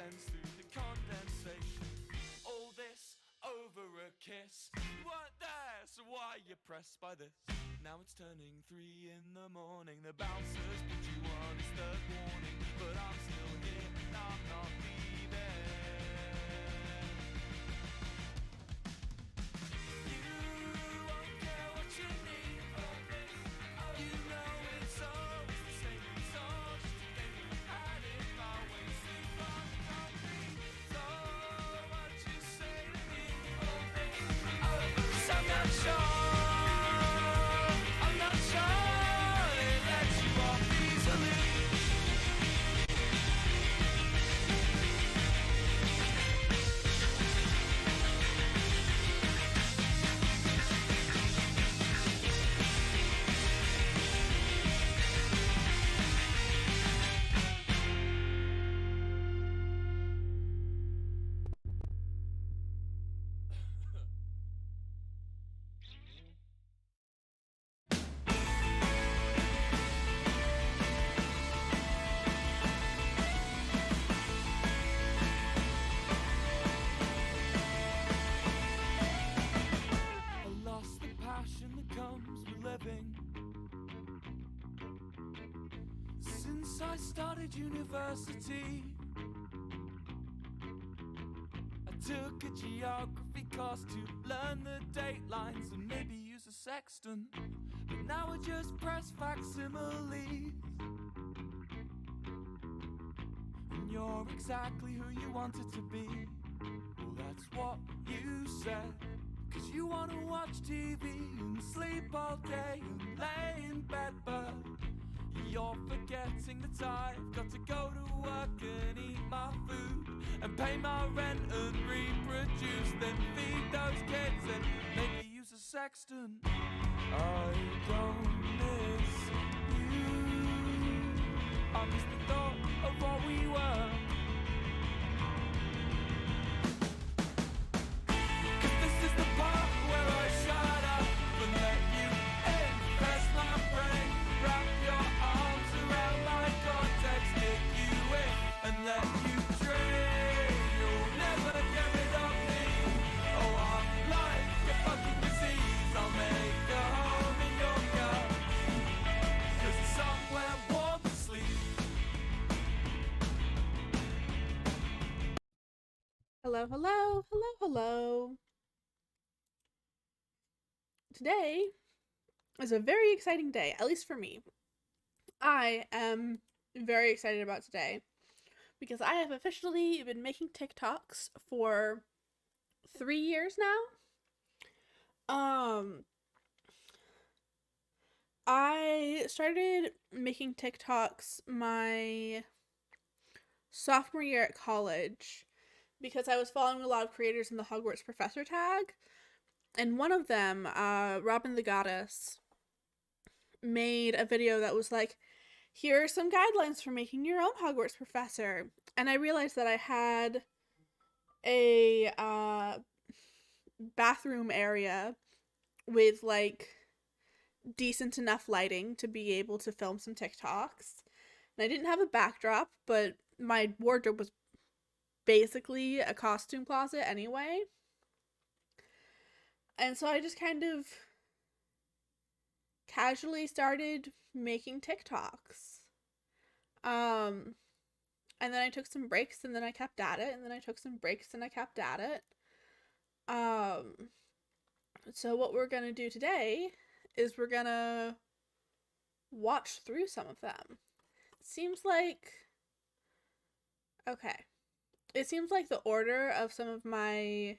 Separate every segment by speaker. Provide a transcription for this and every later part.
Speaker 1: blends through the condensation. All this over a kiss. You weren't there, so why you pressed by this? Now it's turning 3 in the morning. The bouncers put you on his third warning, but I'm still here and I'm not leaving. You won't get what you need from this. You know it's always the same. It's all just a game we've had it my way. Sleep on the concrete. So what you say to me from this? 'Cause I'm not sure. I'm not sure it lets you off easily. I lost the passion that comes with living. Since I started university, I took a geography course to learn the date lines and maybe use a sextant. But now I just press facsimiles. And you're exactly who you wanted to be. Well, that's what you said. 'Cause you wanna watch TV and sleep all day and lay in bed, but you're forgetting that I've got to go to work and eat my food and pay my rent and reproduce, then feed those kids and maybe use a sextant. I don't miss you. I miss the thought of what we were. 'Cause this is the part where I shut up and let you in. Press my brain, wrap your arms around my cortex, kick you in and let you dream. You'll never get rid of me. Oh, I'm like a fucking disease. I'll make a home in your gut, 'cause it's somewhere warm to sleep.
Speaker 2: Hello, hello, hello, hello. Today is a very exciting day, at least for me. I am very excited about today because I have officially been making TikToks for 3 years now. I started making TikToks my sophomore year at college because I was following a lot of creators in the Hogwarts Professor tag, and one of them, Robin the Goddess, made a video that was like, here are some guidelines for making your own Hogwarts Professor. And I realized that I had a bathroom area with like decent enough lighting to be able to film some TikToks. And I didn't have a backdrop, but my wardrobe was basically a costume closet anyway. And so I just kind of casually started making TikToks. And then I took some breaks and then I kept at it, and then I took some breaks and I kept at it. So what we're gonna do today is we're gonna watch through some of them. It seems like the order of some of my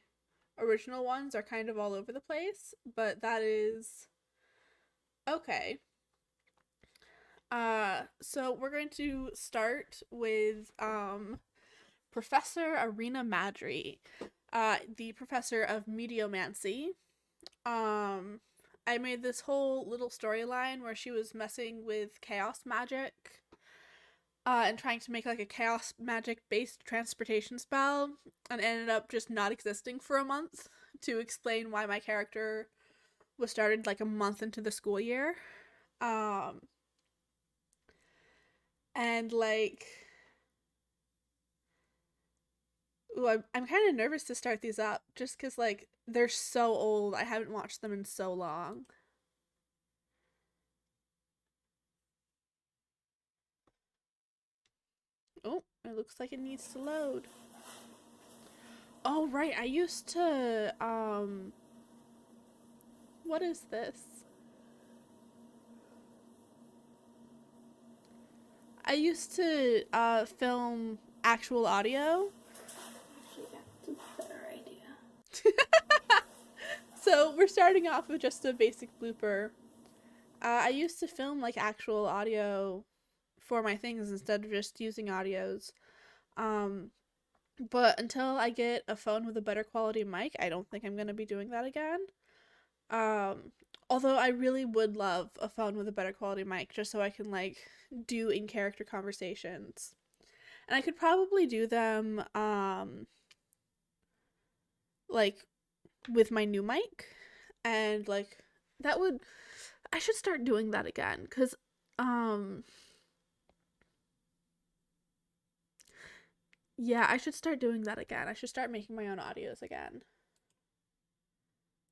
Speaker 2: original ones are kind of all over the place, but that is okay. So we're going to start with Professor Arena Madry, the professor of mediomancy. I made this whole little storyline where she was messing with chaos magic, and trying to make like a chaos magic based transportation spell, and ended up just not existing for a month to explain why my character was started like a month into the school year. And like Ooh, I'm kind of nervous to start these up just because, like, they're so old. I haven't watched them in so long. Oh, it looks like it needs to load. Oh, right. I used to, what is this? I used to, film actual audio.
Speaker 3: Actually, that's a better idea.
Speaker 2: So we're starting off with just a basic blooper. I used to film, like, actual audio for my things instead of just using audios. Um, but until I get a phone with a better quality mic, I don't think I'm going to be doing that again. Um, Although I really would love a phone with a better quality mic just so I can, like, do in-character conversations. And I could probably do them, like, with my new mic. And, like, that would... I should start doing that again, because, yeah, I should start doing that again. I should start making my own audios again.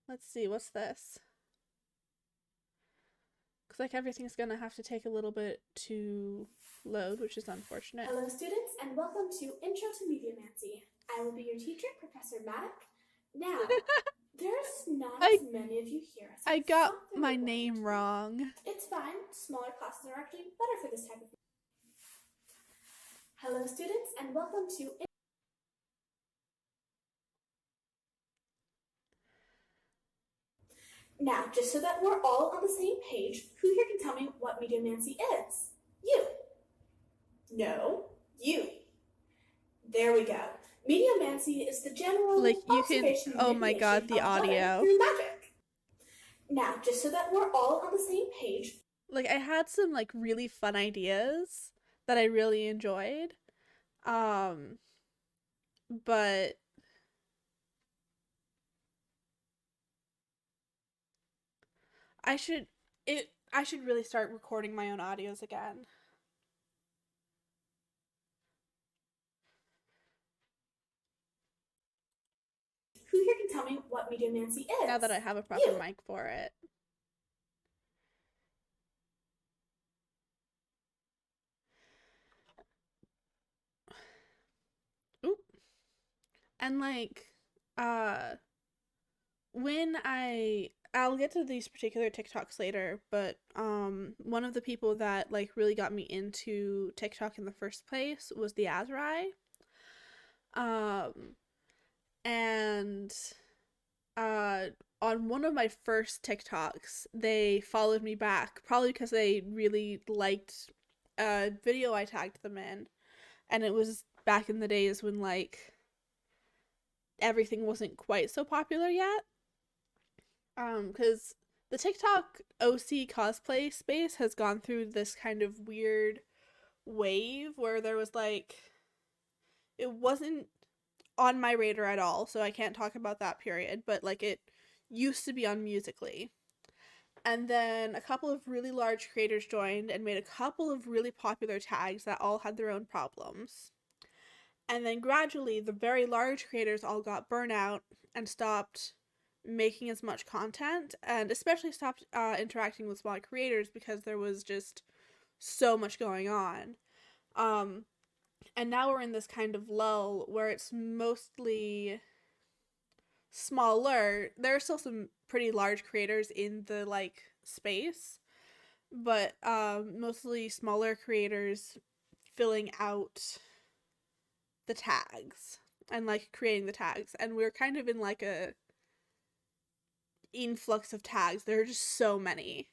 Speaker 2: Let's see, what's this? Looks like everything's gonna have to take a little bit to load, which is unfortunate.
Speaker 3: Hello, students, and welcome to Intro to Mediomancy. I will be your teacher, Professor Maddock. Now, there's not as many of you here as
Speaker 2: I got my name wrong.
Speaker 3: It's fine. Smaller classes are actually better for this type of... Hello, students, and welcome to... Now, just so that we're all on the same page, who here can tell me what mediomancy is? You. No, you. There we go. Mediomancy is the general
Speaker 2: like you can. Oh
Speaker 3: my
Speaker 2: my god, the audio.
Speaker 3: Through magic. Now, just so that we're all on the same page.
Speaker 2: Like, I had some, like, really fun ideas that I really enjoyed. But I should really start recording my own audios again.
Speaker 3: Who here can tell me what mediomancy is?
Speaker 2: Now that I have a proper mic for it. Oop. And, like, when I'll get to these particular TikToks later, but one of the people that, like, really got me into TikTok in the first place was the Azrai. And on one of my first TikToks, they followed me back, probably because they really liked a video I tagged them in. And it was back in the days when, like, everything wasn't quite so popular yet. Because the TikTok OC cosplay space has gone through this kind of weird wave where there was, like, it wasn't on my radar at all, so I can't talk about that period, but, like, it used to be on Musical.ly. And then a couple of really large creators joined and made a couple of really popular tags that all had their own problems. And then gradually, the very large creators all got burnout and stopped making as much content, and especially stopped interacting with small creators because there was just so much going on. And now we're in this kind of lull where it's mostly smaller. There are still some pretty large creators in the, like, space, but mostly smaller creators filling out the tags and, like, creating the tags. And we're kind of in, like, a influx of tags. There are just so many,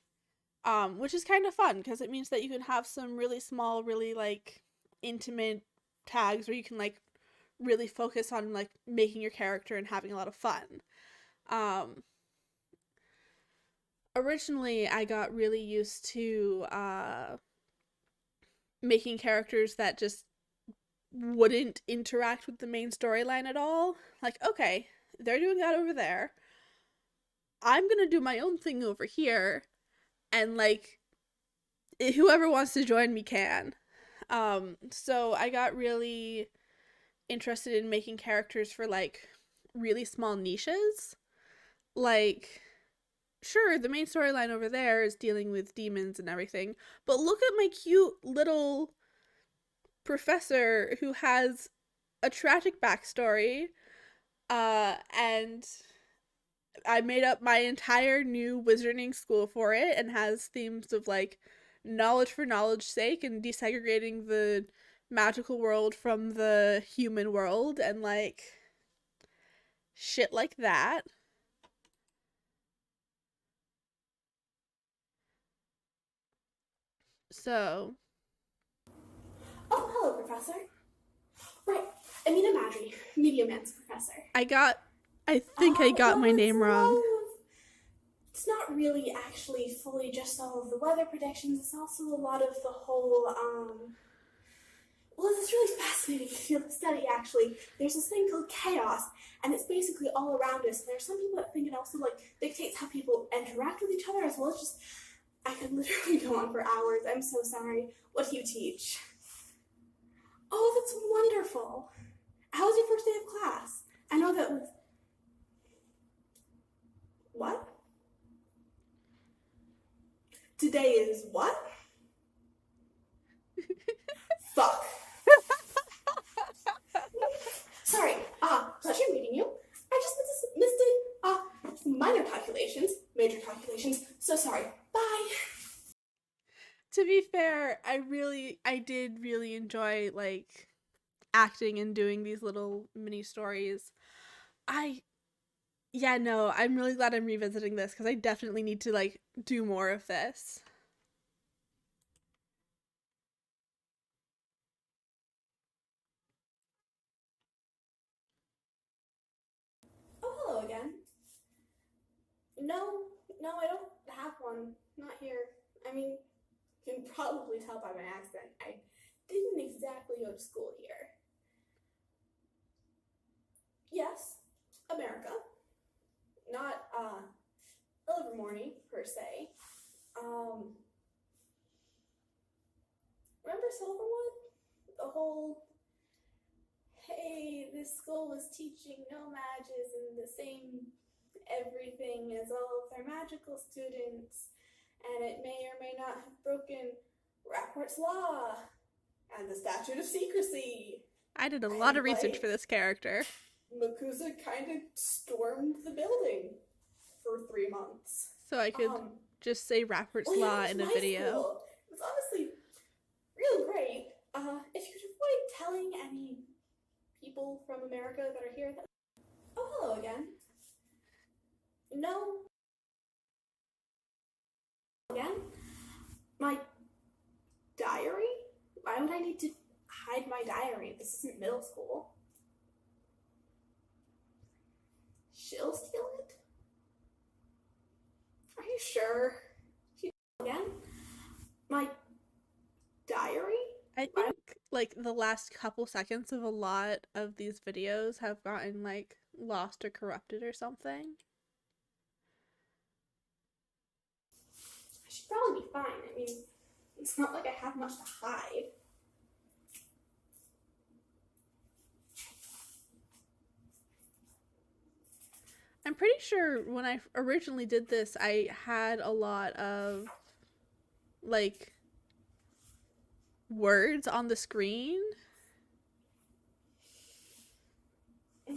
Speaker 2: which is kind of fun because it means that you can have some really small, really, like, intimate tags where you can, like, really focus on, like, making your character and having a lot of fun. Originally, I got really used to making characters that just wouldn't interact with the main storyline at all. Like, okay, they're doing that over there. I'm gonna do my own thing over here, and, like, whoever wants to join me can. So I got really interested in making characters for like really small niches. Like, sure, the main storyline over there is dealing with demons and everything, but look at my cute little professor who has a tragic backstory, and I made up my entire new wizarding school for it, and has themes of like knowledge for knowledge's sake and desegregating the magical world from the human world and like shit like that. So,
Speaker 3: Oh, hello, Professor. Right, Amina Madri, Mediomancy Professor.
Speaker 2: I think I got my name wrong.
Speaker 3: It's not really actually fully just all of the weather predictions, it's also a lot of the whole, well, it's really fascinating field of study, actually. There's this thing called chaos, and it's basically all around us. There are some people that think it also, like, dictates how people interact with each other, as well as just, I could literally go on for hours. I'm so sorry. What do you teach? Oh, that's wonderful. How was your first day of class? I know that with... What? Today is what? Fuck. Sorry, pleasure meeting you. I just missed minor calculations, major calculations, so sorry. Bye.
Speaker 2: To be fair, I did really enjoy like acting and doing these little mini stories. No, I'm really glad I'm revisiting this because I definitely need to like do more of this.
Speaker 3: Oh, hello again. No, I don't have one. Not here. I mean, you can probably tell by my accent. I didn't exactly go to school here. Yes, America. Not, Livermore, per se. Remember Silverwood? The whole, hey, this school was teaching no mages and the same everything as all of their magical students, and it may or may not have broken Rapport's Law and the Statute of Secrecy.
Speaker 2: I did a lot of research for this character.
Speaker 3: Makusa kind of stormed the building for 3 months.
Speaker 2: So I could just say Rapport's Law in a video.
Speaker 3: School. It was honestly really great. If you could avoid telling any people from America that are here that... Oh, hello again. No. Again? My diary? Why would I need to hide my diary? This isn't middle school. She'll steal it? Are you sure? Again? My diary?
Speaker 2: I think like the last couple seconds of a lot of these videos have gotten like lost or corrupted or something.
Speaker 3: I should probably be fine. I mean, it's not like I have much to hide.
Speaker 2: I'm pretty sure when I originally did this, I had a lot of like words on the screen.
Speaker 3: I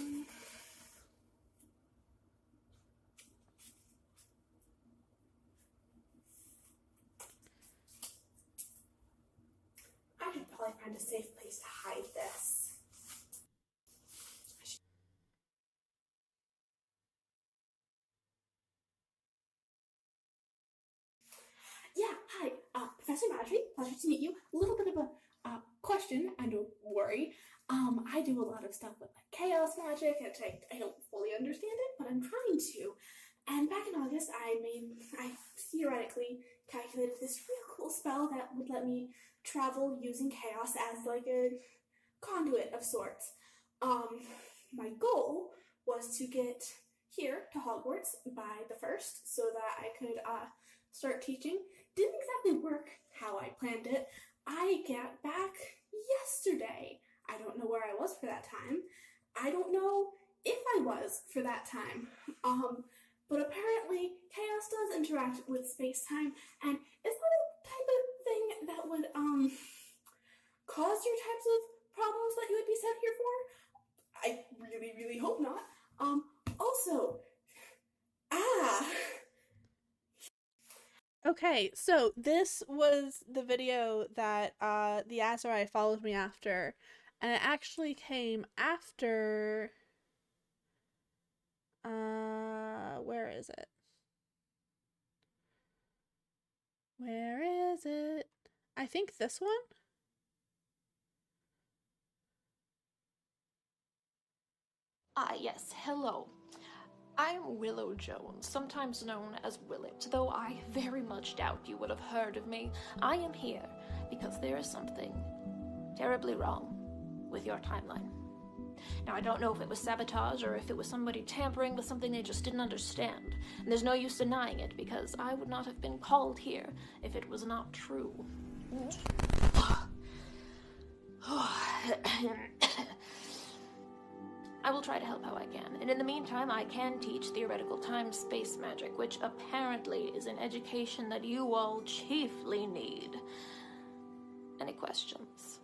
Speaker 3: should probably find a safe place to hide this. Yeah, hi, Professor Madri, pleasure to meet you. A little bit of a question, and don't worry. I do a lot of stuff with like chaos magic, and I don't fully understand it, but I'm trying to. And back in August, I theoretically calculated this real cool spell that would let me travel using chaos as like a conduit of sorts. My goal was to get here to Hogwarts by the 1st so that I could start teaching. Didn't exactly work how I planned it. I got back yesterday. I don't know where I was for that time. that time. But apparently chaos does interact with space-time, and is that a type of thing that would cause your types of problems that you would be sent here for? I really, really hope not. Also,
Speaker 2: Okay, so this was the video that the Azrai followed me after, and it actually came after where is it? Where is it? I think this one?
Speaker 4: Yes, hello. I'm Willow Jones, sometimes known as Willet, though I very much doubt you would have heard of me. I am here because there is something terribly wrong with your timeline. Now, I don't know if it was sabotage or if it was somebody tampering with something they just didn't understand. And there's no use denying it, because I would not have been called here if it was not true. I will try to help how I can, and in the meantime, I can teach theoretical time-space magic, which apparently is an education that you all chiefly need. Any questions?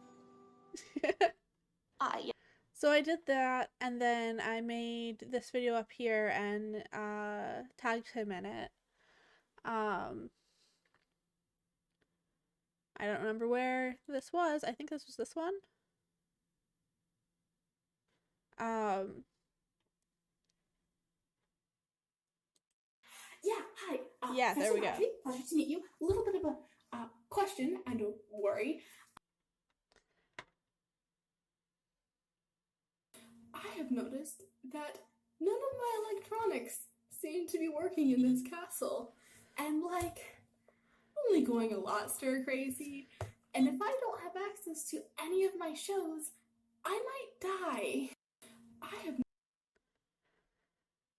Speaker 4: Yeah.
Speaker 2: So I did that, and then I made this video up here and tagged him in it. I don't remember where this was. I think this was this one.
Speaker 3: Yeah, hi.
Speaker 2: Yeah, there we go.
Speaker 3: Pleasure to meet you. A little bit of a question and a worry. I have noticed that none of my electronics seem to be working in this castle. And, only going a lot stir crazy. And if I don't have access to any of my shows, I might die.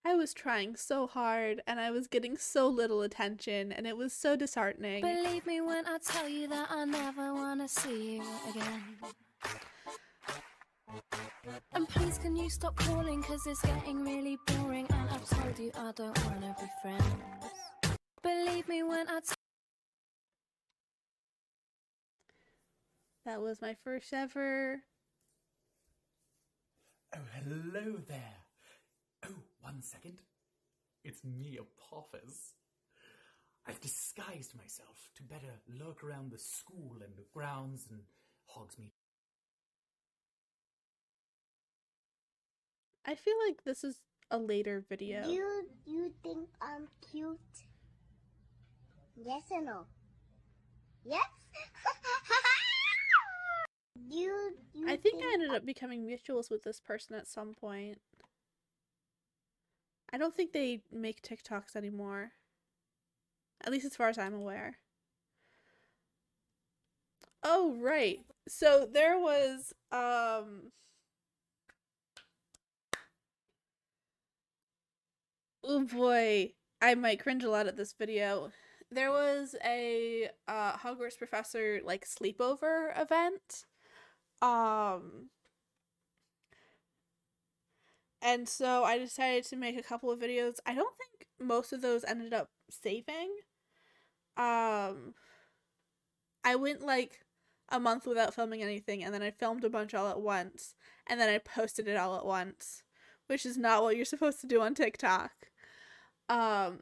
Speaker 2: I was trying so hard, and I was getting so little attention, and it was so disheartening.
Speaker 5: Believe me when I tell you that I never wanna see you again. And please can you stop calling, cause it's getting really boring, and I've told you I don't wanna be friends. Believe me when I
Speaker 2: That was my first ever.
Speaker 6: Oh, hello there. Oh, 1 second. It's me, Apophis. I've disguised myself to better lurk around the school and the grounds and Hogsmeade.
Speaker 2: I feel like this is a later video.
Speaker 7: You think I'm cute? Yes or no? Yes?
Speaker 2: I think I ended up becoming mutuals with this person at some point. I don't think they make TikToks anymore. At least as far as I'm aware. Oh, right. So there was, oh boy, I might cringe a lot at this video. There was a Hogwarts professor sleepover event. And so I decided to make a couple of videos. I don't think most of those ended up saving. I went a month without filming anything, and then I filmed a bunch all at once, and then I posted it all at once, which is not what you're supposed to do on TikTok. But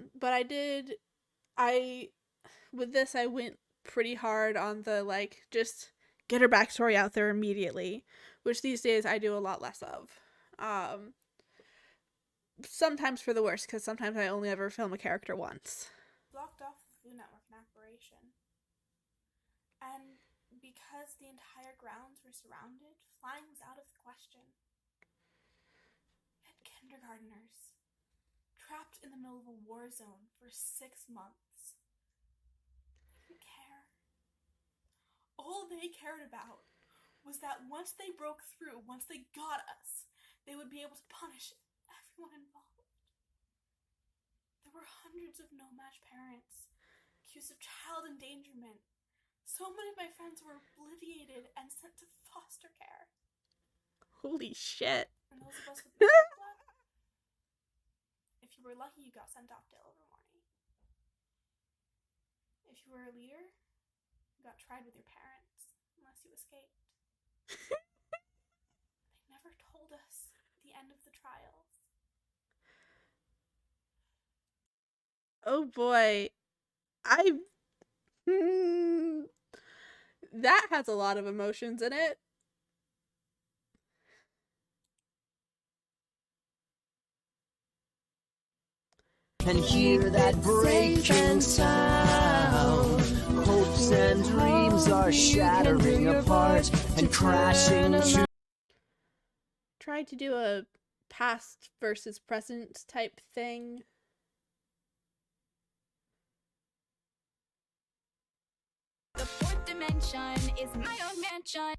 Speaker 2: with this, I went pretty hard on the, just get her backstory out there immediately, which these days I do a lot less of. Sometimes for the worst, because sometimes I only ever film a character once.
Speaker 8: Blocked off the Food Network in operation. And because the entire grounds were surrounded, flying was out of the question. And kindergartners, trapped in the middle of a war zone for 6 months, didn't care. All they cared about was that once they broke through, once they got us, they would be able to punish everyone involved. There were hundreds of no-match parents accused of child endangerment. So many of my friends were obliviated and sent to foster care.
Speaker 2: Holy shit.
Speaker 8: And those of us with the lucky you got sent off to Ilvermorny. If you were a leader, you got tried with your parents, unless you escaped. They never told us the end of the trials.
Speaker 2: Oh boy. That has a lot of emotions in it.
Speaker 9: And hear that breaking sound. Hopes and dreams are shattering apart and crashing to.
Speaker 2: Tried to do a past versus present type thing.
Speaker 5: The fourth dimension is my own mansion.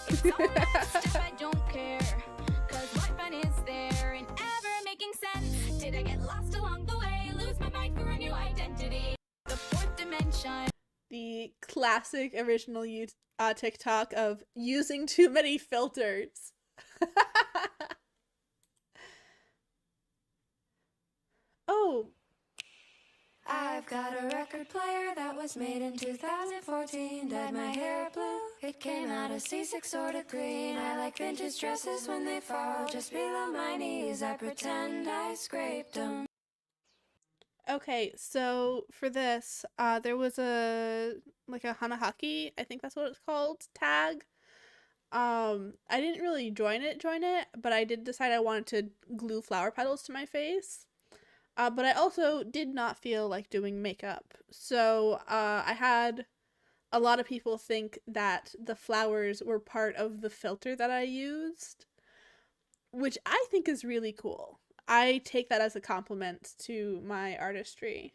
Speaker 5: It's all messed up, I don't care. Cause what fun is there in ever making sense? Did I get lost along the way? Lose my mind for a new identity. The fourth dimension.
Speaker 2: The classic original TikTok of using too many filters. Oh.
Speaker 5: I've got a record player that was made in 2014. Dyed my hair blue. It came out a C6 sort of green. I like vintage dresses when they fall just below my knees. I pretend I scraped them.
Speaker 2: Okay, so for this, there was a Hanahaki, I think that's what it's called, tag. I didn't really join it, but I did decide I wanted to glue flower petals to my face. But I also did not feel like doing makeup. So, I had a lot of people think that the flowers were part of the filter that I used, which I think is really cool. I take that as a compliment to my artistry.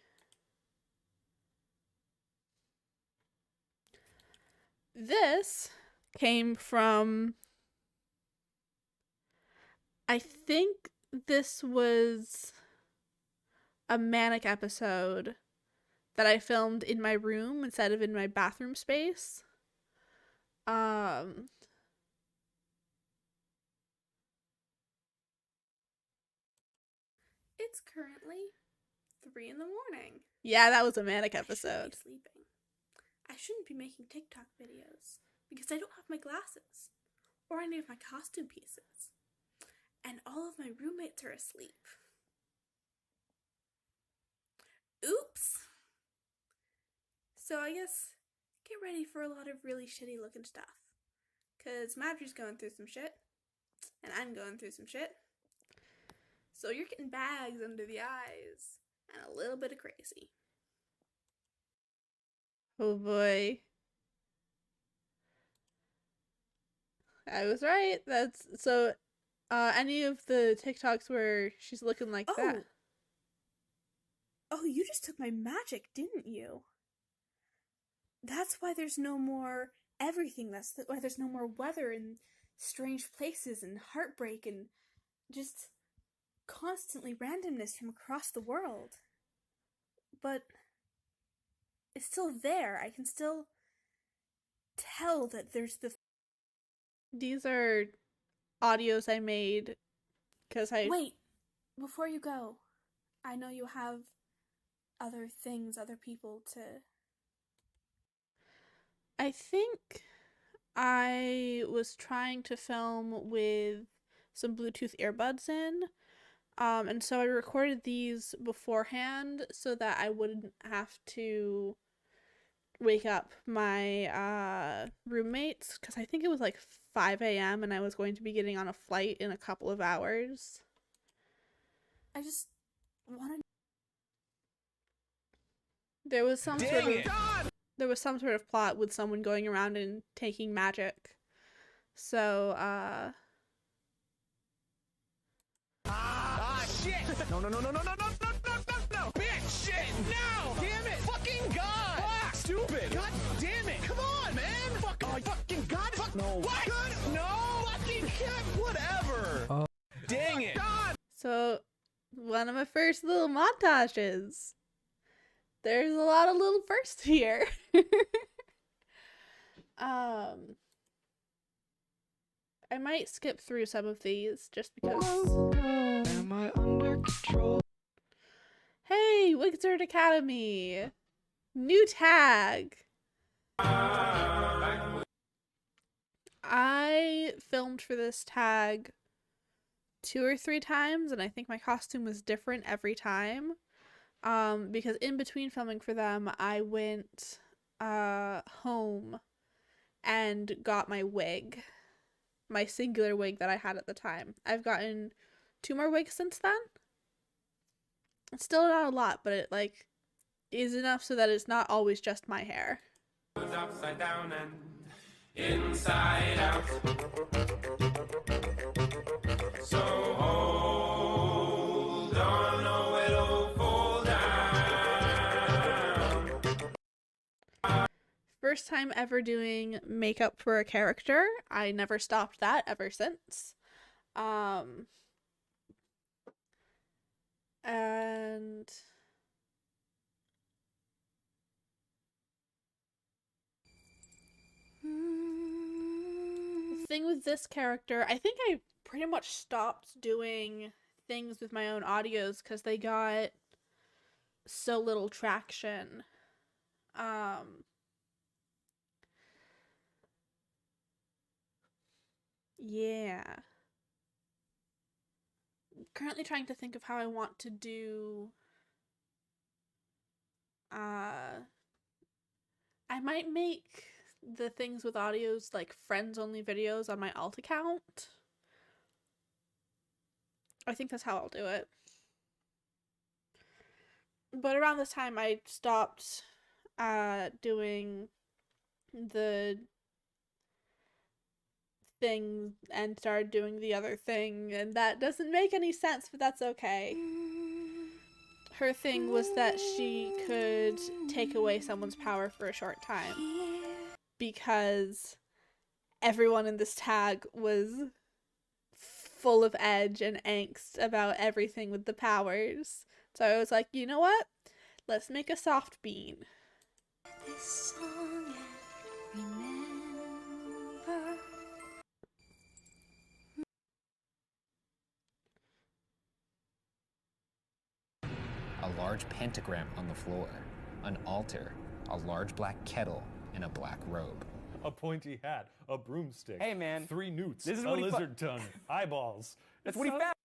Speaker 2: This came from, I think this was a manic episode that I filmed in my room instead of in my bathroom space.
Speaker 8: It's currently 3 in the morning.
Speaker 2: Yeah, that was a manic
Speaker 8: I shouldn't
Speaker 2: episode.
Speaker 8: be sleeping. I shouldn't be making TikTok videos because I don't have my glasses or any of my costume pieces. And all of my roommates are asleep. Oops. So I guess get ready for a lot of really shitty looking stuff. Cause Madry's going through some shit. And I'm going through some shit. So you're getting bags under the eyes. And a little bit of crazy.
Speaker 2: Oh boy. I was right. That's so any of the TikToks where she's looking like that.
Speaker 8: Oh, you just took my magic, didn't you? That's why there's no more everything. That's why there's no more weather and strange places and heartbreak and just constantly randomness from across the world. But it's still there. I can still tell that there's the...
Speaker 2: These are audios I made because I...
Speaker 8: Wait, before you go, I know you have other things, other people to...
Speaker 2: I think I was trying to film with some Bluetooth earbuds in. And so I recorded these beforehand so that I wouldn't have to wake up my roommates, because I think it was like 5 a.m. and I was going to be getting on a flight in a couple of hours.
Speaker 8: I just want to...
Speaker 2: There was some sort of plot with someone going around and taking magic. So,
Speaker 10: shit! No, bitch, shit, no! Damn it! Fucking God! Fuck! Stupid! God damn it! Come on, man! Fucking God! Fuck! No! What? Good? No! Fucking kid! Whatever! Dang it! God!
Speaker 2: So, one of my first little montages. There's a lot of little firsts here. I might skip through some of these just because.
Speaker 9: Am I under control?
Speaker 2: Wizard Academy. New tag. I filmed for this tag 2 or 3 times, and I think my costume was different every time. Because in between filming for them, I went home and got my wig. My singular wig that I had at the time. I've gotten 2 more wigs since then. It's still not a lot, but it like is enough so that it's not always just my hair.
Speaker 1: Upside down and inside out. So hold on, or it'll fall down.
Speaker 2: First time ever doing makeup for a character. I never stopped that ever since. And the thing with this character, I think I pretty much stopped doing things with my own audios because they got so little traction. Yeah. Currently trying to think of how I want to do I might make the things with audios like friends only videos on my alt account. I think that's how I'll do it. But around this time I stopped doing the thing and started doing the other thing, and that doesn't make any sense, but that's okay. Her thing was that she could take away someone's power for a short time because everyone in this tag was full of edge and angst about everything with the powers. So I was like, you know what? Let's make a soft bean.
Speaker 5: This song I remember.
Speaker 11: A large pentagram on the floor, an altar, a large black kettle, and a black robe.
Speaker 12: A pointy hat, a broomstick.
Speaker 10: Hey, man.
Speaker 12: 3 newts,
Speaker 10: This is
Speaker 12: a
Speaker 10: what he
Speaker 12: lizard tongue, eyeballs.
Speaker 10: That's what he found.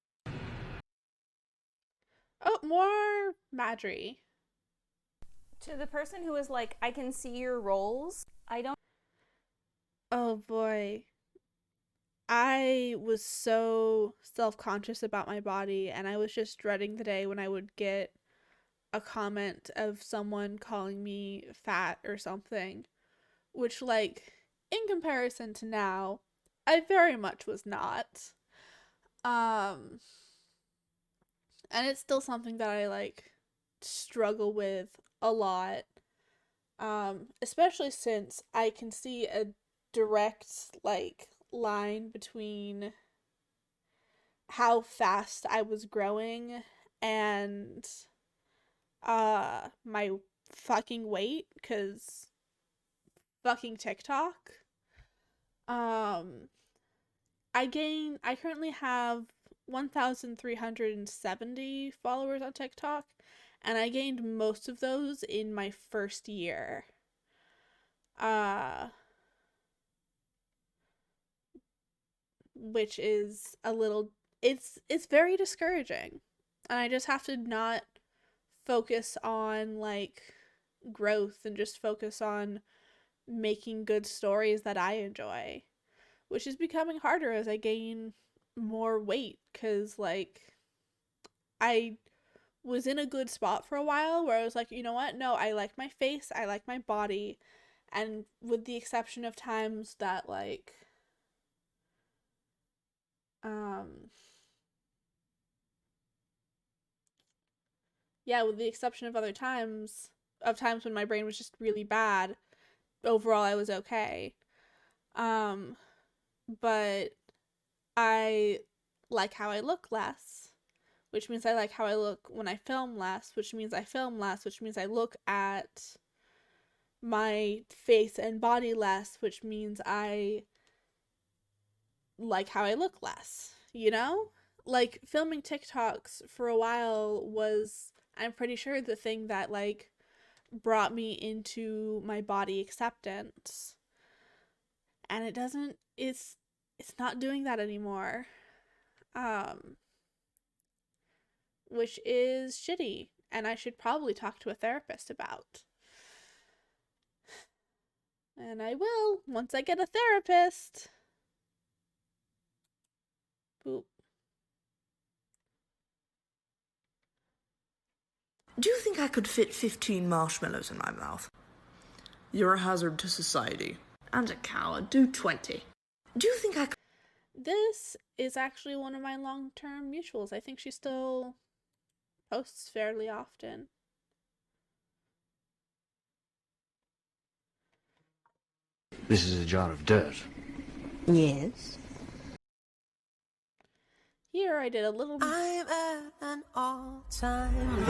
Speaker 2: Oh, more Madry.
Speaker 13: To the person who is like, I can see your roles, I don't.
Speaker 2: Oh boy. I was so self-conscious about my body, and I was just dreading the day when I would get a comment of someone calling me fat or something, which, like, in comparison to now, I very much was not. And it's still something that I, like, struggle with a lot, especially since I can see a direct, like, line between how fast I was growing and my fucking weight, because fucking TikTok. I currently have 1,370 followers on TikTok, and I gained most of those in my first year. Which is a little, it's very discouraging. And I just have to not focus on, like, growth and just focus on making good stories that I enjoy, which is becoming harder as I gain more weight, because, like, I was in a good spot for a while where I was like, you know what, no, I like my face, I like my body, and with the exception of times that, like, yeah, with the exception of times when my brain was just really bad, overall I was okay. But I like how I look less, which means I like how I look when I film less, which means I film less, which means I look at my face and body less, which means I like how I look less, you know? Like, filming TikToks for a while was I'm pretty sure the thing that like brought me into my body acceptance, and it's not doing that anymore, which is shitty, and I should probably talk to a therapist about. And I will once I get a therapist. Boop.
Speaker 14: Do you think I could fit 15 marshmallows in my mouth? You're a hazard to society. And a coward. Do 20. Do you think I could...
Speaker 2: This is actually one of my long-term mutuals. I think she still posts fairly often.
Speaker 15: This is a jar of dirt.
Speaker 9: Yes.
Speaker 2: Here I did a little...
Speaker 9: I'm at an all-time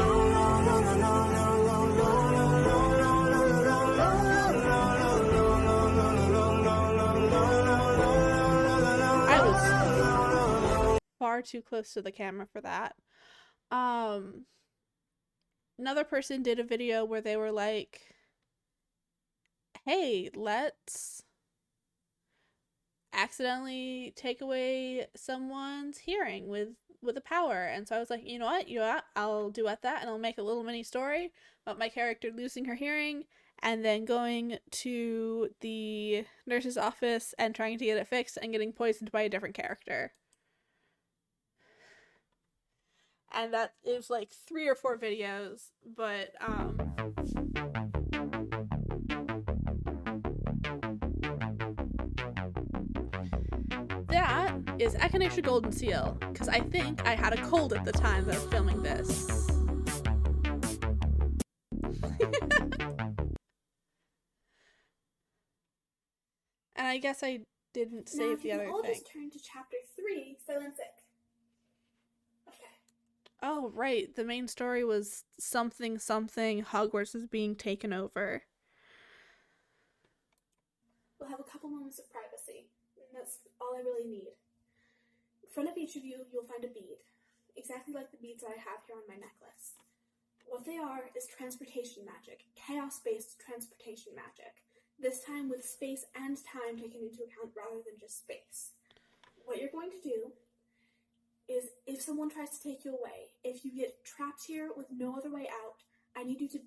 Speaker 2: I was far too close to the camera for that. Another person did a video where they were like, hey, let's accidentally take away someone's hearing with a power. And so I was like, you know what? I'll duet that, and I'll make a little mini story about my character losing her hearing and then going to the nurse's office and trying to get it fixed and getting poisoned by a different character. And that is like 3 or 4 videos, but that is Echinacea Golden Seal, because I think I had a cold at the time that I was filming this. And I guess I didn't save the other
Speaker 3: Now, if you all
Speaker 2: thing.
Speaker 3: just turn to chapter 3, Silensic. Okay.
Speaker 2: Oh, right. The main story was something Hogwarts is being taken over.
Speaker 3: We'll have a couple moments of privacy, and that's all I really need. In front of each of you, you'll find a bead, exactly like the beads that I have here on my necklace. What they are is transportation magic, chaos-based transportation magic, this time with space and time taken into account rather than just space. What you're going to do is, if someone tries to take you away, if you get trapped here with no other way out, I need you to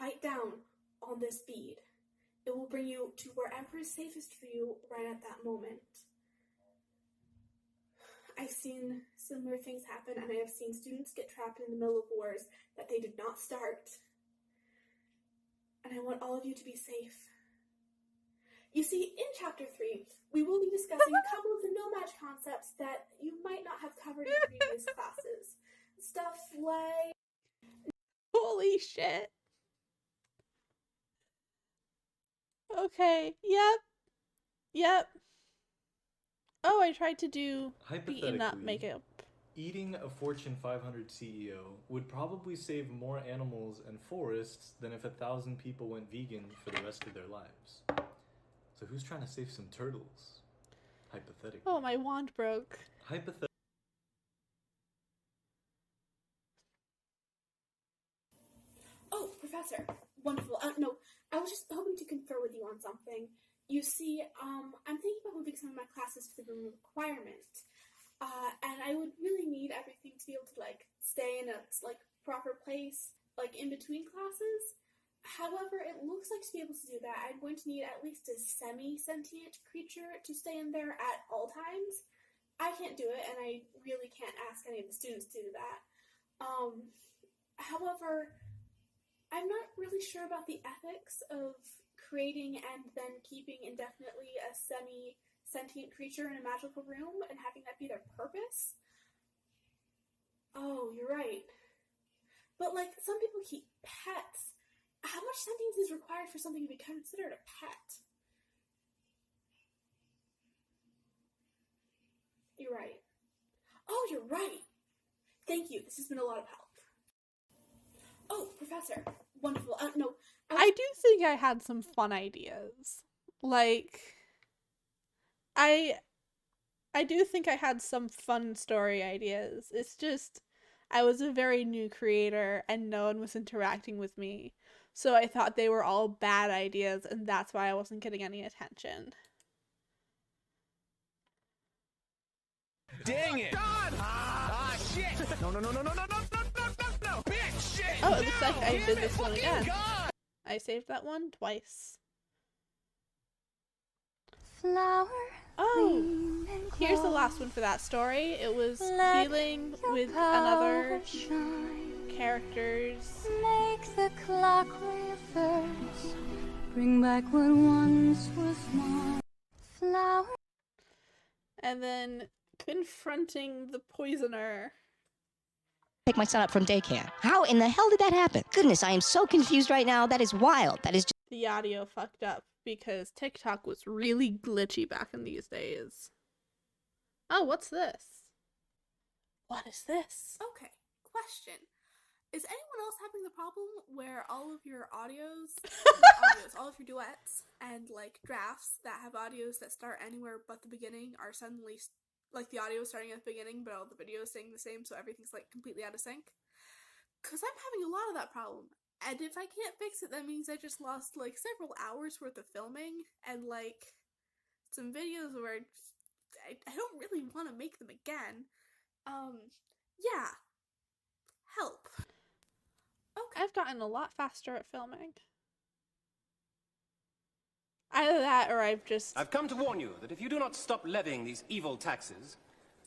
Speaker 3: bite down on this bead. It will bring you to wherever is safest for you right at that moment. I've seen similar things happen, and I have seen students get trapped in the middle of wars that they did not start. And I want all of you to be safe. You see, in Chapter 3, we will be discussing a couple of the no-match concepts that you might not have covered in previous classes. Stuff like...
Speaker 2: Holy shit. Okay, yep. Oh, I tried to do beaten up makeup.
Speaker 16: Eating a Fortune 500 CEO would probably save more animals and forests than if 1,000 people went vegan for the rest of their lives. So who's trying to save some turtles? Hypothetically.
Speaker 2: Oh, my wand broke.
Speaker 3: Oh, Professor. Wonderful. No, I was just hoping to confer with you on something. You see, I'm thinking about moving some of my classes to the room requirement. And I would really need everything to be able to, like, stay in a, like, proper place, like, in between classes. However, it looks like to be able to do that, I'm going to need at least a semi-sentient creature to stay in there at all times. I can't do it, and I really can't ask any of the students to do that. However, I'm not really sure about the ethics of creating and then keeping indefinitely a semi-sentient creature in a magical room and having that be their purpose. Oh, you're right. But, like, some people keep pets. How much sentience is required for something to be considered a pet? You're right. Oh, you're right. Thank you. This has been a lot of help. Oh, Professor. Wonderful. No.
Speaker 2: I do think I had some fun ideas. Like, I do think I had some fun story ideas. It's just, I was a very new creator and no one was interacting with me. So I thought they were all bad ideas and that's why I wasn't getting any attention.
Speaker 10: Dang it! God! Ah, shit! No, no, no, no, no, no, no, no, no, no, bitch! Shit!
Speaker 2: Oh, it looks like I
Speaker 10: Damn
Speaker 2: did
Speaker 10: it,
Speaker 2: this one
Speaker 10: fucking
Speaker 2: again.
Speaker 10: God!
Speaker 2: I saved that one twice.
Speaker 5: Flower.
Speaker 2: Oh, here's the last one for that story. It was healing with another character's.
Speaker 5: Make the clock reverse. Bring back what once was mine. Flower.
Speaker 2: And then confronting the poisoner.
Speaker 17: Pick my son up from daycare. How in the hell did that happen? Goodness, I am so confused right now. That is wild. That is just...
Speaker 2: The audio fucked up because TikTok was really glitchy back in these days. Oh, what's this? What is this?
Speaker 8: Okay, question. Is anyone else having the problem where all of your audios, all of your duets and like drafts that have audios that start anywhere but the beginning are suddenly like the audio starting at the beginning but all the videos staying the same, so everything's like completely out of sync? Because I'm having a lot of that problem. And if I can't fix it, that means I just lost like several hours worth of filming and like some videos where I don't really want to make them again. Yeah. Help.
Speaker 2: Okay. I've gotten a lot faster at filming. Either that or I've
Speaker 18: come to warn you that if you do not stop levying these evil taxes,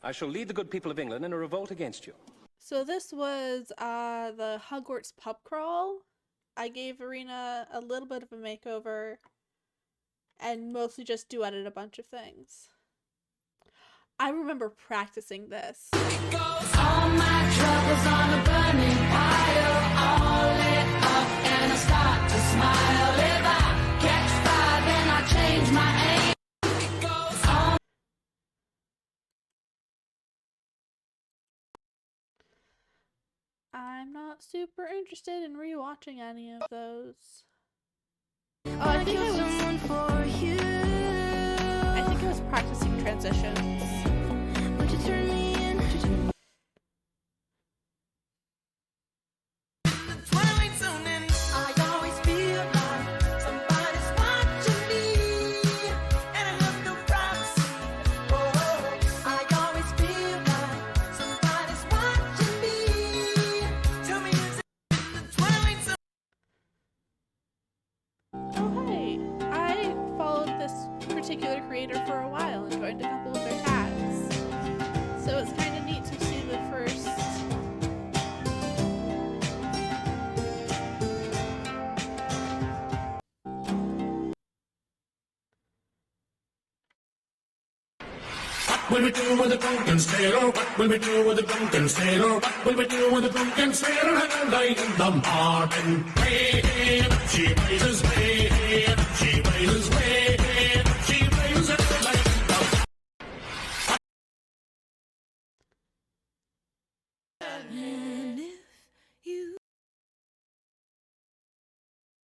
Speaker 18: I shall lead the good people of England in a revolt against you.
Speaker 2: So this was the Hogwarts pub crawl. I gave Arena a little bit of a makeover and mostly just duetted a bunch of things. I remember practicing this.
Speaker 5: It goes all my troubles on a burning pile, all lit up and I start to smile. If I catch fire, then I change my aim. It goes on.
Speaker 2: I'm not super interested in rewatching any of those. Oh, I think I was practicing transitions.
Speaker 5: Would you turn me in? I always feel like somebody's watching me, and I have no privacy. Oh, I always feel like somebody's watching me. Tell me, is it the Twilight Zone?
Speaker 2: Oh, hey. I followed this particular creator for a while and joined a couple of their tags. So it's kind of neat to see the first...
Speaker 19: What will we do with the drunken sailor? What will we do with the drunken sailor? What will we do with the drunken sailor at the light in the morning? Way up she raises, way up she raises, way up she raises at the light in the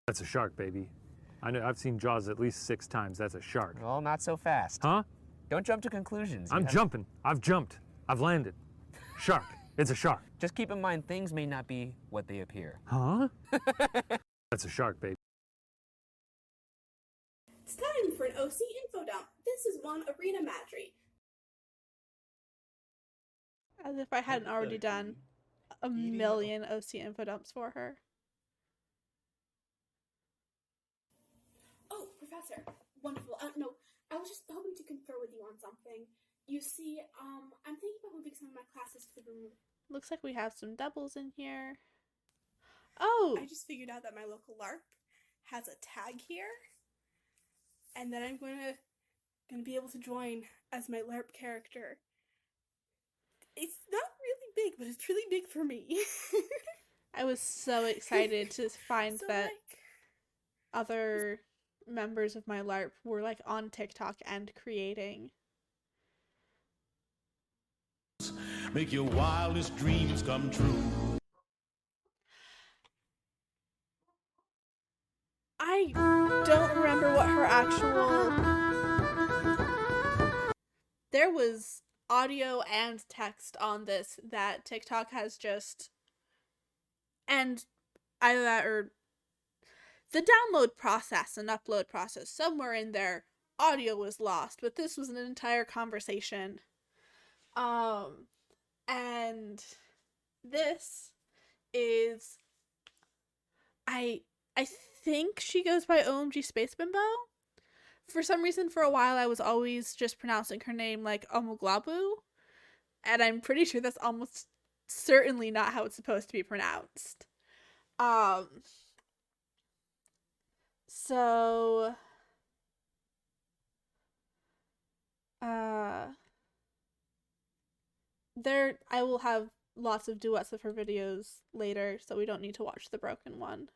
Speaker 12: That's a shark, baby. I know. I've seen Jaws at least 6 times. That's a shark.
Speaker 11: Well, not so fast.
Speaker 12: Huh?
Speaker 11: Don't jump to conclusions.
Speaker 12: I'm jumping. I've jumped. I've landed. Shark. It's a shark.
Speaker 11: Just keep in mind things may not be what they appear.
Speaker 12: Huh? That's a shark, baby.
Speaker 3: It's time for an OC info dump. This is one Arena Madry.
Speaker 2: As if I hadn't already done a million OC info dumps for her.
Speaker 3: Oh, Professor. Wonderful. No, I was just hoping to confer with you on something. You see, I'm thinking about moving some of my classes to the room.
Speaker 2: Looks like we have some doubles in here. Oh!
Speaker 8: I just figured out that my local LARP has a tag here. And then I'm gonna be able to join as my LARP character. It's not really big, but it's really big for me.
Speaker 2: I was so excited to find
Speaker 8: So,
Speaker 2: that
Speaker 8: like,
Speaker 2: other members of my LARP were like on TikTok and creating.
Speaker 19: make your wildest dreams come true.
Speaker 2: I don't remember what her actual... There was audio and text on this that TikTok has just, and either that or the download process and upload process, somewhere in there, audio was lost, but this was an entire conversation. And this is, I think she goes by OMG Space Bimbo. For some reason, for a while, I was always just pronouncing her name like Omuglabu, and I'm pretty sure that's almost certainly not how it's supposed to be pronounced. So, I will have lots of duets of her videos later, so we don't need to watch the broken one.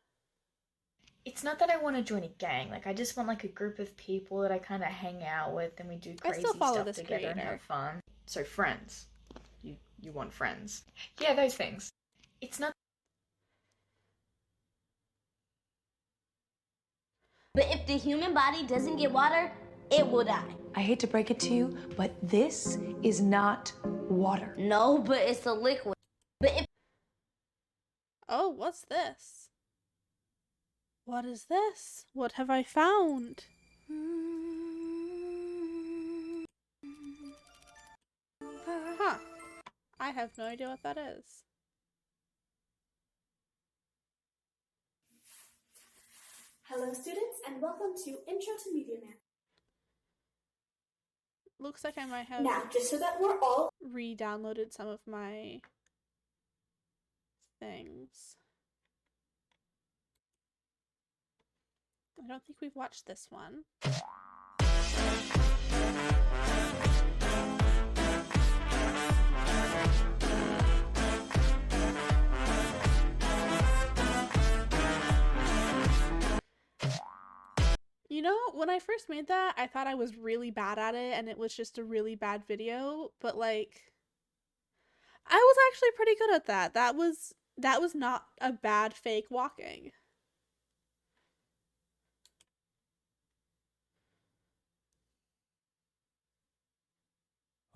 Speaker 20: It's not that I want to join a gang. Like, I just want, like, a group of people that I kind of hang out with and we do crazy stuff together and have fun. So, friends. You want friends. Yeah, those things. It's not...
Speaker 7: But if the human body doesn't get water, it will die.
Speaker 21: I hate to break it to you, but this is not water.
Speaker 7: No, but it's a liquid. But if...
Speaker 2: Oh, what's this? What is this? What have I found? Huh. I have no idea what that is.
Speaker 3: Hello students, and welcome to Intro to Media Man.
Speaker 2: Looks like I might have
Speaker 3: Now, just so that we're all
Speaker 2: re-downloaded some of my things. I don't think we've watched this one. You know, when I first made that, I thought I was really bad at it and it was just a really bad video, but like, I was actually pretty good at that. That was not a bad fake walking.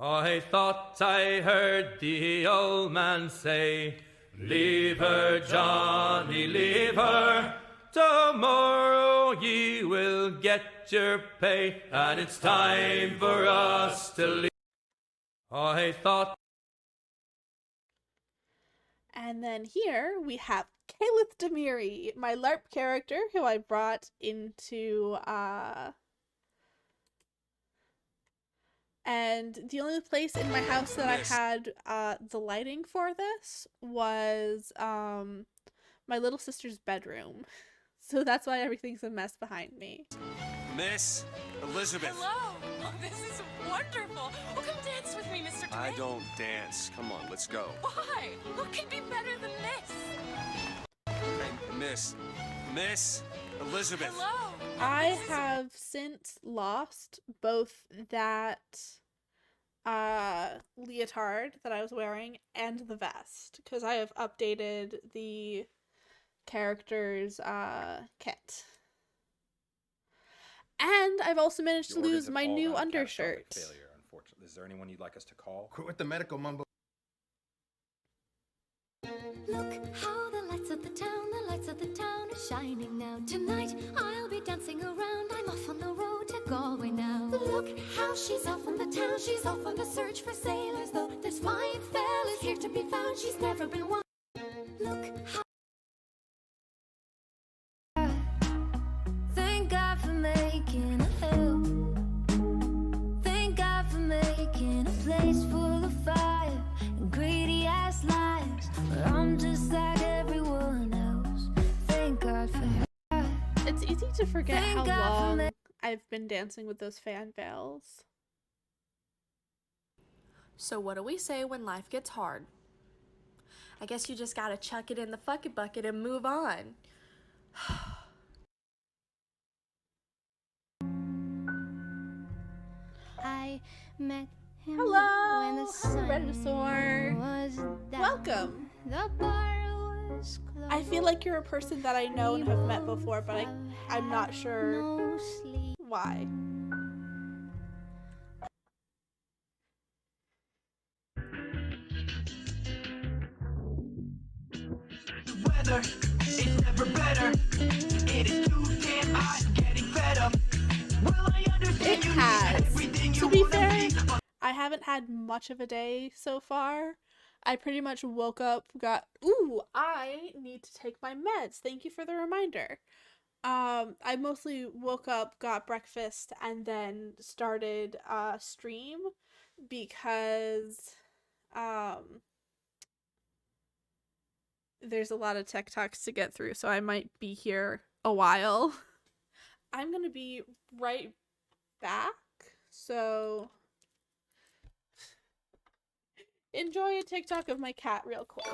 Speaker 1: I thought I heard the old man say, "Leave her, Johnny, leave her. Tomorrow ye will get your pay, and it's time for us to leave." I thought.
Speaker 2: And then here we have Kaelith Demiri, my LARP character, who I brought into, and the only place in my house that I had the lighting for this was my little sister's bedroom. So that's why everything's a mess behind me.
Speaker 10: Miss Elizabeth.
Speaker 22: Hello. Oh, this is wonderful. Oh, come dance with me, Mr.
Speaker 10: I
Speaker 22: Twin.
Speaker 10: don't dance. Come on, let's go.
Speaker 22: Why? What can be better than this?
Speaker 10: Hey, Miss Elizabeth.
Speaker 22: Hello.
Speaker 2: I have since lost both that leotard that I was wearing and the vest, because I have updated the character's kit. And I've also managed to lose my new undershirt.
Speaker 23: Failure, unfortunately. Is there anyone you'd like us to call?
Speaker 24: Quit with the medical mumbo.
Speaker 5: Look how the lights of the town are shining now. Tonight I'll be dancing around. I'm off on the road to Galway now. Look how she's off on the town. She's off on the search for sailors. Though there's fine fellas here to be found. She's never been one. Look how.
Speaker 25: Thank God for making a hell. Thank God for making a place full of fire and greedy ass lives where I'm just like everyone else. Thank God for her.
Speaker 2: It's easy to forget how long I've been dancing with those fan veils.
Speaker 26: So what do we say when life gets hard? I guess you just gotta chuck it in the fucking bucket and move on.
Speaker 25: I met him
Speaker 2: Hello,
Speaker 25: when the sun
Speaker 2: Regisaur.
Speaker 25: was down.
Speaker 2: Welcome.
Speaker 25: The bar was closed.
Speaker 2: I feel like you're a person that I know and have met before, but I'm not sure why.
Speaker 1: weather is never better. It is too damn hot, getting fed up. Will I understand you need everything you
Speaker 2: To be
Speaker 1: wanna
Speaker 2: fair,
Speaker 1: be?
Speaker 2: I haven't had much of a day so far. I pretty much woke up, I need to take my meds. Thank you for the reminder. I mostly woke up, got breakfast, and then started stream because there's a lot of TikToks to get through, so I might be here a while. I'm gonna be right back, so enjoy a TikTok of my cat real quick.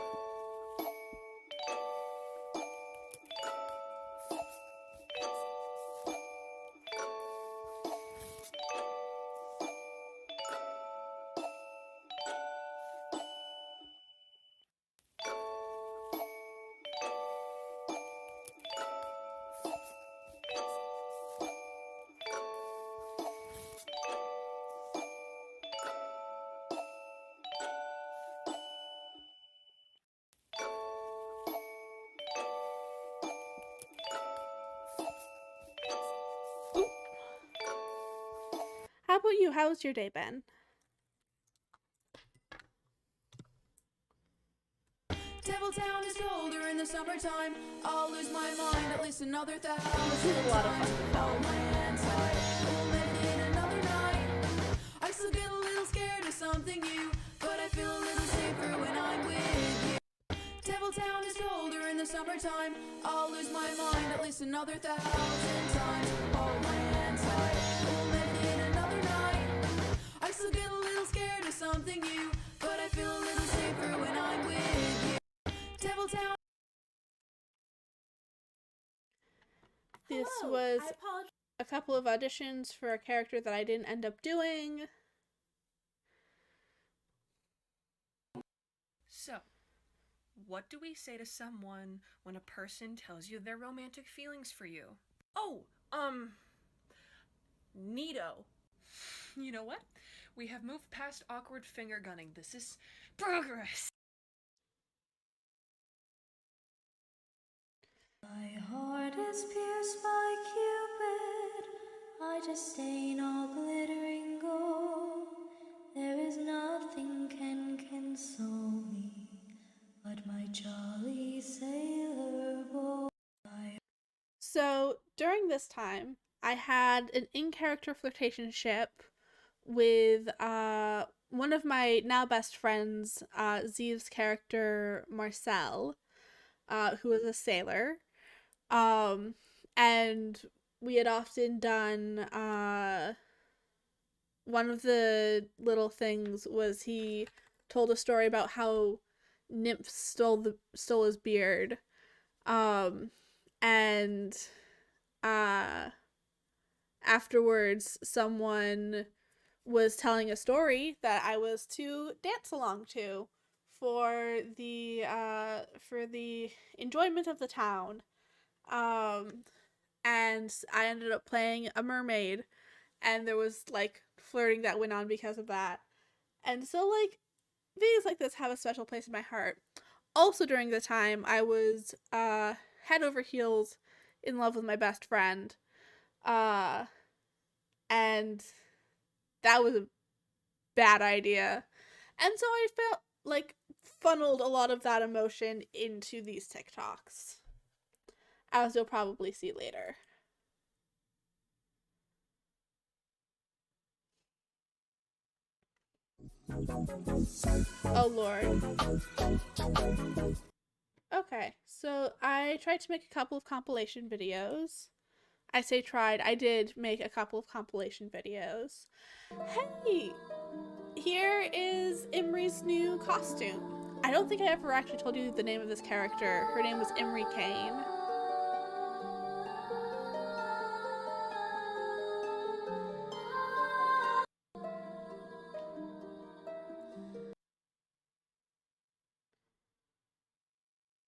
Speaker 2: How about you? How's your day been?
Speaker 4: Devil Town is colder in the summertime. I'll lose my mind at least another 1,000
Speaker 2: This is a lot of fun.
Speaker 4: Hold my hands tight. We'll live in another night. I still get a little scared of something new, but I feel a little safer when I'm with you. Devil Town is colder in the summertime. I'll lose my mind at least another 1,000 times. Hold my hands tight. We'll live in another night. I still get a little scared of something new, but I feel a little safer when I'm with you. Devil Town.
Speaker 2: This was a couple of auditions for a character that I didn't end up doing.
Speaker 6: So, what do we say to someone when a person tells you their romantic feelings for you? Oh, neato. You know what? We have moved past awkward finger gunning. This is progress.
Speaker 25: My heart is pierced by Cupid, I just stain all glittering gold. There is nothing can console me but my jolly sailor boy.
Speaker 2: So during this time, I had an in-character flirtationship with one of my now best friends, Zeev's character Marcel, who was a sailor. And we had often done, one of the little things was he told a story about how Nymph stole his beard. And afterwards someone was telling a story that I was to dance along to for the enjoyment of the town. And I ended up playing a mermaid, and there was like flirting that went on because of that. And so like videos like this have a special place in my heart. Also during the time I was head over heels in love with my best friend. And that was a bad idea. And so I felt like funneled a lot of that emotion into these TikToks, as you'll probably see later. Oh Lord. Okay, so I tried to make a couple of compilation videos. I say tried, I did make a couple of compilation videos. Hey! Here is Imri's new costume. I don't think I ever actually told you the name of this character. Her name was Imri Kane.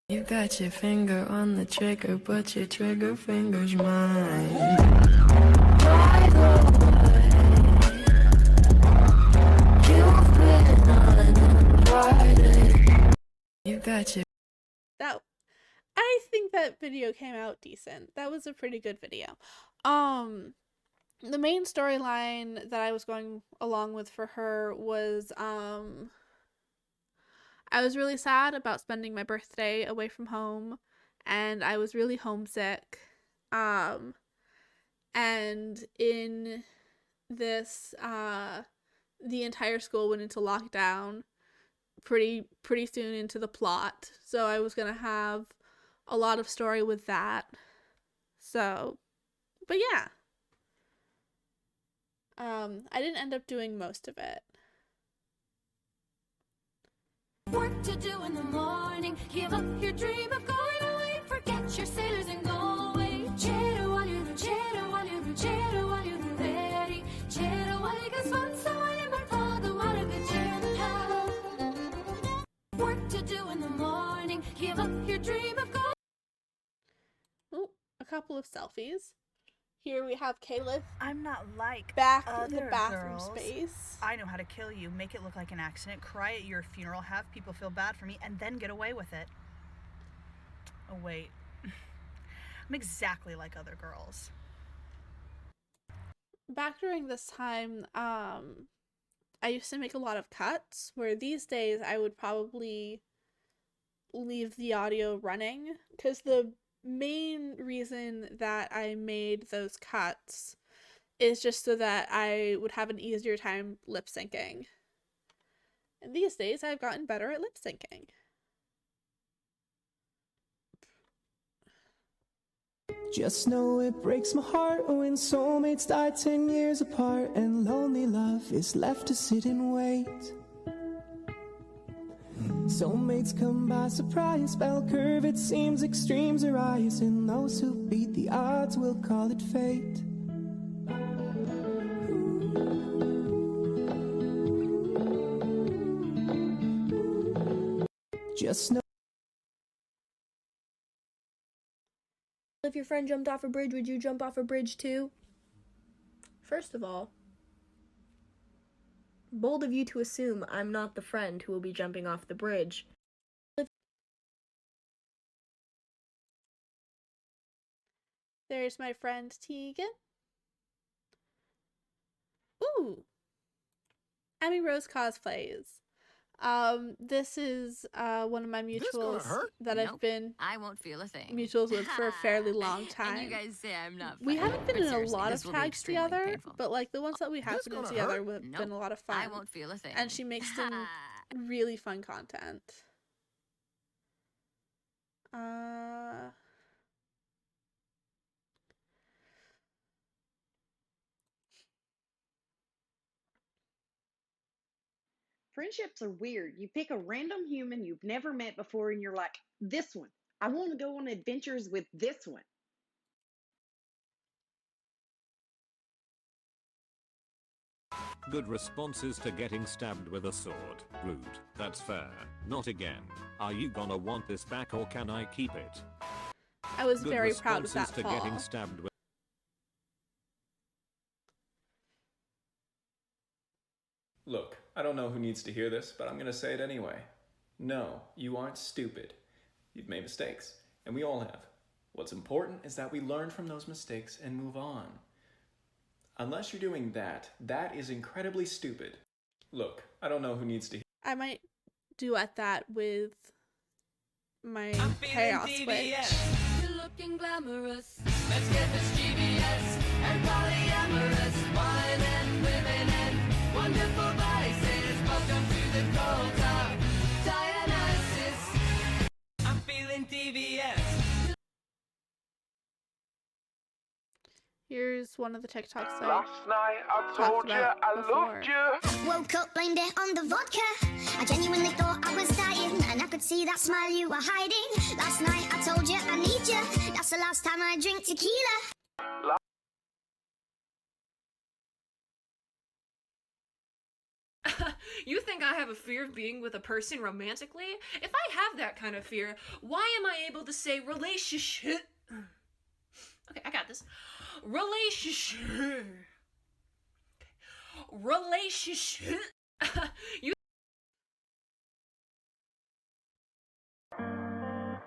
Speaker 13: You got your finger on the trigger, but your trigger finger's mine. By the way, you've been uninvited. You got your...
Speaker 2: That, I that video came out decent. That was a pretty good video. The main storyline that I was going along with for her was, I was really sad about spending my birthday away from home, and I was really homesick. And in this, the entire school went into lockdown pretty soon into the plot. So I was gonna have a lot of story with that. So, but yeah. I didn't end up doing most of it.
Speaker 25: Work to do in the morning, give up your dream of going away, forget your sailors and go away. Work to do in the morning, give up your dream of going.
Speaker 2: Oh, a couple of selfies. Here we have Caleb.
Speaker 9: I'm not like
Speaker 2: back
Speaker 9: other
Speaker 2: in the bathroom
Speaker 9: girls.
Speaker 2: space.
Speaker 9: I know how to kill you, make it look like an accident, cry at your funeral, have people feel bad for me, and then get away with it. Oh wait, I'm exactly like other girls.
Speaker 2: Back during this time, I used to make a lot of cuts, where these days I would probably leave the audio running, because the main reason that I made those cuts is just so that I would have an easier time lip syncing. And these days I've gotten better at lip syncing.
Speaker 14: Just know it breaks my heart when soulmates die 10 years apart and lonely love is left to sit and wait. Soulmates come by surprise, bell curve, it seems extremes arise, and those who beat the odds will call it fate. Just know.
Speaker 15: If your friend jumped off a bridge, would you jump off a bridge too? First of all, bold of you to assume I'm not the friend who will be jumping off the bridge.
Speaker 2: There's my friend Tegan. Ooh! Emmy Rose cosplays. This is one of my mutuals that I've been
Speaker 16: I won't feel a thing.
Speaker 2: mutuals with for a fairly long time.
Speaker 16: And you guys say I'm not
Speaker 2: We
Speaker 16: funny,
Speaker 2: haven't been
Speaker 16: but
Speaker 2: in a
Speaker 16: seriously,
Speaker 2: lot
Speaker 16: this
Speaker 2: of
Speaker 16: will be
Speaker 2: tags
Speaker 16: extremely
Speaker 2: together,
Speaker 16: painful.
Speaker 2: but like the ones that we have been in together have been a lot of fun.
Speaker 16: I won't feel a thing.
Speaker 2: And she makes some really fun content.
Speaker 17: Friendships are weird. You pick a random human you've never met before and you're like, this one. I want to go on adventures with this one.
Speaker 24: Good responses to getting stabbed with a sword. Rude. That's fair. Not again. Are you gonna want this back or can I keep it?
Speaker 2: I was
Speaker 24: Good
Speaker 2: very proud of that
Speaker 24: responses to
Speaker 2: fall.
Speaker 24: getting stabbed with.
Speaker 23: Look, I don't know who needs to hear this, but I'm gonna say it anyway. No, you aren't stupid. You've made mistakes, and we all have. What's important is that we learn from those mistakes and move on. Unless you're doing that, that is incredibly stupid. Look, I don't know who needs to hear.
Speaker 2: I might duet that with my chaos switch.
Speaker 25: You're looking glamorous. Let's get mischievous and polyamorous. Wine and women and wonderful vices. Welcome to the cult of Dionysus.
Speaker 1: I'm feeling devious.
Speaker 2: Here's one of the TikToks
Speaker 1: Last night I told you I loved you.
Speaker 27: Woke up, blamed it on the vodka. I genuinely thought I was dying, and I could see that smile you were hiding. Last night I told you I need you. That's the last time I drink tequila.
Speaker 6: You think I have a fear of being with a person romantically? If I have that kind of fear, why am I able to say relationship? Okay, I got this. Relationship. Relationship. You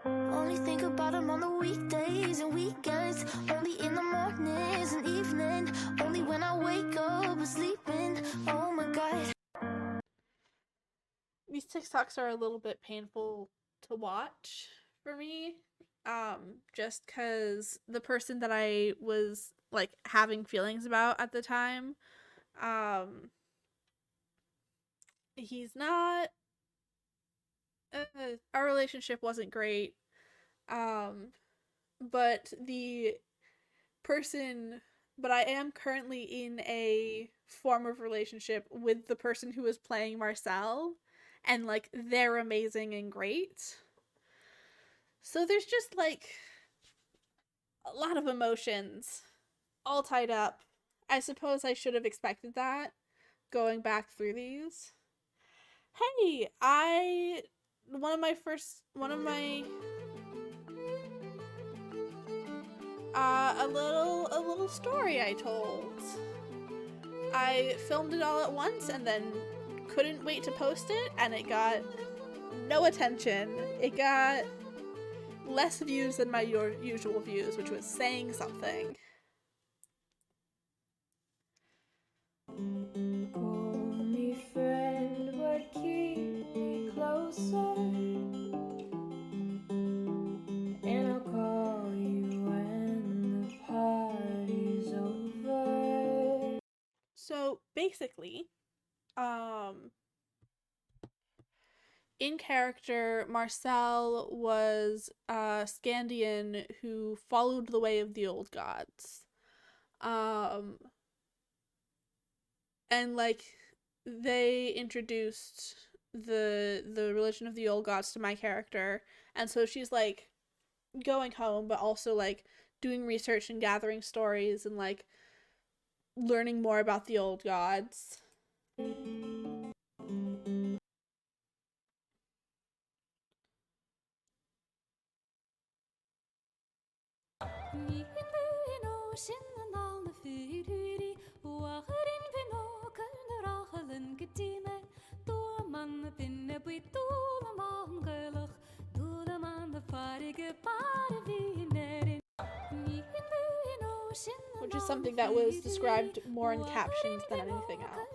Speaker 27: Only think
Speaker 25: about them on the weekdays and weekends. Only in the mornings and evening. Only when I wake up or sleeping. Oh my god.
Speaker 2: These TikToks are a little bit painful to watch for me. Just because the person that I was like having feelings about at the time, he's not, our relationship wasn't great. But the person, but I am currently in a form of relationship with the person who is playing Marcel, and like they're amazing and great. So there's just like a lot of emotions all tied up. I suppose I should have expected that going back through these. Hey, one of my a little story I told. I filmed it all at once and then couldn't wait to post it, and it got no attention. It got less views than my usual views, which was saying something.
Speaker 25: Call me friend, but keep me closer. And I'll call you when the party's over.
Speaker 2: So basically, in character, Marcel was a Scandian who followed the way of the old gods. And like they introduced the religion of the old gods to my character, and so she's like going home but also like doing research and gathering stories and like learning more about the old gods. Which is something that was described more in captions than anything else.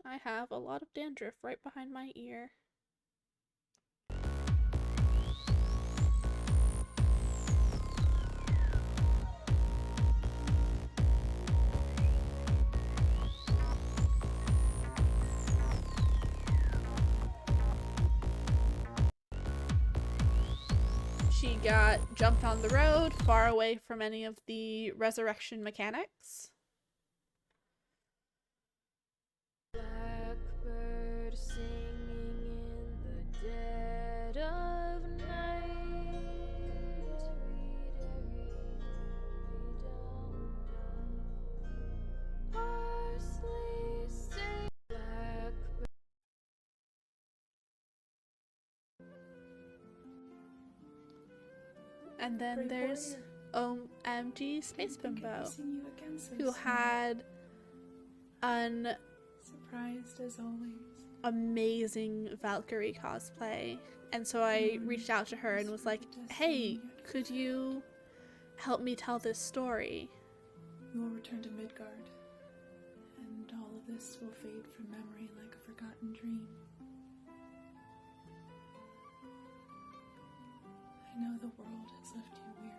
Speaker 2: I have a lot of dandruff right behind my ear. She got jumped on the road, far away from any of the resurrection mechanics.
Speaker 25: Blackbird singing in the dead of night. Parsley, say blackbird.
Speaker 2: And then there's OMG Space Bimbo, who had an
Speaker 8: surprised as always
Speaker 2: amazing Valkyrie cosplay. And so I reached out to her and was like, hey, could you help me tell this story?
Speaker 8: You will return to Midgard, and all of this will fade from memory like a forgotten dream. I know the world has left you weary,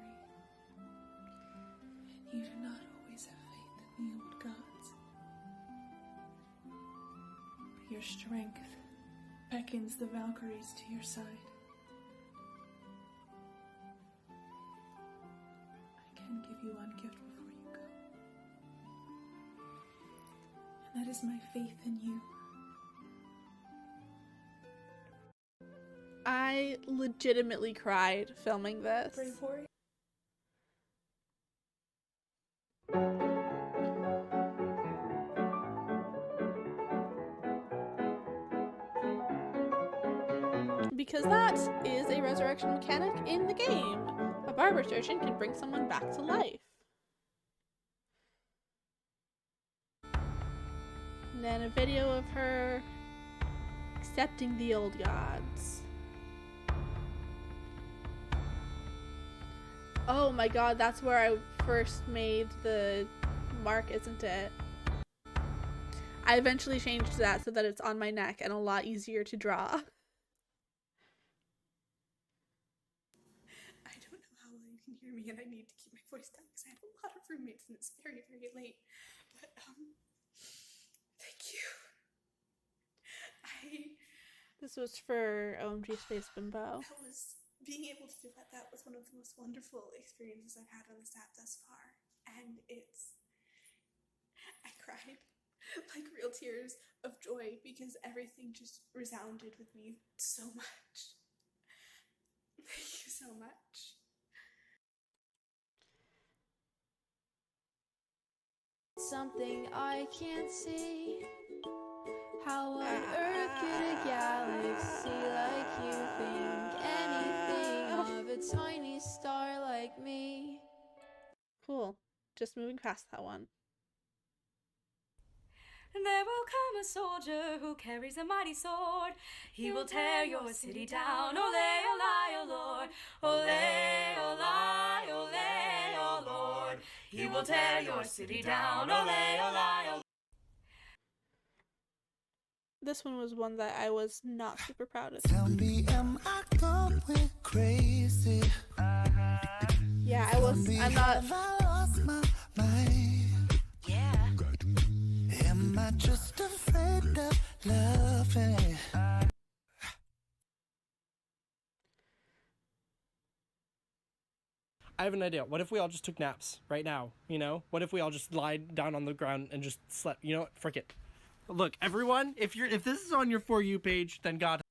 Speaker 8: and you do not always have faith in the old gods. But your strength beckons the Valkyries to your side. I can give you one gift before you go, and that is my faith in you.
Speaker 2: I legitimately cried filming this.
Speaker 8: Brave warrior.
Speaker 2: Because that is a resurrection mechanic in the game. A barber surgeon can bring someone back to life. And then a video of her accepting the old gods. Oh my god, that's where I first made the mark, isn't it? I eventually changed that so that it's on my neck and a lot easier to draw.
Speaker 3: I don't know how well you can hear me, and I need to keep my voice down because I have a lot of roommates and it's very, very late. But, thank you.
Speaker 2: This was for OMG Space Bimbo.
Speaker 3: Being able to do that was one of the most wonderful experiences I've had on this app thus far. And I cried like real tears of joy because everything just resounded with me so much. Thank you so much.
Speaker 26: Something I can't see. How on earth could a galaxy like you think anything of a tiny star like me?
Speaker 2: Cool. Just moving past that one.
Speaker 7: There will come a soldier who carries a mighty sword. He will tear your city down. Ole, ole, o Lord. Ole, ole, ole, o Lord. He will tear your city down. Ole, ole, ole.
Speaker 2: This one was one that I was not super proud of.
Speaker 14: Tell me, am I going crazy?
Speaker 2: Yeah, I'm not.
Speaker 14: Have I lost my mind?
Speaker 7: Yeah.
Speaker 14: Am I just afraid of loving?
Speaker 11: I have an idea. What if we all just took naps right now? You know? What if we all just lied down on the ground and just slept? You know what? Frick it. Look, everyone, if this is on your For You page, then God.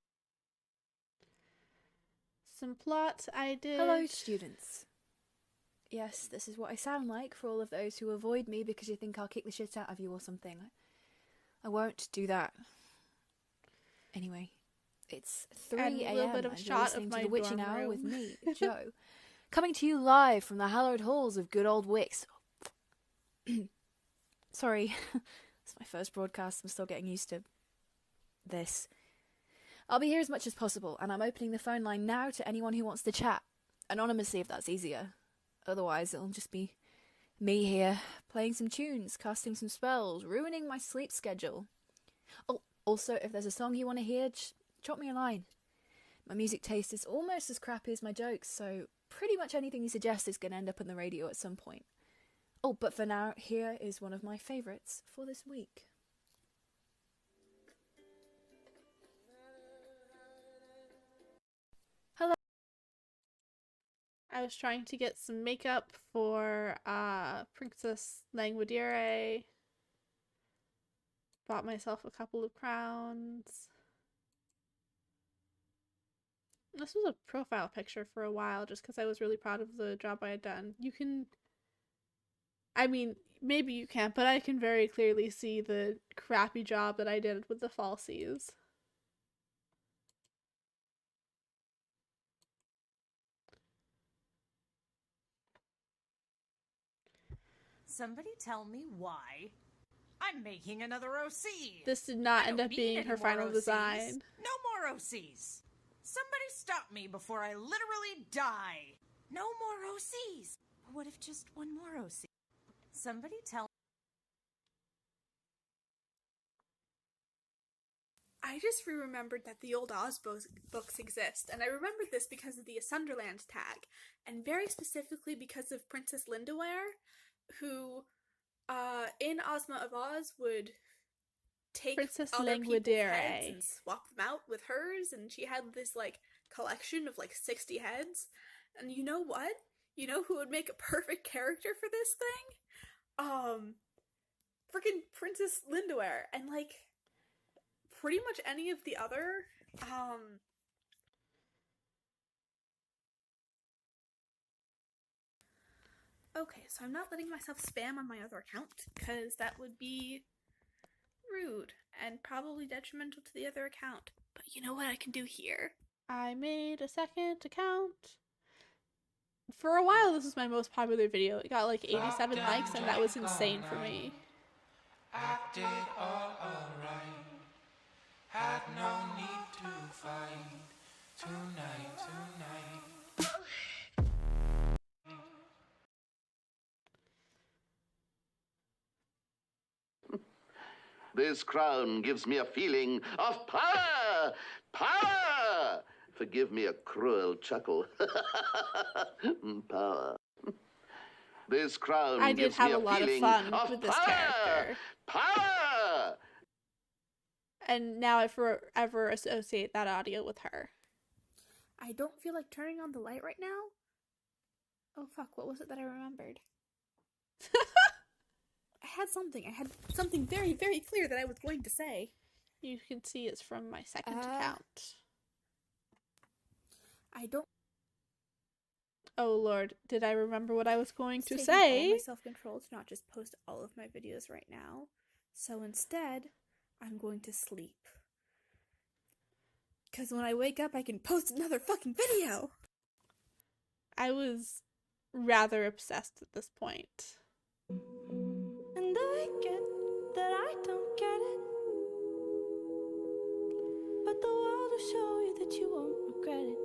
Speaker 2: Some plot I did.
Speaker 15: Hello, students. Yes, this is what I sound like for all of those who avoid me because you think I'll kick the shit out of you or something. I won't do that. Anyway, it's 3
Speaker 2: And a
Speaker 15: a.m.
Speaker 2: little bit of
Speaker 15: and
Speaker 2: a
Speaker 15: you're
Speaker 2: shot of
Speaker 15: listening
Speaker 2: my
Speaker 15: to The Witching
Speaker 2: dorm
Speaker 15: Hour with
Speaker 2: room.
Speaker 15: me, Joe. Coming to you live from the hallowed halls of good old Wix. Sorry, it's my first broadcast. I'm still getting used to this. I'll be here as much as possible, and I'm opening the phone line now to anyone who wants to chat. Anonymously if that's easier. Otherwise, it'll just be me here, playing some tunes, casting some spells, ruining my sleep schedule. Oh, also, if there's a song you want to hear, just drop me a line. My music taste is almost as crappy as my jokes, so pretty much anything you suggest is going to end up on the radio at some point. Oh, but for now, here is one of my favourites for this week. Hello.
Speaker 2: I was trying to get some makeup for Princess Langwadire. Bought myself a couple of crowns. This was a profile picture for a while just because I was really proud of the job I had done. You can... I mean, maybe you can't, but I can very clearly see the crappy job that I did with the falsies.
Speaker 12: Somebody tell me why I'm making another OC.
Speaker 2: This did not
Speaker 12: I
Speaker 2: end
Speaker 12: don't
Speaker 2: up
Speaker 12: need
Speaker 2: being
Speaker 12: any
Speaker 2: her
Speaker 12: more
Speaker 2: final
Speaker 12: OCs.
Speaker 2: design.
Speaker 12: No more OCs. Somebody stop me before I literally die. No more OCs. What if just one more OC? Somebody tell
Speaker 3: I just remembered that the old Oz books exist, and I remembered this because of the Sunderland tag, and very specifically because of Princess Lindaware, who, in Ozma of Oz, would take
Speaker 2: Princess
Speaker 3: other people's heads
Speaker 2: Langwadire.
Speaker 3: and swap them out with hers, and she had this, like, collection of, like, 60 heads, and you know what? You know who would make a perfect character for this thing? Freaking Princess Lindaware, and, like, pretty much any of the other, Okay, so I'm not letting myself spam on my other account, because that would be rude, and probably detrimental to the other account. But you know what I can do here?
Speaker 2: I made a second account. For a while, this was my most popular video. It got like 87 likes, and that was insane for me.
Speaker 1: Acted all alright. Had no need to fight. Tonight.
Speaker 5: This crown gives me a feeling of power! Power! Forgive me a cruel chuckle. Power. This crown
Speaker 2: I did
Speaker 5: gives
Speaker 2: have
Speaker 5: me
Speaker 2: a lot of
Speaker 5: feeling
Speaker 2: fun
Speaker 5: of
Speaker 2: with this
Speaker 5: power!
Speaker 2: character.
Speaker 5: Power!
Speaker 2: And now I forever associate that audio with her. I don't feel like turning on the light right now. Oh fuck, what was it that I remembered? I had something very, very clear that I was going to say. You can see it's from my second account. I don't. Oh lord, did I remember what I was going to say?
Speaker 10: All my self-control to not just post all of my videos right now. So instead, I'm going to sleep. Because when I wake up, I can post another fucking video!
Speaker 2: I was rather obsessed at this point.
Speaker 10: And I get that I don't get it. But the world will show you that you won't regret it.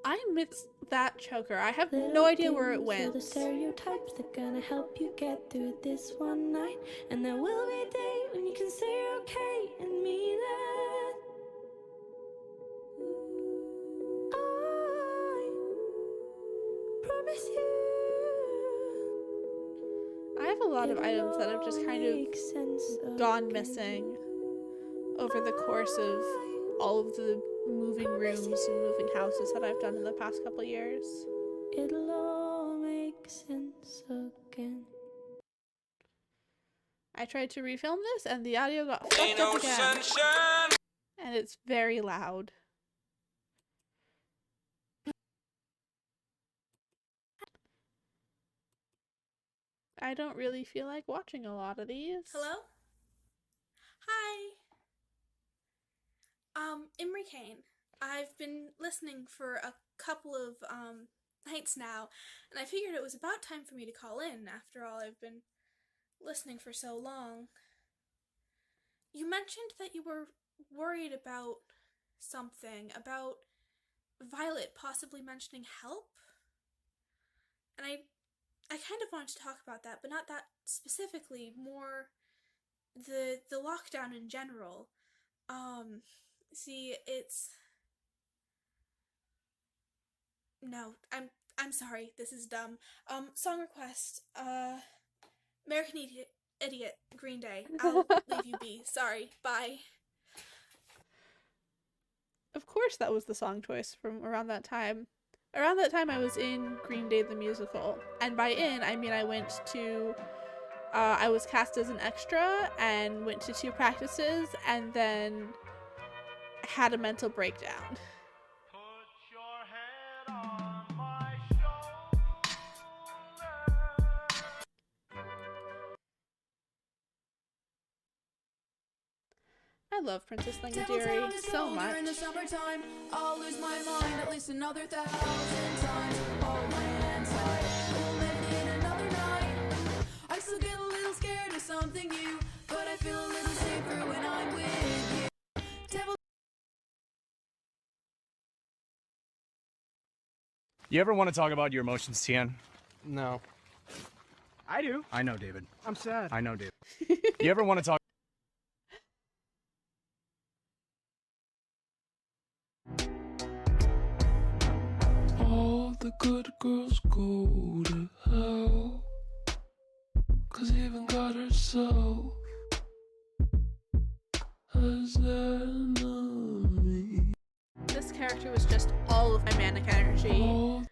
Speaker 2: I missed that choker. I have no idea where it went.
Speaker 10: The stereotypes that gonna help you get through this one night. And there will be a day when you can say you're okay and mean it. I promise you.
Speaker 2: I have a lot of items that have just kind of gone missing over the course of all of the moving rooms and moving houses that I've done in the past couple years.
Speaker 10: It'll all make sense again.
Speaker 2: I tried to refilm this and the audio got fucked up again. Sunshine. And it's very loud. I don't really feel like watching a lot of these.
Speaker 10: Hello? Hi. Imri Kane. I've been listening for a couple of nights now, and I figured it was about time for me to call in. After all, I've been listening for so long. You mentioned that you were worried about something, about Violet possibly mentioning help? And I kind of wanted to talk about that, but not that specifically, more the lockdown in general. See, it's... No, I'm sorry, this is dumb. Song request, American Idiot, Green Day. I'll leave you be. Sorry, bye.
Speaker 2: Of course that was the song choice from around that time. Around that time I was in Green Day the musical. And by in, I mean I went to... I was cast as an extra and went to 2 practices and then had a mental breakdown. I love Princess Lingadiri so much.
Speaker 4: In the summertime, I'll lose my mind at least another 1,000 times. Hold my hand tight, we'll live in another night. I still get a little scared of something new, but I feel a little safer when I'm with you. Devil.
Speaker 18: You ever want to talk about your emotions, Tian?
Speaker 11: No. I do.
Speaker 18: I know, David.
Speaker 11: I'm sad.
Speaker 18: I know, David. You ever want to talk?
Speaker 13: All the good girls go to hell, 'cause even God herself has an enemy.
Speaker 2: This character was just all of my manic energy.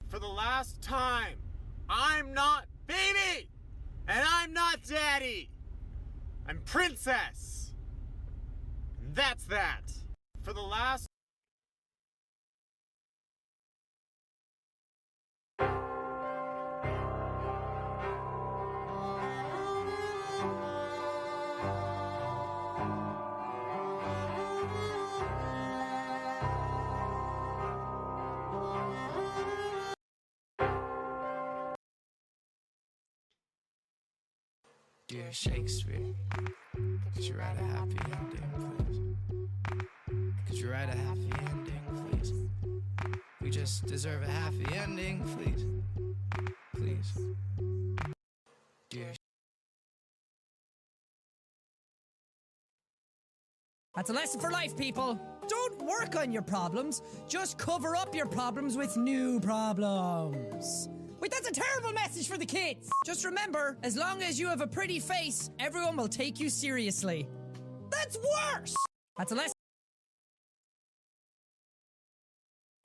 Speaker 19: For the last time, I'm not baby, and I'm not daddy. I'm princess. And that's that. For the last...
Speaker 1: Dear Shakespeare, could you write a happy ending, please? Could you write a happy ending, please? We just deserve a happy ending, please.
Speaker 9: That's a lesson for life, people. Don't work on your problems. Just cover up your problems with new problems. Wait, that's a terrible message for the kids. Just remember, as long as you have a pretty face, everyone will take you seriously. That's worse. That's a lesson.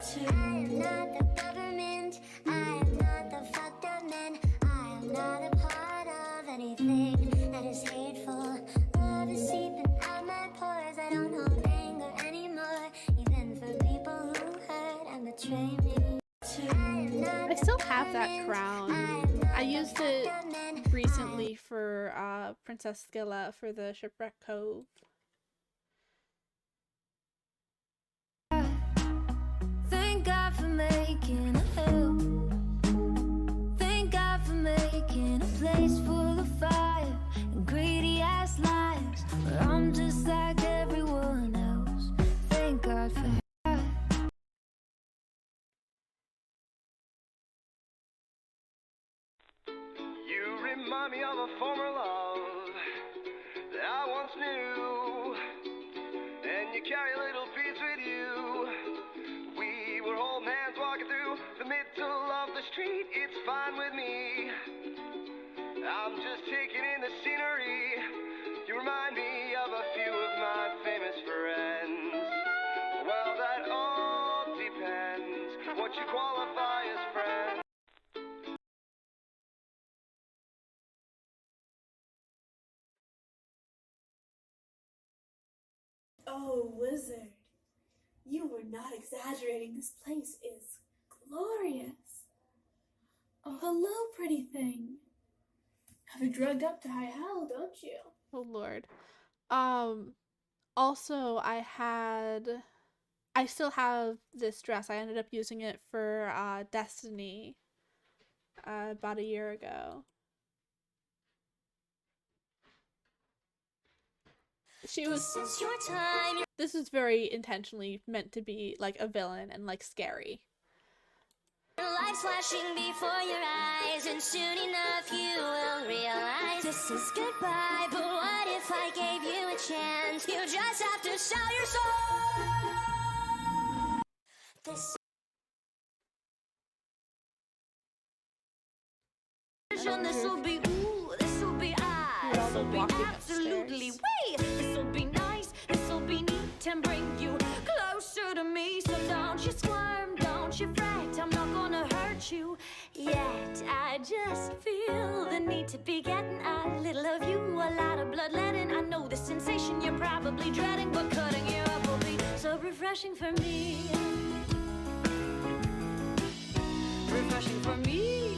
Speaker 25: I am not the government. I am not the fucked up man. I am not a part of anything that is hateful. Love is seeping out my pores. I don't hold anger anymore, even for people who hurt and betray me.
Speaker 2: I still have that crown. I used it recently for Princess Skilla for the Shipwreck Cove.
Speaker 25: Thank God for making a home. Thank God for making a place full of fire and greedy ass lives where I'm just like everyone else. Thank God for.
Speaker 16: You remind me of a former love that I once knew, and you carry little beads with you. We were holding hands walking through the middle of the street. It's fine with me. I'm just taking in the scenery. You remind me of a few of my famous friends. Well, that all depends what you qualify as friends.
Speaker 3: Oh, wizard. You were not exaggerating. This place is glorious. Oh, hello, pretty thing. Have you drugged up to high hell, don't you?
Speaker 2: Oh lord. Also I still have this dress. I ended up using it for Destiny about a year ago. This is very intentionally meant to be like a villain and like scary.
Speaker 25: Lights flashing before your eyes, and soon enough you will realize this is goodbye. But what if I gave you a chance? You just have to sell your soul. This will be ooh, this will be I. This will be absolutely way. This will be nice. This will be neat and bring you closer to me. So don't you squirm, don't you fret. I'm not gonna hurt you yet. I just feel the need to be getting a little of you, a lot of bloodletting. I know the sensation you're probably dreading, but cutting you up will be so refreshing for me. Refreshing for me.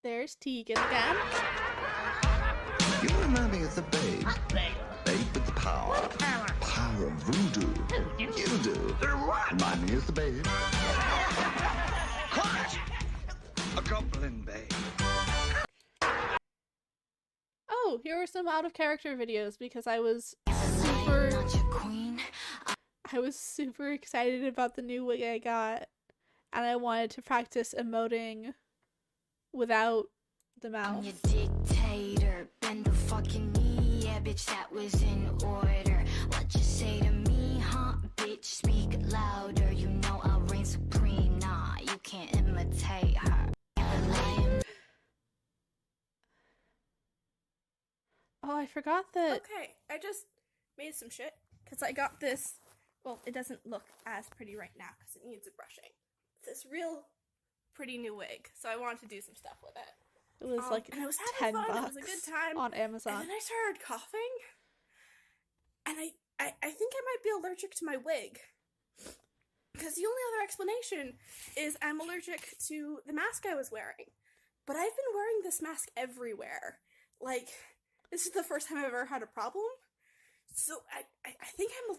Speaker 2: There's Tegan again.
Speaker 5: You remind me of the babe. Babe with the power. Power of voodoo. You do. Remind me of the babe. Quiet! A goblin babe.
Speaker 2: Oh, here are some out of character videos because I was super excited about the new wig I got, and I wanted to practice emoting without the mouth.
Speaker 25: I'm your dictator, bend the fucking knee, yeah, bitch, that was in order. What you say to me, huh, bitch, speak louder. You know I'll reign supreme, nah, you can't imitate her.
Speaker 2: Oh, I forgot that.
Speaker 10: Okay, I just made some shit because I got this. Well, it doesn't look as pretty right now because it needs a brushing. It's this real pretty new wig, so I wanted to do some stuff with it.
Speaker 2: It was like
Speaker 10: and I was having
Speaker 2: $10
Speaker 10: fun. It was a good time
Speaker 2: on Amazon.
Speaker 10: And then I started coughing, and I think I might be allergic to my wig. Because the only other explanation is I'm allergic to the mask I was wearing. But I've been wearing this mask everywhere. Like, this is the first time I've ever had a problem. So I think I'm...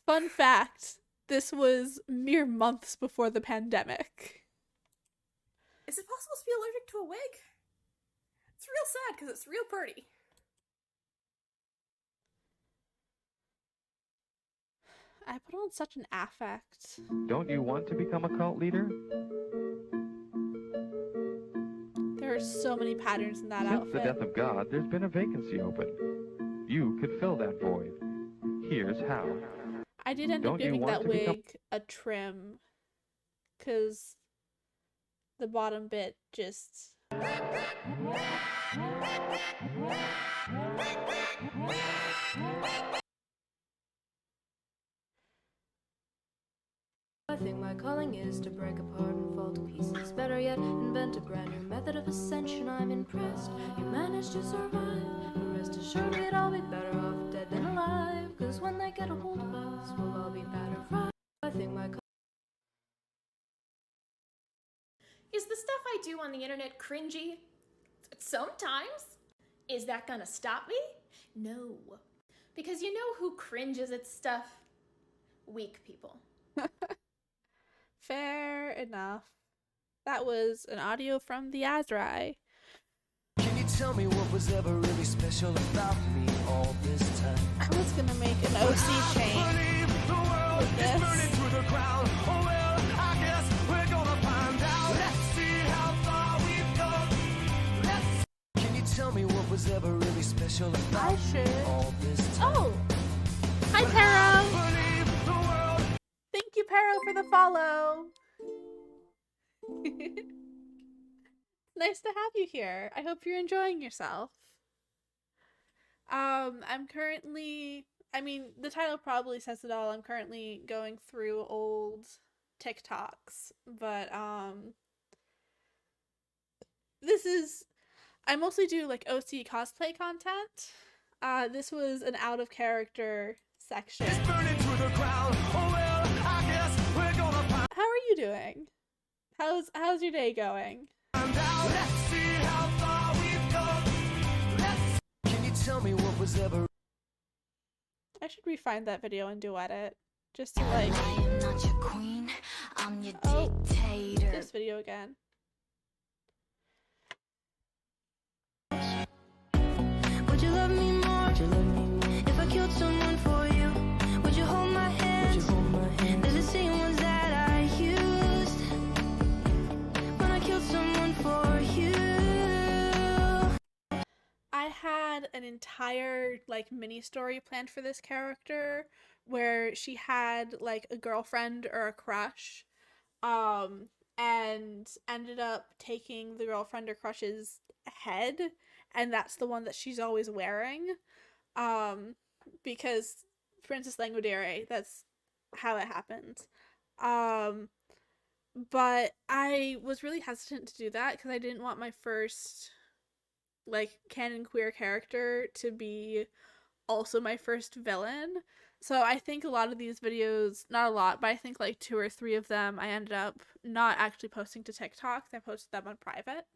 Speaker 2: Fun fact, this was mere months before the pandemic.
Speaker 10: Is it possible to be allergic to a wig? It's real sad because it's real pretty.
Speaker 2: I put on such an affect.
Speaker 17: Don't you want to become a cult leader?
Speaker 2: There are There's so many patterns in that
Speaker 6: Since
Speaker 2: outfit.
Speaker 6: the death of God, there's been a vacancy open. You could fill that void. Here's how.
Speaker 2: I did end up
Speaker 6: Don't you
Speaker 2: giving
Speaker 6: want
Speaker 2: that
Speaker 6: to become-
Speaker 2: wig a trim because the bottom bit just...
Speaker 13: I think my calling is to break apart and fall to pieces. Better yet, invent a brand new method of ascension. I'm impressed you managed to survive. But rest assured we'd all be better off dead than alive. Cause when they get a hold of us, we'll all be battered fried. I think my
Speaker 17: Is the stuff I do on the internet cringy? Sometimes. Is that gonna stop me? No. Because you know who cringes at stuff? Weak people.
Speaker 2: Fair enough. That was an audio from the Azrai.
Speaker 20: Can you tell me what was ever really special about me all this time?
Speaker 2: I was gonna make an OC chain with this.
Speaker 20: Can you tell me what was ever really special about me all this time?
Speaker 2: Oh! Hi, Pero! Thank you, Pero, for the follow! Nice to have you here. I hope you're enjoying yourself. I'm currently... I mean, the title probably says it all. I'm currently going through old TikToks, but, this is... I mostly do, like, OC cosplay content. This was an out-of-character section. How are you doing? How's your day going?
Speaker 20: Can you tell me what was ever...
Speaker 2: I should refind that video and duet it. Just to like...
Speaker 25: I am not your queen, I'm your dictator.
Speaker 2: This video again.
Speaker 13: Would you love me more? Would you love me more? If I killed someone for you, would you hold my hand? Would you hold my hand? There's the same ones that I used when I killed someone for you.
Speaker 2: I had an entire like mini story planned for this character where she had like a girlfriend or a crush, and ended up taking the girlfriend or crush's head, and that's the one that she's always wearing, because Princess Langudere, that's how it happened. But I was really hesitant to do that because I didn't want my first like canon queer character to be also my first villain. So I think a lot of these videos, not a lot, but I think like 2 or 3 of them I ended up not actually posting to TikTok. I posted them on private.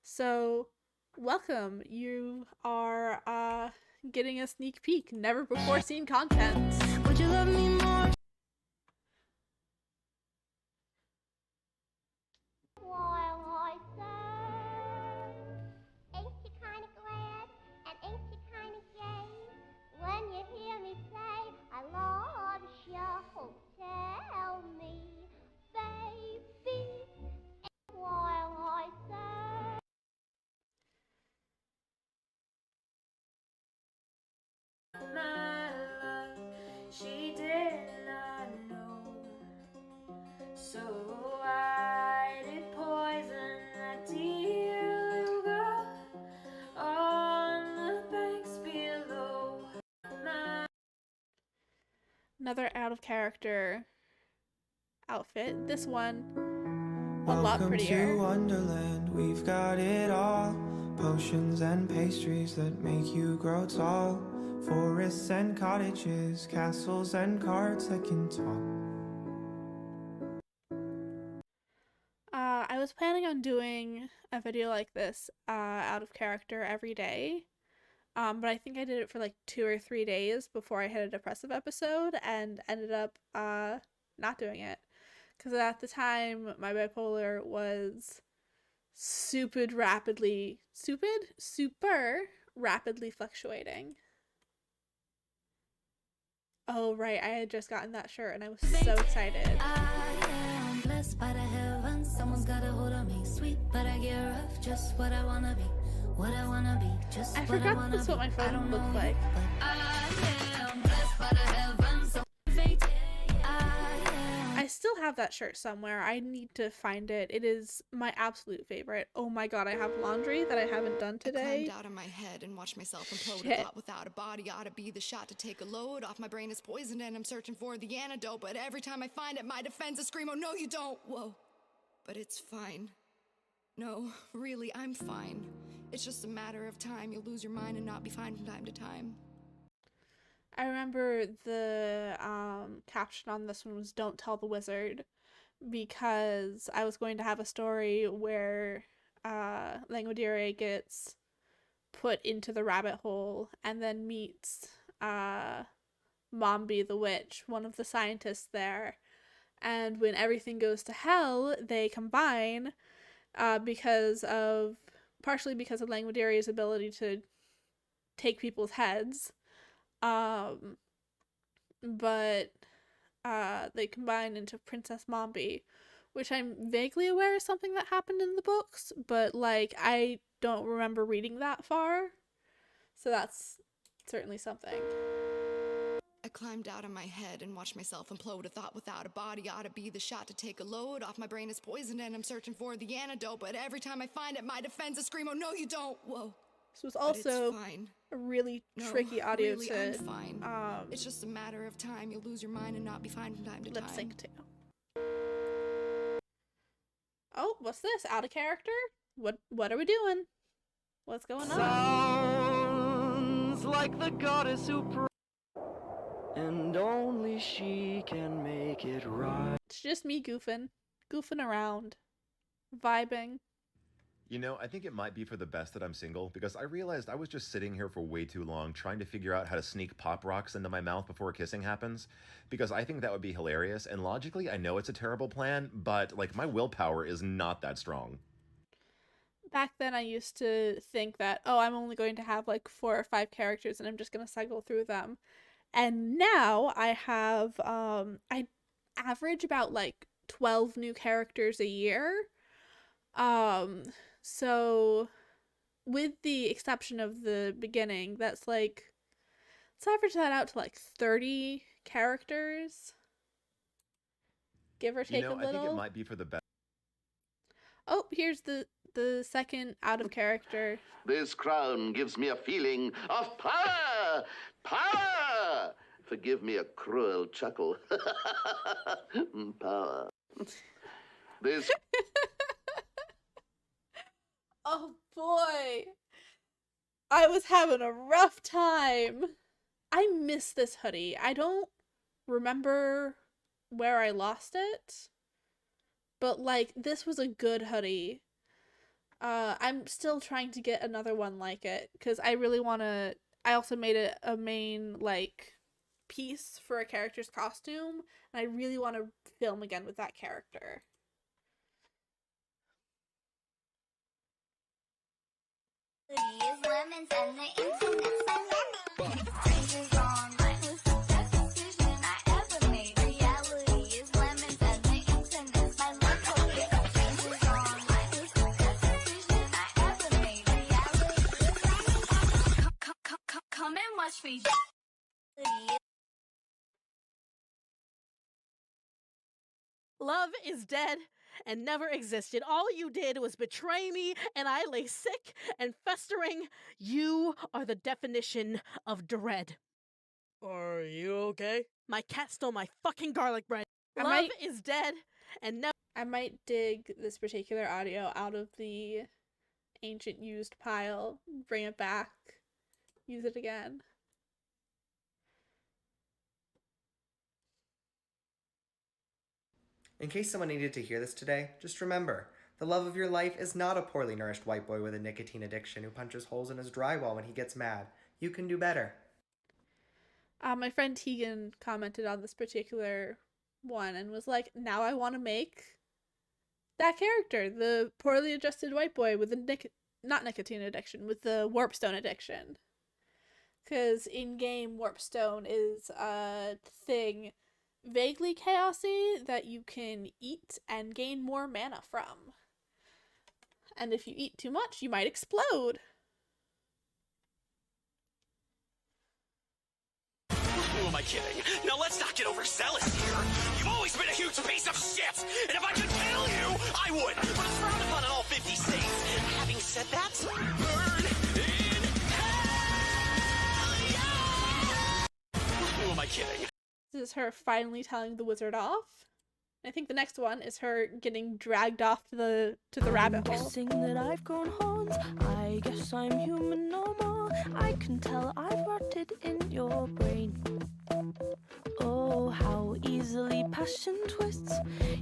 Speaker 2: So welcome. You are getting a sneak peek, never before seen content.
Speaker 13: Would you love me more?
Speaker 25: While I say, ain't you kind of glad and ain't you kind of gay when you hear me say I love you? Tell me, baby, while I say.
Speaker 7: My love, she did not know, so I did poison that dear little girl on the banks below.
Speaker 2: Another out of character outfit. This one a lot
Speaker 14: Welcome
Speaker 2: prettier.
Speaker 14: to Wonderland, we've got it all. Potions and pastries that make you grow tall. Forests and cottages, castles and carts that can talk.
Speaker 2: I was planning on doing a video like this out of character every day. But I think I did it for like 2 or 3 days before I hit a depressive episode and ended up not doing it. Because at the time, my bipolar was super rapidly fluctuating. Oh, right, I had just gotten that shirt and I was so excited.
Speaker 25: I am blessed by the heavens. Someone's got a hold on me. Sweet, but I get rough. Just what I wanna be. What I wanna be. Just
Speaker 2: I
Speaker 25: what I
Speaker 2: forgot
Speaker 25: wanna
Speaker 2: that's
Speaker 25: be.
Speaker 2: what my
Speaker 25: I
Speaker 2: phone
Speaker 25: don't
Speaker 2: looked
Speaker 25: know
Speaker 2: like.
Speaker 25: you, but I am blessed by the heavens. So fate.
Speaker 2: I still have that shirt somewhere. I need to find it. It is my absolute favorite. Oh my god, I have laundry that I haven't done
Speaker 8: I
Speaker 2: today.
Speaker 8: climbed out of my head and watched myself implode.
Speaker 2: Shit.
Speaker 8: A thought without a body ought to be the shot to take a load off. My brain is poisoned and I'm searching for the antidote. But every time I find it, my defenses scream, oh no you don't. Whoa, but it's fine. No, really, I'm fine. It's just a matter of time. You'll lose your mind and not be fine from time to time.
Speaker 2: I remember the caption on this one was "Don't tell the wizard," because I was going to have a story where Langudire gets put into the rabbit hole and then meets Mombi the witch, one of the scientists there. And when everything goes to hell, they combine partially because of Langudire's ability to take people's heads. But they combine into Princess Mombi, which I'm vaguely aware is something that happened in the books, but like I don't remember reading that far, so that's certainly something.
Speaker 8: I climbed out of my head and watched myself implode. A thought without a body ought to be the shot to take a load off. My brain is poisoned and I'm searching for the antidote. But every time I find it, my defenses scream, oh no you don't. Whoa.
Speaker 2: This was
Speaker 8: But
Speaker 2: also
Speaker 8: it's fine.
Speaker 2: a really
Speaker 8: No,
Speaker 2: tricky audio
Speaker 8: really,
Speaker 2: to
Speaker 8: I'm fine. It's just a matter of time. You'll lose your mind and not be fine from time to
Speaker 2: lip
Speaker 8: time.
Speaker 2: sync to. Oh, what's this? Out of character? What are we doing? What's going on?
Speaker 20: Sounds like the goddess who and only she can make it right.
Speaker 2: It's just me goofing around, vibing.
Speaker 21: You know, I think it might be for the best that I'm single, because I realized I was just sitting here for way too long trying to figure out how to sneak pop rocks into my mouth before kissing happens, because I think that would be hilarious, and logically I know it's a terrible plan, but like my willpower is not that strong.
Speaker 2: Back then I used to think that, oh, I'm only going to have like 4 or 5 characters and I'm just going to cycle through them. And now I have, I average about like 12 new characters a year. So with the exception of the beginning, that's like, let's average that out to like 30 characters. Give or take a little.
Speaker 21: I think it might be for the best.
Speaker 2: Oh, here's the second out of character.
Speaker 5: This crown gives me a feeling of power! Power! Forgive me a cruel chuckle. Power. This...
Speaker 2: Oh boy. I was having a rough time. I miss this hoodie. I don't remember where I lost it, but like this was a good hoodie. I'm still trying to get another one like it because I really want to. I also made it a main like piece for a character's costume, and I really want to film again with that character.
Speaker 25: Lemons and the internet's my lemon. Strangers online with the best decision I ever made. Reality is lemons and the internet's my lemon. Strangers online with the best decision I ever made. Reality is lemons. Come and watch me.
Speaker 22: Love is dead and never existed. All you did was betray me, and I lay sick and festering. You are the definition of dread. Are you okay? My cat stole my fucking garlic bread. Love is dead and never.
Speaker 2: I might dig this particular audio out of the ancient used pile, bring it back, use it again.
Speaker 23: In case someone needed to hear this today, just remember, the love of your life is not a poorly nourished white boy with a nicotine addiction who punches holes in his drywall when he gets mad. You can do better.
Speaker 2: My friend Tegan commented on this particular one and was like, now I want to make that character, the poorly adjusted white boy with the not nicotine addiction, with the warpstone addiction. Because in-game warpstone is a thing vaguely chaosy that you can eat and gain more mana from. And if you eat too much, you might explode.
Speaker 4: Who am I kidding? Now let's not get overzealous here. You've always been a huge piece of shit, and if I could kill you, I would. But it's frowned upon in all 50 states. Having said that, burn in hell, yeah! Who am I kidding?
Speaker 2: This is her finally telling the wizard off. I think the next one is her getting dragged off to the rabbit hole.
Speaker 13: Guessing that I've grown horns. I guess I'm human no more. I can tell I've rotted in your brain. Oh, how easily passion twists.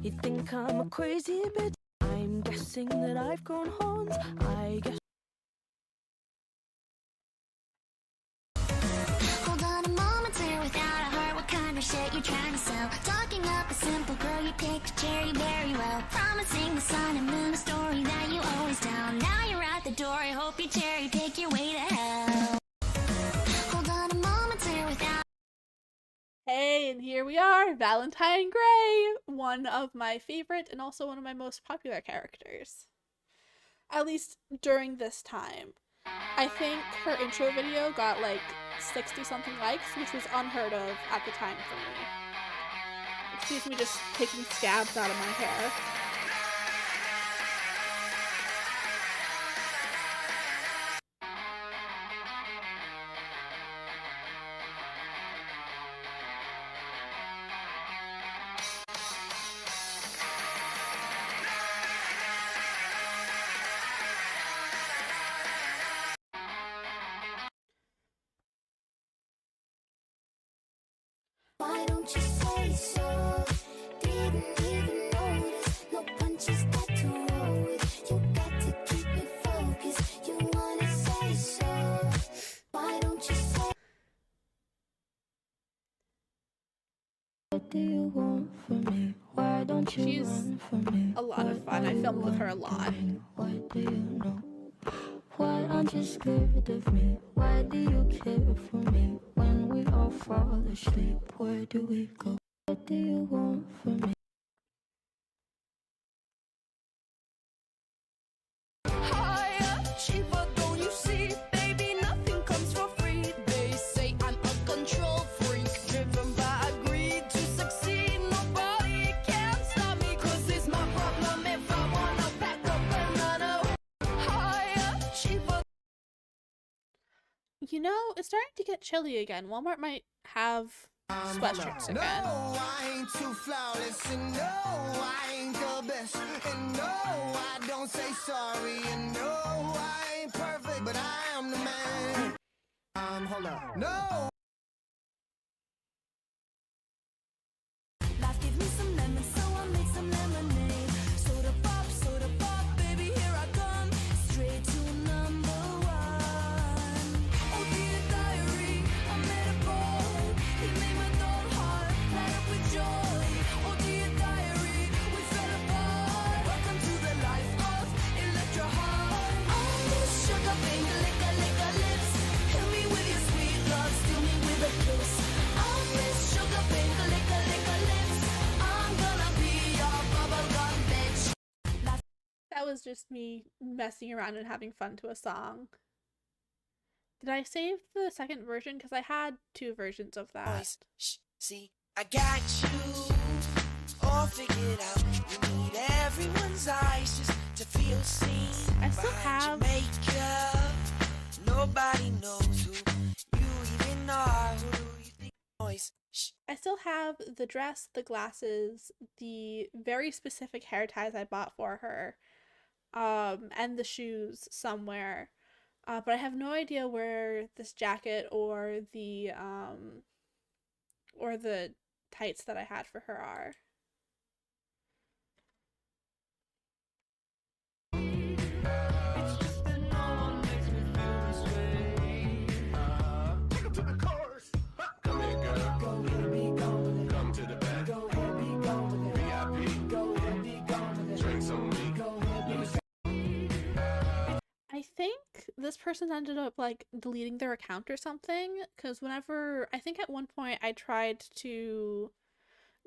Speaker 13: You think I'm a crazy bitch. I'm guessing that I've grown horns. I guess.
Speaker 25: Hold on a moment, clear without a heart. What kind of shit you trying to sell? Talking up a simple girl, you picked a cherry very well. Promising the sun and moon a story that you always tell. Now you're at the door, I hope you cherry pick your way to hell. Hold on a moment, clear without.
Speaker 2: Hey, and here we are, Valentine Gray, one of my favorite and also one of my most popular characters. At least during this time. I think her intro video got like 60-something likes, which was unheard of at the time for me. Excuse me just taking scabs out of my hair.
Speaker 25: Why don't you say so? Didn't even notice. No punches got to roll with. You got to keep me focused. You wanna say so? Why don't you say?
Speaker 13: What do you want from me? Why don't you
Speaker 2: She's
Speaker 13: run from me?
Speaker 2: a lot of fun. I filmed with her a lot.
Speaker 13: What do you know? Why aren't you scared of me? Why do you care for me? When we all fall asleep, where do we go? What do you want from me?
Speaker 11: Higher, cheaper, don't you see? Baby, nothing comes for free. They say I'm a control freak, driven by greed to succeed. Nobody can stop me, 'cause it's my problem if I wanna back up and run away. Higher, cheaper.
Speaker 2: You know, it's starting to get chilly again. Walmart might have sweatshirts
Speaker 12: No,
Speaker 2: again.
Speaker 12: I ain't too flawless, and no, I ain't the best, and no, I don't say sorry, and no, I ain't perfect, but I am the man. Hold up. No.
Speaker 11: Life gave me some lemons, so I made some lemonade. Soda pop, baby, here I come. Straight to number one. Oh, dear diary, I met a boy. He made my dull heart light up with joy. Oh, dear diary, we fell apart. Welcome to the life of Electra Heart. Oh, this sugar pink, liquor lips. Hit me with your sweet love, steal me with a kiss. Oh, this sugar pink, liquor lips. I'm gonna be your bubblegum bitch.
Speaker 2: That was just me messing around and having fun to a song. Did I save the second version? Because I had two versions of that.
Speaker 11: Boys, see, I got you all figured out. You need everyone's eyes just to feel seen.
Speaker 2: I still
Speaker 11: Behind your
Speaker 2: have-
Speaker 11: makeup. Nobody knows who you even are. Who you think? Boys,
Speaker 2: I still have the dress, the glasses, the very specific hair ties I bought for her, and the shoes somewhere. But I have no idea where this jacket or the tights that I had for her are. I think this person ended up like deleting their account or something, because whenever I think at one point I tried to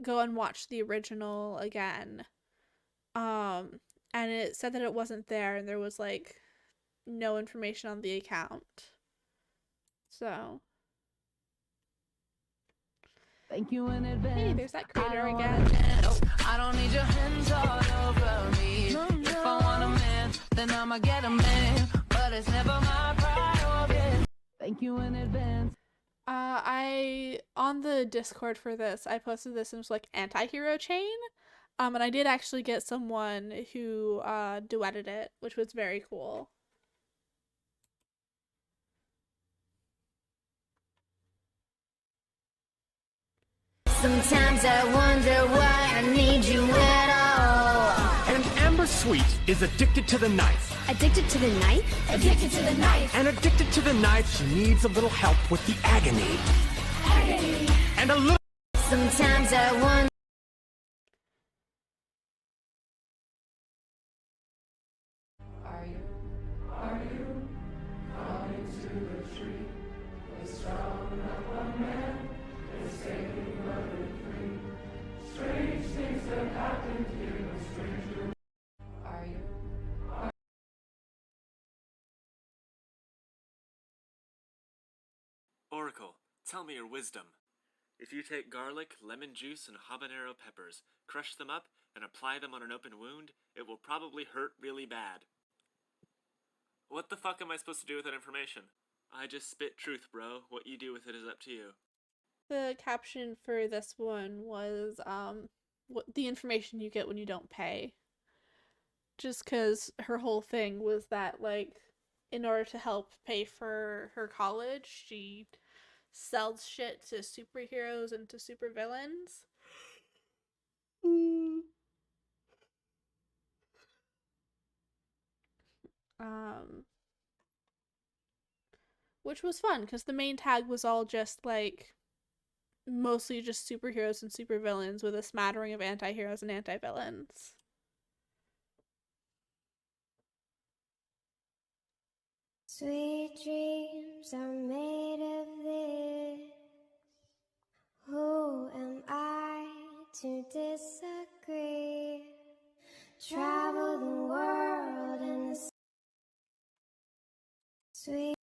Speaker 2: go and watch the original again. And it said that it wasn't there and there was like no information on the account. So
Speaker 11: Thank you in advance.
Speaker 2: hey, there's that creator again.
Speaker 11: I don't need your hands all over me. If I want a man, then I'ma get a man. But it's never my priority. Thank you in advance.
Speaker 2: I on the Discord for this, I posted this and it was like anti-hero chain. And I did actually get someone who duetted it, which was very cool.
Speaker 25: Sometimes I wonder why I need you at all.
Speaker 1: And Amber Sweet is addicted to the knife.
Speaker 25: Addicted to the knife? Addicted to the knife.
Speaker 1: And addicted to the knife, she needs a little help with the agony.
Speaker 25: Agony.
Speaker 1: And a little...
Speaker 25: Sometimes I wonder.
Speaker 11: Are you coming to the tree? The strong of a man is taking mother free. Strange things have happened here, no stranger. Are you?
Speaker 15: Oracle, tell me your wisdom. If you take garlic, lemon juice, and habanero peppers, crush them up, and apply them on an open wound, it will probably hurt really bad. What the fuck am I supposed to do with that information? I just spit truth, bro. What you do with it is up to you.
Speaker 2: The caption for this one was what the information you get when you don't pay. Just because her whole thing was that, like, in order to help pay for her college, she sells shit to superheroes and to supervillains. Which was fun because the main tag was all just like mostly just superheroes and supervillains with a smattering of anti-heroes and anti-villains.
Speaker 25: Sweet dreams are made of this. Who am I to disagree? Travel the world in the sweet.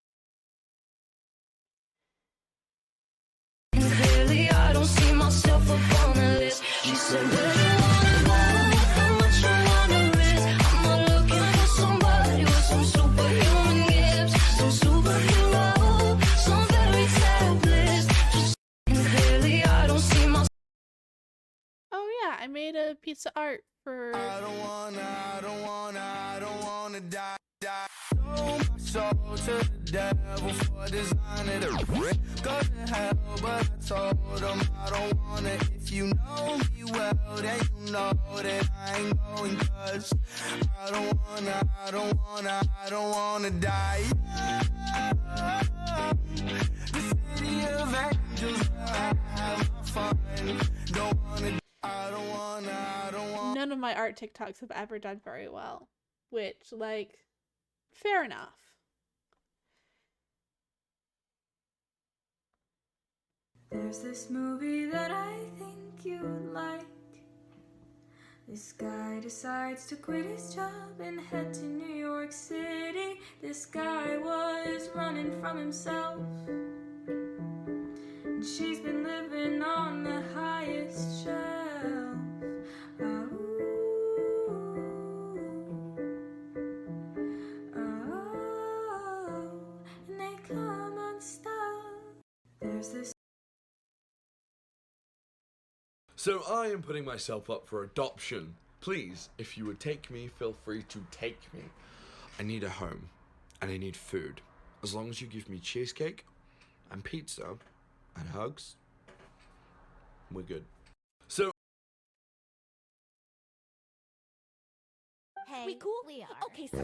Speaker 25: And clearly I don't see myself up on the list. She said, where you wanna go? How much you wanna risk? I'm not looking for somebody with some superhuman gifts, some superhero, some fairy tale bliss. And clearly I don't see myself.
Speaker 2: Oh yeah, I made a pizza art for.
Speaker 12: I don't wanna die. Sold my soul to the devil for designing it. Go to hell, but I told him I don't want it. If you know me well, then you know that I ain't going. Cause I don't wanna die. The city of angels where I have my fun. Don't wanna. I don't wanna.
Speaker 2: None of my art TikToks have ever done very well, which, like, fair enough.
Speaker 11: There's this movie that I think you'd like. This guy decides to quit his job and head to New York City. This guy was running from himself, and she's been living on the highest shelf. And they come unstuck. There's this.
Speaker 18: So I am putting myself up for adoption. Please, if you would take me, feel free to take me. I need a home, and I need food. As long as you give me cheesecake, and pizza, and hugs, we're good. So...
Speaker 22: Hey, we cool? We are. Okay, so...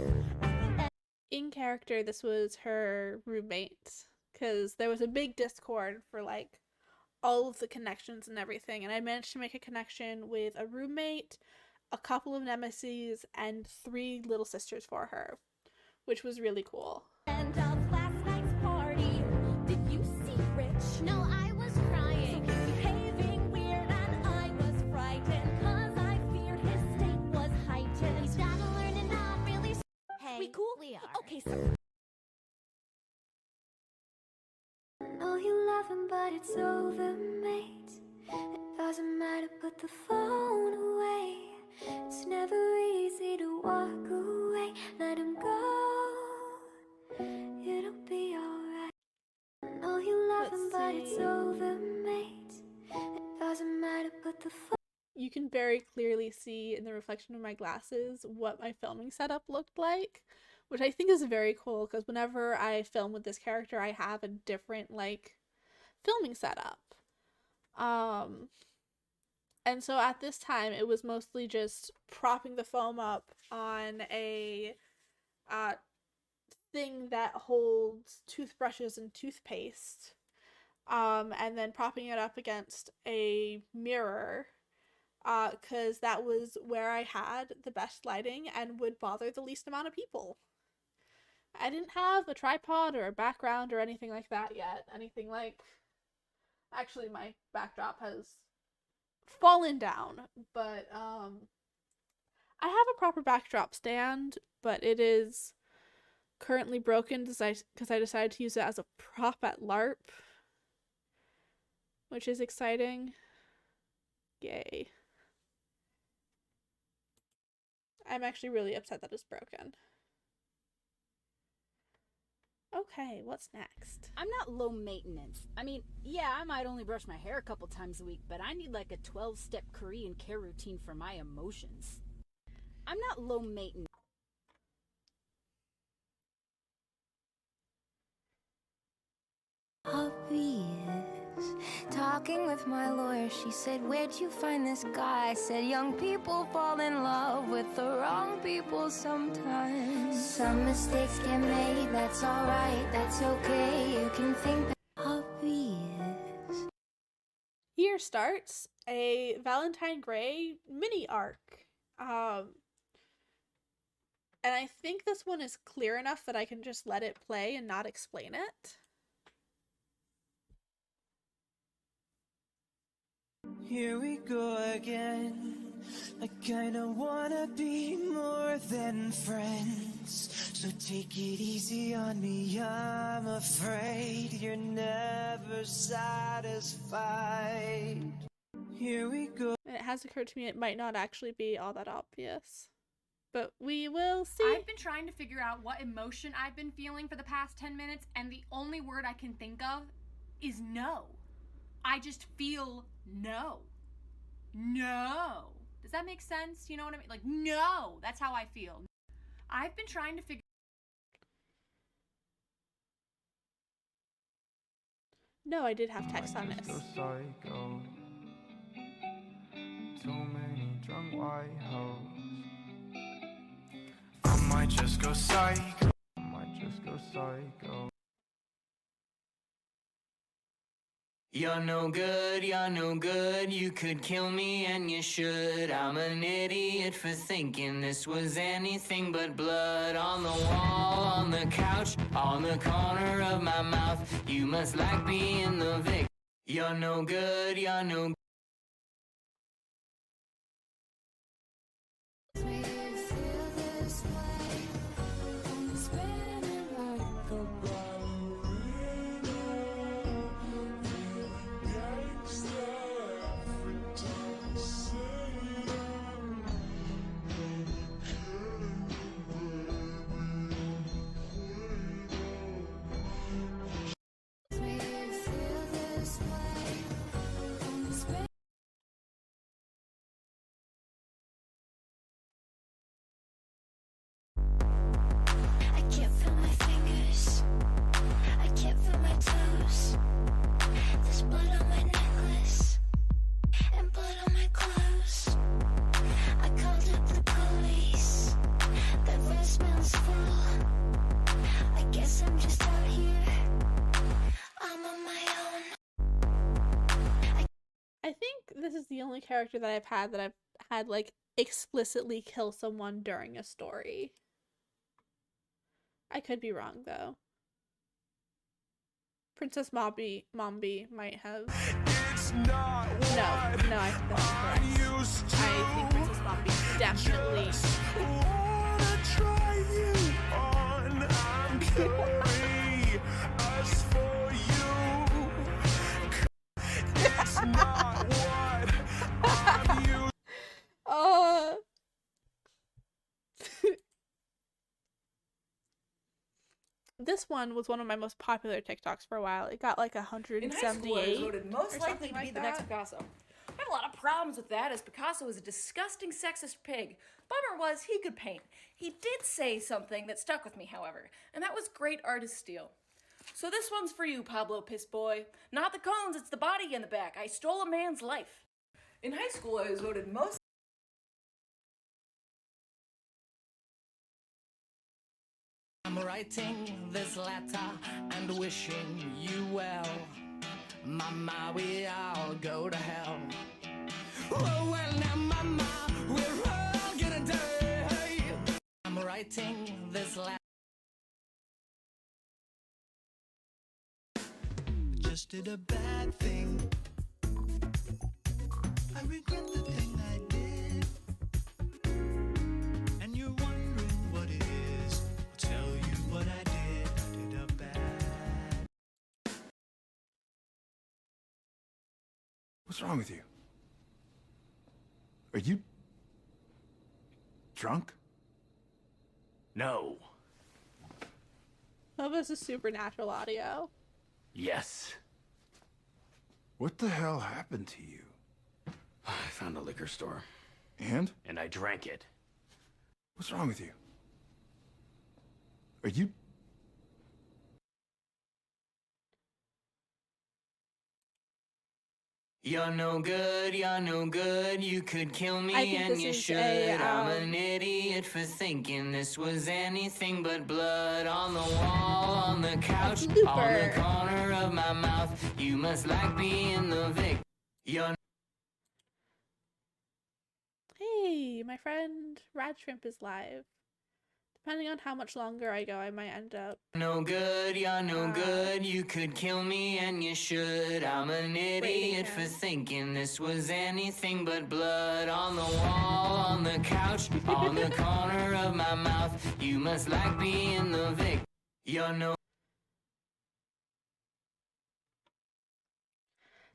Speaker 2: In character, this was her roommate, because there was a big Discord for, like, all of the connections and everything, and I managed to make a connection with a roommate, a couple of nemesis, and 3 little sisters for her, which was really cool.
Speaker 11: End of last night's party. Did you see Rich? No, I was crying. Behaving weird and I was
Speaker 22: we cool?
Speaker 13: We are.
Speaker 22: Okay, so
Speaker 25: know you love him, but it's over, mate. It doesn't matter, put the phone away. It's never easy to walk away. Let him go, it'll be alright. Know you love him, but it's over, mate. It doesn't matter, put the phone.
Speaker 2: You can very clearly see in the reflection of my glasses what my filming setup looked like, which I think is very cool because whenever I film with this character, I have a different like filming setup. And so at this time, it was mostly just propping the foam up on a thing that holds toothbrushes and toothpaste, and then propping it up against a mirror, because that was where I had the best lighting and would bother the least amount of people. I didn't have a tripod or a background or anything like that yet. Actually, my backdrop has fallen down, but I have a proper backdrop stand, but it is currently broken because I decided to use it as a prop at LARP, which is exciting. Yay. I'm actually really upset that it's broken. Okay, what's next?
Speaker 3: I'm not low maintenance. I mean, yeah, I might only brush my hair a couple times a week, but I need like a 12-step Korean care routine for my emotions. I'm not low maintenance.
Speaker 25: Obvious. Talking with my lawyer, she said, where'd you find this guy? I said, young people fall in love with the wrong people sometimes. Some mistakes get made, that's alright, that's okay. You can think that obvious.
Speaker 2: Here starts a Valentine Gray mini arc. And I think this one is clear enough that I can just let it play and not explain it.
Speaker 14: Here we go again. I kinda wanna be more than friends. So take it easy on me. I'm afraid you're never satisfied. Here we go.
Speaker 2: And it has occurred to me it might not actually be all that obvious. But we will see.
Speaker 9: I've been trying to figure out what emotion I've been feeling for the past 10 minutes, and the only word I can think of is no. I just feel no. No. Does that make sense? You know what I mean? Like, no. That's how I feel. I've been trying to figure...
Speaker 2: No, I did have text on this.
Speaker 14: So psycho. Too many drunk white hoes. I might just go psycho. I might just go psycho. You're no good, you could kill me and you should. I'm an idiot for thinking this was anything but blood. On the wall, on the couch, on the corner of my mouth. You must like being the victim. You're no good,
Speaker 25: I can't feel my fingers. I can't feel my toes. There's blood on my necklace and blood on my clothes. I called up the police. That voicemail's full. I guess I'm just out here. I'm on my own.
Speaker 2: I think this is the only character that I've had like explicitly kill someone during a story. I could be wrong though. Princess Mombi might have. No, I think that's correct. I think Princess Mombi definitely.
Speaker 11: story. Us for you. It's not what I'm used.
Speaker 2: This one was one of my most popular TikToks for a while. It got like
Speaker 6: In high school, I
Speaker 2: 178.
Speaker 6: was voted most
Speaker 2: or
Speaker 6: likely
Speaker 2: something
Speaker 6: to be
Speaker 2: like
Speaker 6: the next
Speaker 2: that.
Speaker 6: Picasso. I have a lot of problems with that, as Picasso is a disgusting sexist pig. Bummer was he could paint. He did say something that stuck with me, however, and that was great artist steal. So this one's for you, Pablo Piss Boy. Not the cones, it's the body in the back. I stole a man's life. In high school, I was voted most.
Speaker 1: I'm writing this letter and wishing you well. Mama, we all go to hell. Oh, well, now, Mama, we're all gonna die. I'm writing this letter. Just did a bad thing. I regret the thing I did. And you're wondering what it is. I'll tell you what I did. I did a bad.
Speaker 10: What's wrong with you? Are you drunk?
Speaker 16: No.
Speaker 2: Oh, this is supernatural audio.
Speaker 16: Yes.
Speaker 10: What the hell happened to you?
Speaker 16: I found a liquor store.
Speaker 10: And?
Speaker 16: And I drank it.
Speaker 10: What's wrong with you? Are you...
Speaker 14: You're no good, you could kill me
Speaker 2: I think
Speaker 14: and
Speaker 2: this
Speaker 14: you
Speaker 2: is
Speaker 14: should.
Speaker 2: a,
Speaker 14: I'm an idiot for thinking this was anything but blood on the wall, on the couch, on the corner of my mouth. You must like being the victim. You're
Speaker 2: Hey, my friend Rad Shrimp is live. Depending on how much longer I go, I might end up.
Speaker 14: no good, you're no good, you could kill me and you should. I'm an idiot for thinking this was anything but blood on the wall, on the couch, on the corner of my mouth. You must like being the victim. You're no.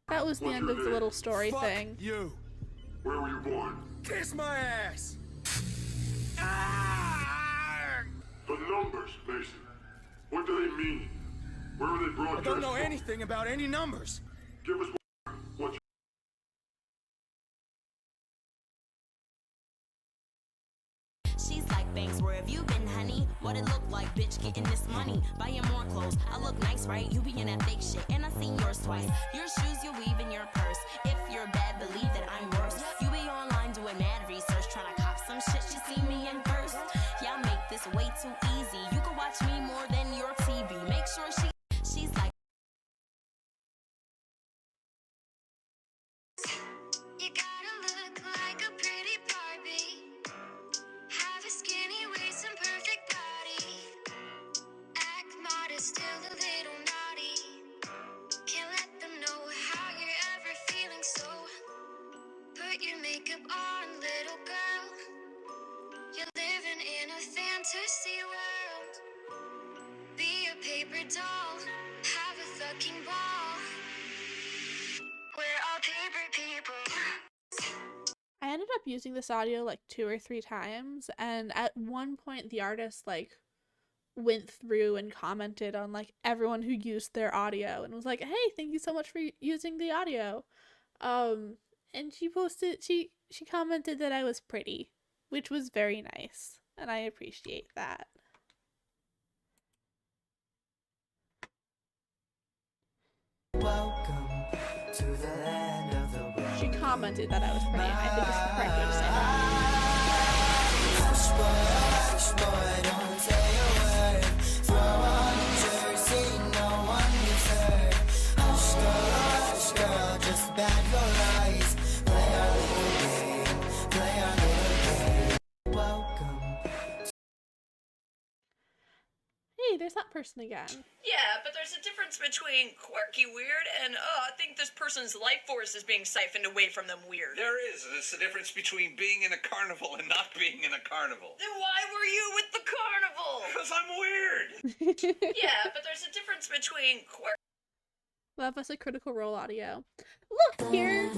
Speaker 2: That was the end of the little story
Speaker 11: Fuck
Speaker 2: thing.
Speaker 11: you. Where were you born? Kiss my ass.
Speaker 19: The numbers, Mason. What do they mean? Where are they
Speaker 11: I
Speaker 19: broadcast
Speaker 11: don't know
Speaker 19: from?
Speaker 11: anything about any numbers.
Speaker 19: Give us what's
Speaker 24: She's like, thanks, where have you been, honey? What it look like, bitch, getting this money. Buying more clothes, I look nice, right? You be in that fake shit, and I seen yours twice. Your shoes, you weave in your purse. If you're bad, believe that I'm worse. You be online doing mad research, trying to cop some shit, she see me in first. Y'all make this way too easy. You can watch me more than your TV. Make sure she's like.
Speaker 25: You gotta look like a pretty Barbie. Have a skinny waist and perfect body. Act modest, still a little naughty. Can't let them know how you're ever feeling, so put your makeup on, little girl. You're living in a fantasy world. Be a paper doll, have a fucking ball. We're all paper people.
Speaker 2: I ended up using this audio like 2 or 3 times, and at one point the artist like went through and commented on like everyone who used their audio and was like, hey, thank you so much for using the audio. And she commented that I was pretty, which was very nice, and I appreciate that.
Speaker 1: Welcome to the land of the brave.
Speaker 2: She commented that I was pretty, and I think it's the correct way to say that.
Speaker 1: Hush boy, don't say a word. Throw on your jersey, no one gets hurt. Hush girl, just bag your eyes. Play our little game, play our little game. Welcome.
Speaker 2: Hey, there's that person again.
Speaker 6: Yeah, but there's a difference between quirky weird and, I think this person's life force is being siphoned away from them weird.
Speaker 7: There is. It's the difference between being in a carnival and not being in a carnival.
Speaker 6: Then why were you with the carnival?
Speaker 7: Because I'm weird.
Speaker 6: Yeah, but there's a difference between quirky.
Speaker 2: Love us a Critical Role audio. Look here.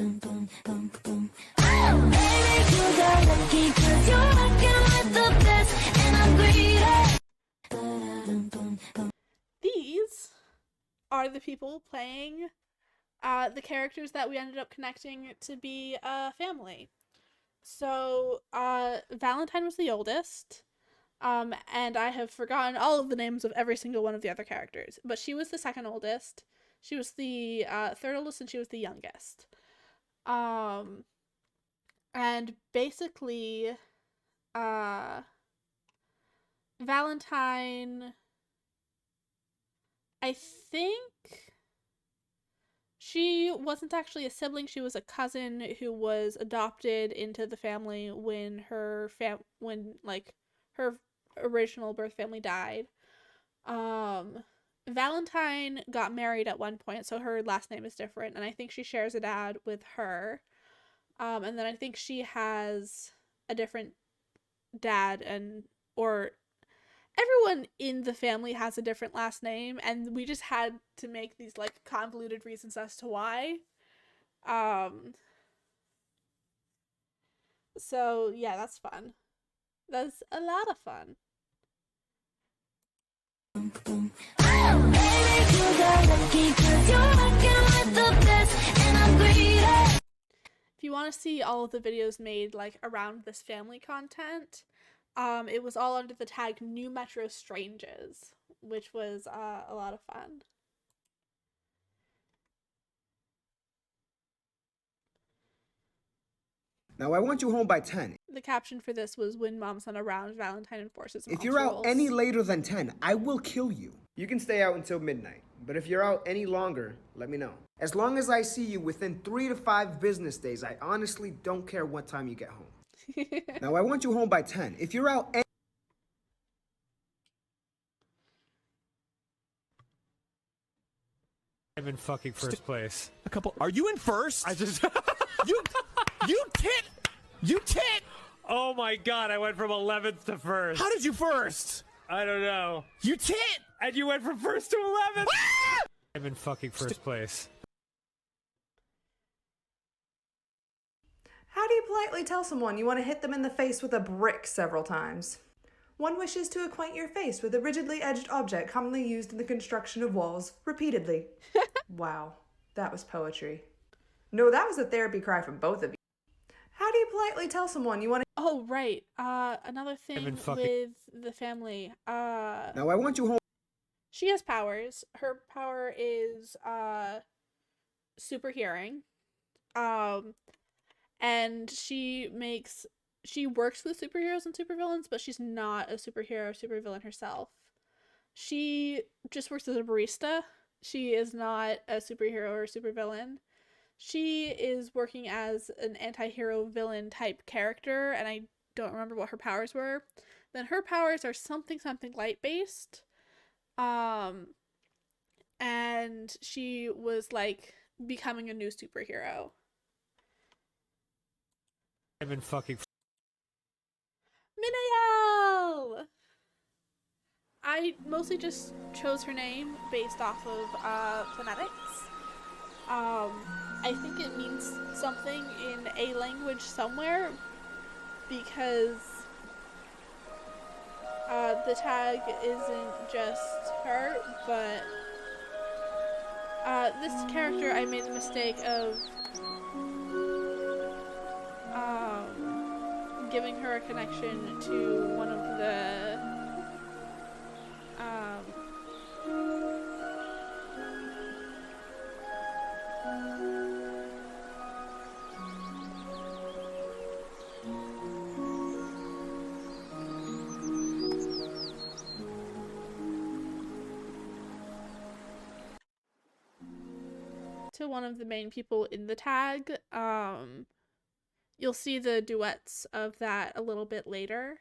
Speaker 2: These are the people playing the characters that we ended up connecting to be a family. So Valentine was the oldest, and I have forgotten all of the names of every single one of the other characters, but she was the second oldest. She was the third oldest, and she was the youngest. And basically, Valentine, I think she wasn't actually a sibling. She was a cousin who was adopted into the family when her her original birth family died. Valentine got married at one point, so her last name is different, and I think she shares a dad with her. And then I think she has a different dad, or everyone in the family has a different last name, and we just had to make these like convoluted reasons as to why. So yeah, that's fun. That's a lot of fun. If you want to see all of the videos made like around this family content, it was all under the tag New Metro Stranges, which was a lot of fun.
Speaker 8: Now I want you home by 10.
Speaker 2: The caption for this was "When Mom's not around, Valentine enforces
Speaker 8: If
Speaker 2: mom's
Speaker 8: you're out
Speaker 2: rules."
Speaker 8: any later than 10, I will kill you. You can stay out until midnight, but if you're out any longer, let me know. As long as I see you within 3 to 5 business days, I honestly don't care what time you get home. Now I want you home by 10. If you're out
Speaker 17: I'm in fucking first place. A couple. Are you in first? I just. You tit. You tit. Oh my god! I went from 11th to first. How did you first? I don't know. You tit. And you went from first to 11th. I'm in fucking first place.
Speaker 20: How do you politely tell someone you want to hit them in the face with a brick several times? One wishes to acquaint your face with a rigidly edged object commonly used in the construction of walls, repeatedly. Wow, that was poetry. No, that was a therapy cry from both of you. How do you politely tell someone you want to...
Speaker 2: Oh, right. Another thing with the family.
Speaker 8: Now I want you home.
Speaker 2: She has powers. Her power is super hearing. And she works with superheroes and supervillains, but she's not a superhero or supervillain herself. She just works as a barista. She is not a superhero or supervillain. She is working as an anti-hero villain type character, and I don't remember what her powers were. Then her powers are something light-based. And she was like becoming a new superhero.
Speaker 17: I'm in fucking.
Speaker 2: Minael! I mostly just chose her name based off of phonetics. I think it means something in a language somewhere because the tag isn't just her, but this character I made the mistake of giving her a connection to one of the to one of the main people in the tag. You'll see the duets of that a little bit later.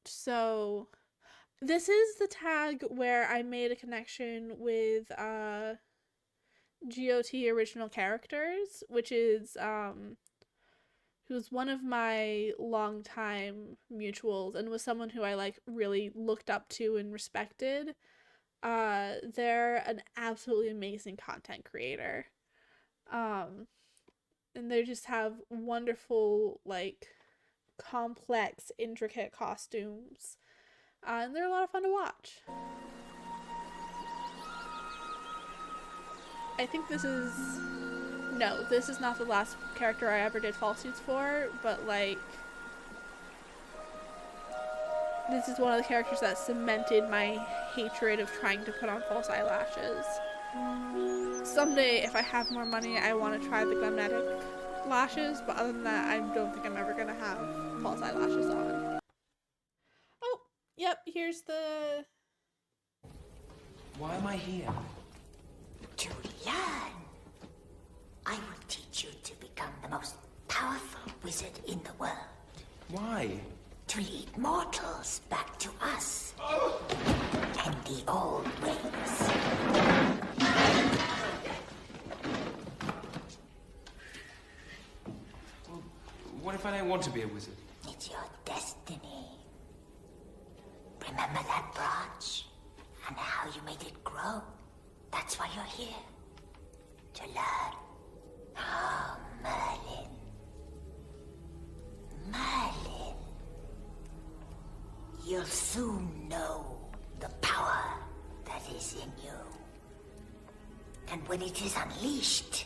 Speaker 2: So This is the tag where I made a connection with GOT Original Characters, which is who's one of my longtime mutuals and was someone who I like really looked up to and respected. They're an absolutely amazing content creator. And they just have wonderful, like, complex, intricate costumes. And they're a lot of fun to watch. I think this is... No, this is not the last character I ever did falsuits for, but, like... This is one of the characters that cemented my hatred of trying to put on false eyelashes. Someday, if I have more money, I want to try the Glamnetic lashes, but other than that, I don't think I'm ever going to have false eyelashes on. Oh, yep, here's the...
Speaker 4: Why am I here?
Speaker 5: To learn. I will teach you to become the most powerful wizard in the world.
Speaker 4: Why?
Speaker 5: To lead mortals back to us. And the old ways.
Speaker 4: What if I don't want to be a wizard?
Speaker 5: It's your destiny. Remember that branch? And how you made it grow? That's why you're here. To learn. Oh, Merlin. Merlin. You'll soon know the power that is in you. And when it is unleashed,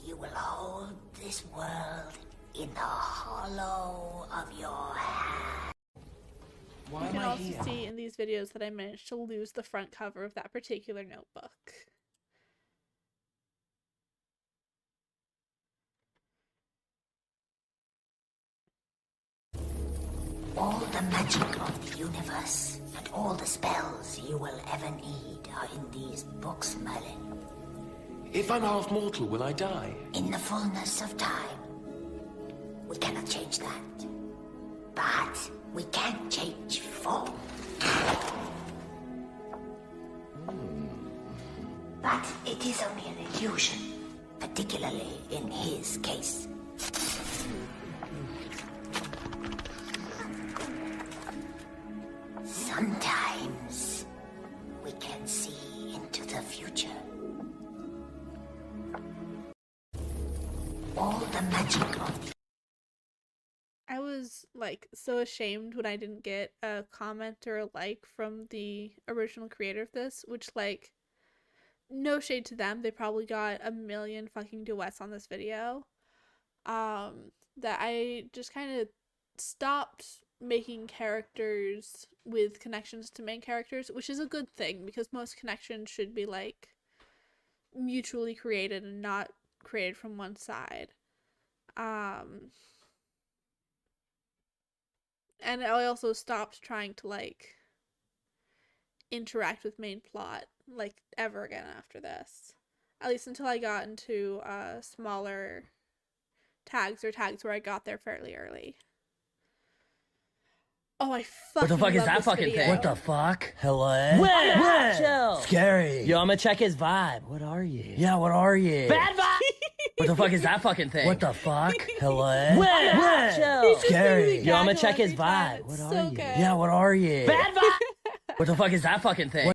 Speaker 5: you will hold this world in the hollow of your hand.
Speaker 4: Why
Speaker 2: you can
Speaker 4: am I
Speaker 2: also
Speaker 4: here?
Speaker 2: see in these videos that I managed to lose the front cover of that particular notebook.
Speaker 5: All the magic of the universe and all the spells you will ever need are in these books, Merlin.
Speaker 4: If I'm half mortal, will I die?
Speaker 5: In the fullness of time. We cannot change that. But we can change form. But it is only an illusion, particularly in his case. Sometimes we can see into the future. All the magic of the...
Speaker 2: I was like so ashamed when I didn't get a comment or a like from the original creator of this, which, like, no shade to them, they probably got a million fucking duets on this video. That I just kind of stopped making characters with connections to main characters, which is a good thing because most connections should be like mutually created and not created from one side. And I also stopped trying to, like, interact with main plot, like, ever again after this. At least until I got into smaller tags, or tags where I got there fairly early. Oh, I fucking
Speaker 15: What the fuck is
Speaker 2: love
Speaker 15: that
Speaker 2: this
Speaker 15: fucking
Speaker 2: video.
Speaker 15: thing? What the fuck? Hello?
Speaker 22: What? Chill.
Speaker 15: Scary.
Speaker 22: Yo, I'm gonna check his vibe. What are you?
Speaker 15: Yeah, what are you?
Speaker 22: Bad vibe!
Speaker 15: What the fuck is that fucking thing? What the fuck? Hello?
Speaker 22: What? Chill.
Speaker 15: Scary.
Speaker 22: Yo, I'm gonna check
Speaker 2: every
Speaker 22: his
Speaker 2: time.
Speaker 22: vibe.
Speaker 2: It's
Speaker 22: What
Speaker 2: so
Speaker 22: are you?
Speaker 2: good.
Speaker 15: Yeah, what are you?
Speaker 22: Bad vibe!
Speaker 15: What the fuck is that fucking thing?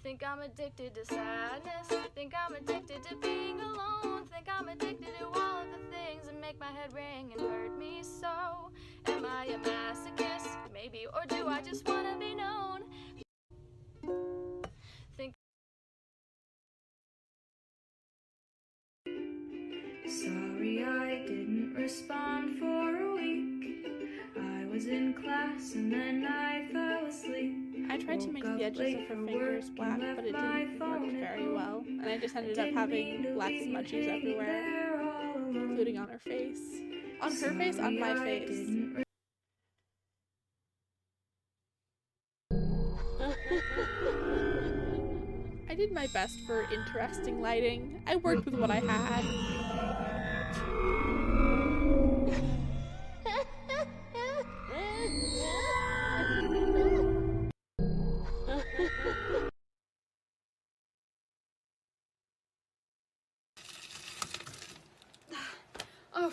Speaker 13: Think I'm addicted to sadness. Think I'm addicted to being alone. Think I'm addicted to all of the things that make my head ring and hurt me so. Am I a masochist? Maybe, or do I just want to be known? Think.
Speaker 11: Sorry I didn't respond for a week. I was in class and then I fell asleep.
Speaker 2: I tried to make the edges of her fingers black, but it didn't work very well, and I just ended up having black smudges everywhere, including on her face. On her face, on my face. I did my best for interesting lighting. I worked with what I had.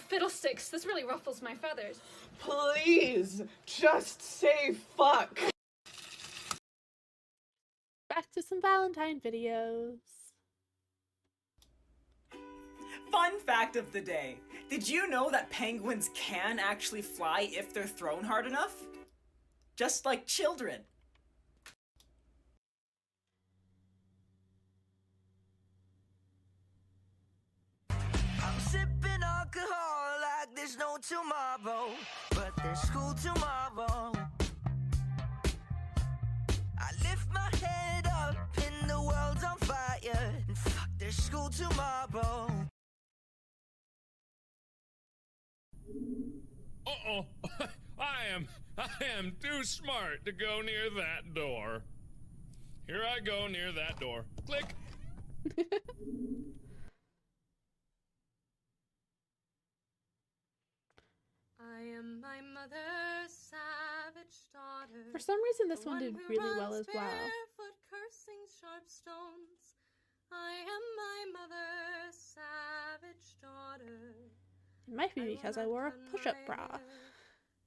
Speaker 3: fiddlesticks. This really ruffles my feathers.
Speaker 12: Please, just say fuck.
Speaker 2: Back to some Valentine videos.
Speaker 18: Fun fact of the day. Did you know that penguins can actually fly if they're thrown hard enough? Just like children.
Speaker 21: I'm sipping alcohol like there's no tomorrow, but there's school tomorrow. I lift my head up and the world's on fire, and fuck, there's school tomorrow.
Speaker 23: Uh-oh. I am too smart to go near that door. Here I go near that door. Click.
Speaker 3: I am my mother's savage daughter.
Speaker 2: For some reason, this
Speaker 3: the
Speaker 2: one did
Speaker 3: who
Speaker 2: really well
Speaker 3: runs
Speaker 2: as well.
Speaker 3: barefoot, cursing sharp stones. I am my mother's savage daughter.
Speaker 2: It might be because I wore a push-up bra.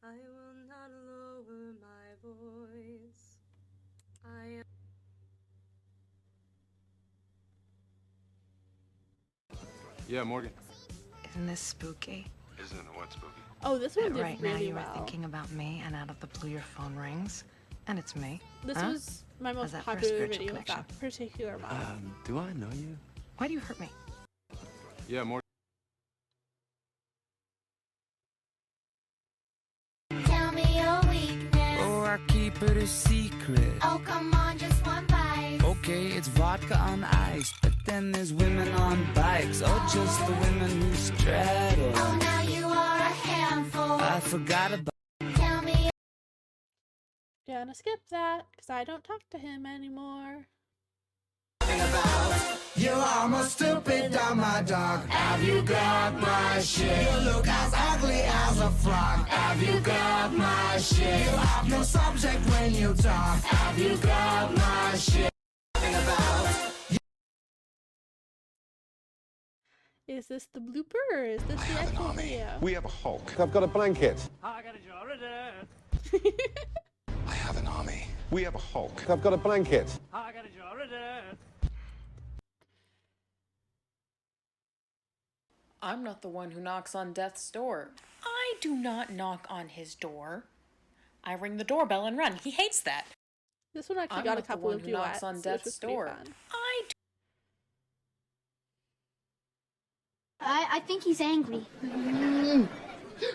Speaker 3: I will not lower my voice. I am.
Speaker 10: Yeah, Morgan.
Speaker 26: Isn't this spooky?
Speaker 10: Isn't it what spooky?
Speaker 2: Oh, this one
Speaker 26: That
Speaker 2: did
Speaker 26: right now
Speaker 2: really
Speaker 26: you
Speaker 2: well.
Speaker 26: are thinking about me, and out of the blue your phone rings, and it's me.
Speaker 2: This
Speaker 26: Huh?
Speaker 2: was my most
Speaker 26: that for a
Speaker 2: popular
Speaker 26: spiritual
Speaker 2: video with
Speaker 26: connection?
Speaker 2: that particular model.
Speaker 10: Do I know you?
Speaker 26: Why do you hurt me?
Speaker 10: Yeah, Morgan.
Speaker 25: Tell me your weakness.
Speaker 21: Oh, I keep it a secret.
Speaker 25: Oh, come on, just one bite.
Speaker 21: Okay, it's vodka on ice, but then there's women on bikes, or just the women who straddle.
Speaker 25: Oh, now you are a handful.
Speaker 21: I forgot about.
Speaker 25: Tell me.
Speaker 2: Gonna skip that because I don't talk to him anymore.
Speaker 21: You are my stupid dumb my dog. Have you got my shit? You look as ugly as a frog. Have you got my shit? You have no subject when you talk. Have you got my shit?
Speaker 2: Is this the blooper or is this the actual video?
Speaker 10: We have a Hulk. I've got a blanket.
Speaker 23: I got a jar of dirt.
Speaker 10: I have an army. We have a Hulk. I've got a blanket.
Speaker 23: I got a jar of dirt.
Speaker 6: I'm not the one who knocks on death's door. I do not knock on his door. I ring the doorbell and run. He hates that.
Speaker 2: This one actually
Speaker 6: I'm
Speaker 2: got a
Speaker 6: not the
Speaker 2: couple
Speaker 6: one
Speaker 2: of
Speaker 6: who knocks
Speaker 2: duets,
Speaker 6: on
Speaker 2: which
Speaker 6: death's
Speaker 2: was pretty
Speaker 6: door.
Speaker 2: fun.
Speaker 25: I think he's angry.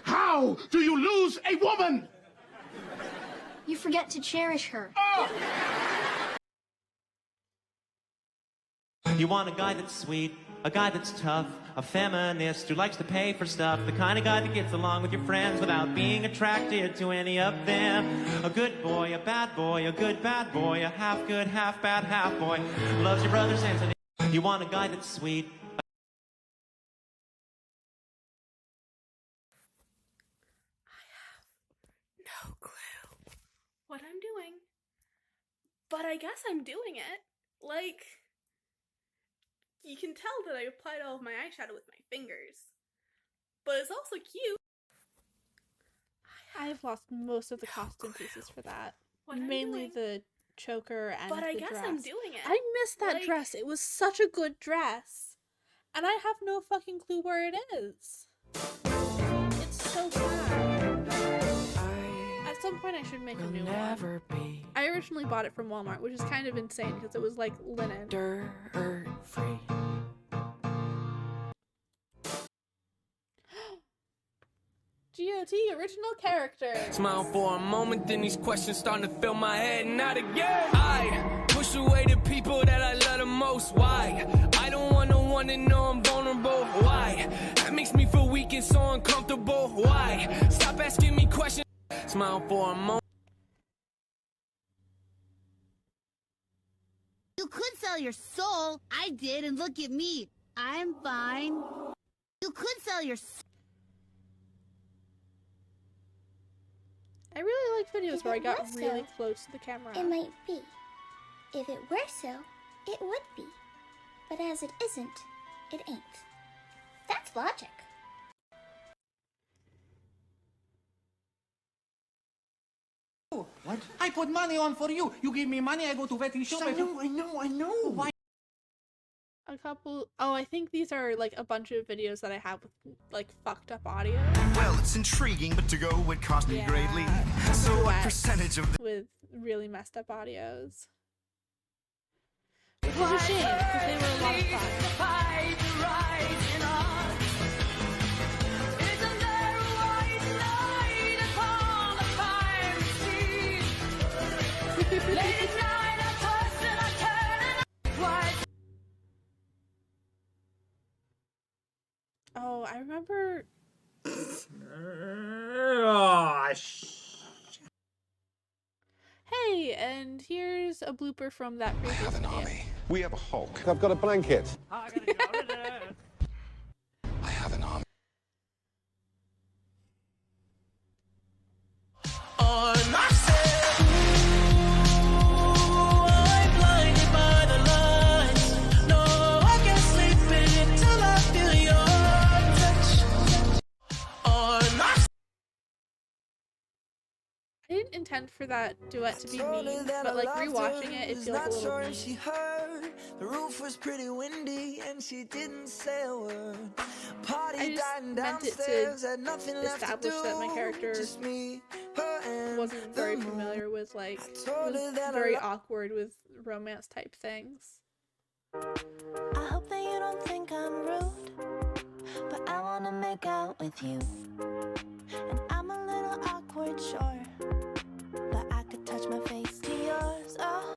Speaker 19: How do you lose a woman?
Speaker 25: You forget to cherish her.
Speaker 27: You want a guy that's sweet, a guy that's tough, a feminist who likes to pay for stuff, the kind of guy that gets along with your friends without being attracted to any of them. A good boy, a bad boy, a good bad boy, a half good, half bad, half boy, loves your brother sensitive. You want a guy that's sweet.
Speaker 2: No clue what I'm doing. But I guess I'm doing it. Like, you can tell that I applied all of my eyeshadow with my fingers. But it's also cute. I have lost most of the costume pieces for that. Mainly the choker and But I the guess dress. I'm doing it. I missed that Like- dress. It was such a good dress. And I have no fucking clue where it is. It's so bad. At some point I should make a new one. I originally bought it from Walmart, which is kind of insane because it was like linen.
Speaker 21: Dirt free.
Speaker 2: GOT original character.
Speaker 21: Smile for a moment, then these questions starting to fill my head. Not again. I push away the people that I love the most. Why? I don't want no one to know I'm vulnerable. Why? That makes me feel weak and so uncomfortable. Why? Stop asking me questions. Smile for a moment.
Speaker 28: You could sell your soul. I did, and look at me. I'm fine. You could sell your soul.
Speaker 2: I really like videos
Speaker 25: If
Speaker 2: where I
Speaker 25: it
Speaker 2: got
Speaker 25: was
Speaker 2: really
Speaker 25: so,
Speaker 2: close to the camera.
Speaker 25: It might be. If it were so, it would be. But as it isn't, it ain't. That's logic.
Speaker 1: What? I put money on for you. You give me money, I go to wedding shop.
Speaker 12: I know.
Speaker 1: Why?
Speaker 2: A couple. Oh, I think these are like a bunch of videos that I have with like fucked up audio.
Speaker 7: Well, it's intriguing, but to go would cost me greatly. So what percentage of the
Speaker 2: with really messed up audios? Which is a shame because they were a lot of fun. Oh, I remember. Hey, and here's a blooper from that previous video.
Speaker 8: We have a Hulk. I've got a blanket.
Speaker 1: I gotta get out of there.
Speaker 8: I have an army.
Speaker 21: On myself. I'm blinded by the lights. No, I can't sleep until I feel your touch. On myself.
Speaker 2: I didn't intend for that duet to be me, but like rewatching it, it feels a little mean.
Speaker 21: She heard the roof was pretty windy and she didn't say a word.
Speaker 2: I just meant it to establish that my character wasn't very familiar with like, was very awkward with romance type things.
Speaker 25: I hope that you don't think I'm rude, but I wanna make out with you. And I'm a little awkward, sure, but I could touch my face to yours. Oh.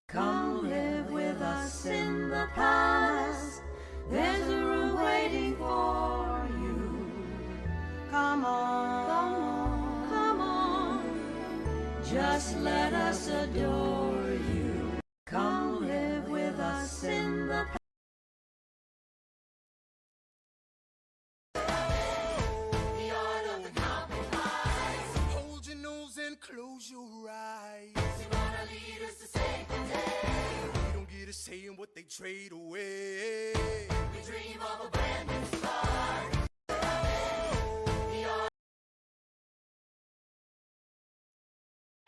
Speaker 21: Come live with us in the palace. There's a room waiting for you. Come on, come on, come on. Just let us adore you. Come live with us in the palace. Hold your nose and close your eyes. Gonna lead us to save the day. We don't get a say in what they trade away. We dream of a brand new start.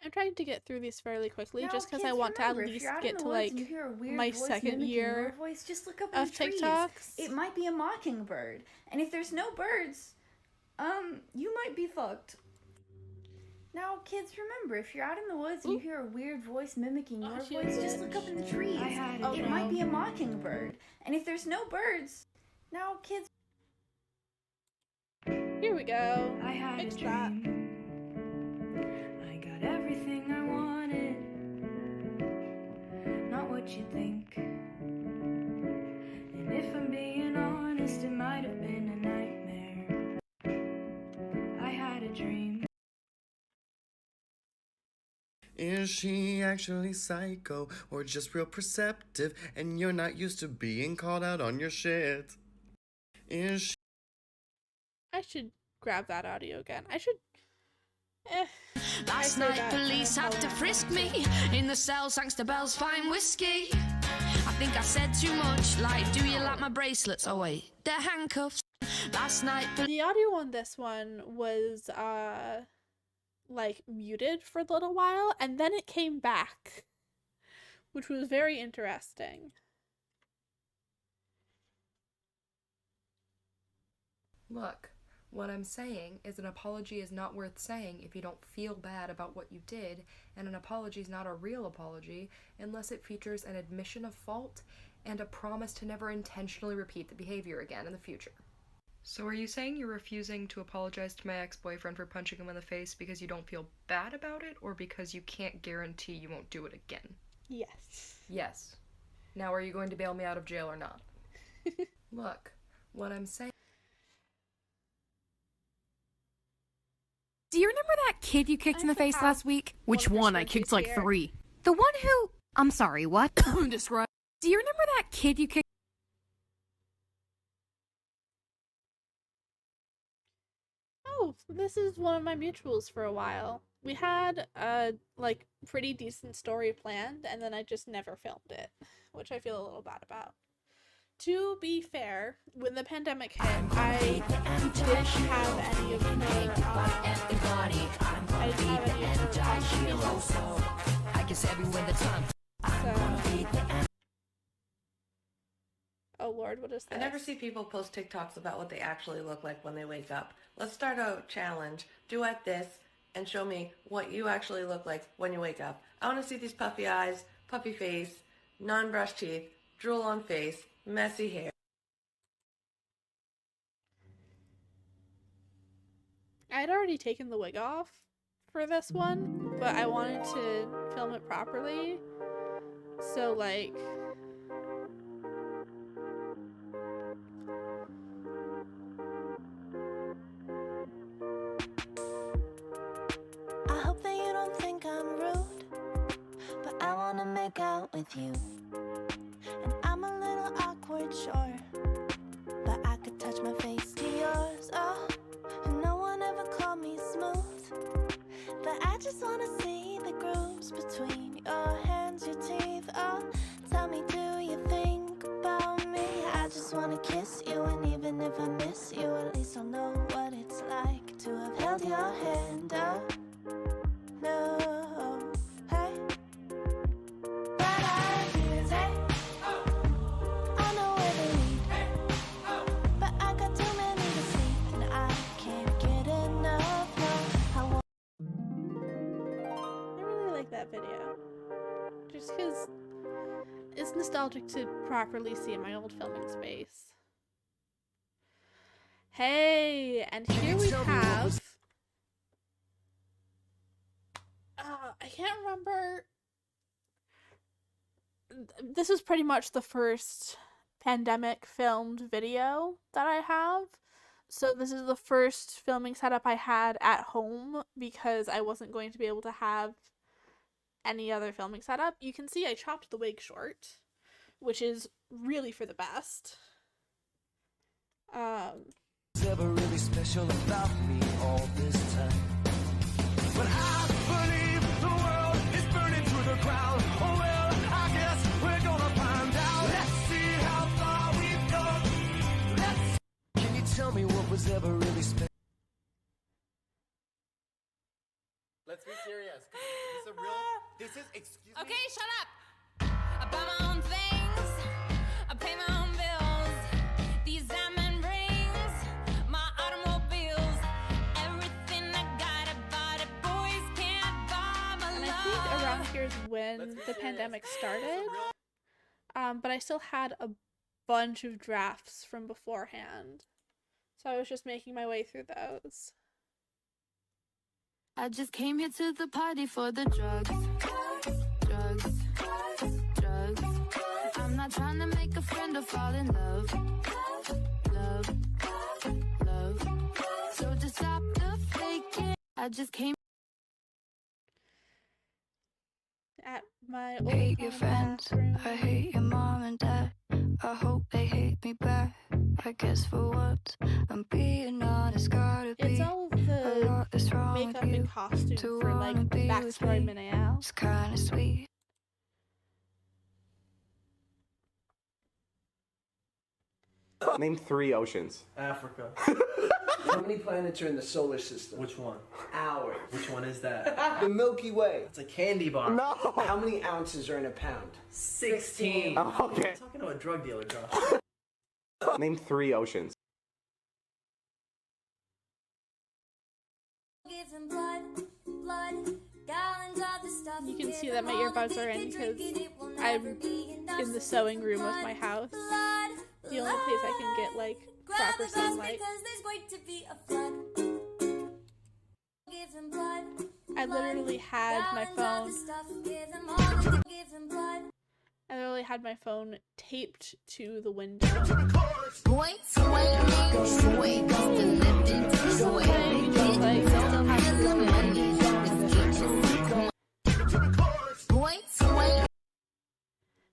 Speaker 2: I'm trying to get through these fairly quickly
Speaker 6: Now,
Speaker 2: just because I
Speaker 6: kids,
Speaker 2: want to at
Speaker 6: remember, if
Speaker 2: least
Speaker 6: you're out
Speaker 2: get
Speaker 6: in the
Speaker 2: to
Speaker 6: woods
Speaker 2: like
Speaker 6: and you hear a weird
Speaker 2: my
Speaker 6: voice
Speaker 2: second
Speaker 6: mimicking
Speaker 2: year
Speaker 6: your voice, just look up in
Speaker 2: of
Speaker 6: the trees.
Speaker 2: TikToks.
Speaker 6: It might be a mockingbird, and if there's no birds, you might be fucked. Now, kids, remember, if you're out in the woods and you hear a weird voice mimicking your voice, just look up in the trees. It might be a mockingbird, and if there's no birds, now, kids.
Speaker 2: Here we go.
Speaker 13: I had
Speaker 2: Fix
Speaker 13: a
Speaker 2: that.
Speaker 13: I got everything I wanted, not what you think. And if I'm being honest, it might have been a nightmare. I had a dream.
Speaker 21: Is she actually psycho or just real perceptive and you're not used to being called out on your shit? Is she...
Speaker 2: I should grab that audio again. I should.
Speaker 11: Last night police had to frisk me in the cell thanks to Bell's fine whiskey. I think I said too much, like, do you like my bracelets? Oh wait, they're handcuffs. Last night
Speaker 2: The audio on this one was like muted for a little while and then it came back, which was very interesting.
Speaker 9: Look, what I'm saying is an apology is not worth saying if you don't feel bad about what you did, and an apology is not a real apology unless it features an admission of fault and a promise to never intentionally repeat the behavior again in the future. So are you saying you're refusing to apologize to my ex-boyfriend for punching him in the face because you don't feel bad about it, or because you can't guarantee you won't do it again?
Speaker 2: Yes.
Speaker 9: Yes. Now are you going to bail me out of jail or not? Look, what I'm saying...
Speaker 14: Do you remember that kid you kicked in the face last week?
Speaker 22: Which one? I kicked like 3.
Speaker 14: The one who... I'm sorry, what?
Speaker 22: Describe.
Speaker 14: Do you remember that kid you kicked...
Speaker 2: Oh, this is one of my mutuals for a while. We had a like pretty decent story planned and then I just never filmed it, which I feel a little bad about. To be fair, when the pandemic hit, I didn't have any of her, I didn't have any of her costumes.
Speaker 11: I guess everywhere the time.
Speaker 2: Oh Lord, what is
Speaker 4: I
Speaker 2: this?
Speaker 4: never see people post TikToks about what they actually look like when they wake up. Let's start a challenge. Duet this and show me what you actually look like when you wake up. I want to see these puffy eyes, puffy face, non-brushed teeth, drool on face, messy hair.
Speaker 2: I had already taken the wig off for this one, but I wanted to film it properly. So like
Speaker 11: I hope that you don't think I'm rude, but I wanna make out with you. And I'm a little awkward, sure, but I could touch my face to yours. Oh, and no one ever called me smooth, but I just wanna see the grooves between your hands, your teeth. Oh, tell me, do you think about me? I just wanna kiss you, and even if I miss you, at least I'll know what it's like to have held your hand. Oh, no, hey, bad ideas, hey, I know where they lead, but I got too many to sleep, and I can't get enough. No,
Speaker 2: I really like that video. Just because it's nostalgic to properly see my old filming space. Hey, and here we have... I can't remember... This is pretty much the first pandemic filmed video that I have. So this is the first filming setup I had at home because I wasn't going to be able to have any other filming setup. You can see I chopped the wig short, which is really for the best.
Speaker 11: What's ever really special about me all this time? But I believe the world is burning to the ground. Oh well, I guess we're gonna find out. Let's see how far we've gone. Can you tell me what was ever really special?
Speaker 5: Let's be serious. This is a real. This is, excuse me.
Speaker 11: Okay, shut up. I buy my own things. I pay my own bills. These diamond rings, my automobiles, everything I got, I bought it. Boys can't buy my
Speaker 2: And I think around here is when the pandemic started. But I still had a bunch of drafts from beforehand. So I was just making my way through those.
Speaker 11: I just came here to the party for the drugs. I'm not trying to make a friend or fall in love. So just stop the faking. I just came.
Speaker 2: At my old
Speaker 11: Hate your friends.
Speaker 2: bathroom.
Speaker 11: I hate your mom and dad. I hope they hate me back. I guess for what I'm being honest, gotta be
Speaker 2: It's all of
Speaker 11: a lot that's
Speaker 2: the
Speaker 11: wrong
Speaker 2: makeup
Speaker 11: with you
Speaker 2: and costume
Speaker 11: to
Speaker 2: for like
Speaker 11: wanna be with
Speaker 2: Backstory
Speaker 11: me.
Speaker 2: Mineo.
Speaker 11: It's kinda sweet.
Speaker 15: Name 3 oceans.
Speaker 16: Africa. How many planets are in the solar system? Which one? Ours. Which one is that? The Milky Way. It's a candy bar.
Speaker 15: No.
Speaker 16: How many ounces are in a pound? 16.
Speaker 15: Oh, okay.
Speaker 16: I'm talking to a drug dealer, Josh.
Speaker 15: Name 3 oceans.
Speaker 2: You can see that my earbuds are in because I'm in the sewing room of my house. The only place I can get like proper sunlight. I literally had my phone. I literally had my phone taped to the window.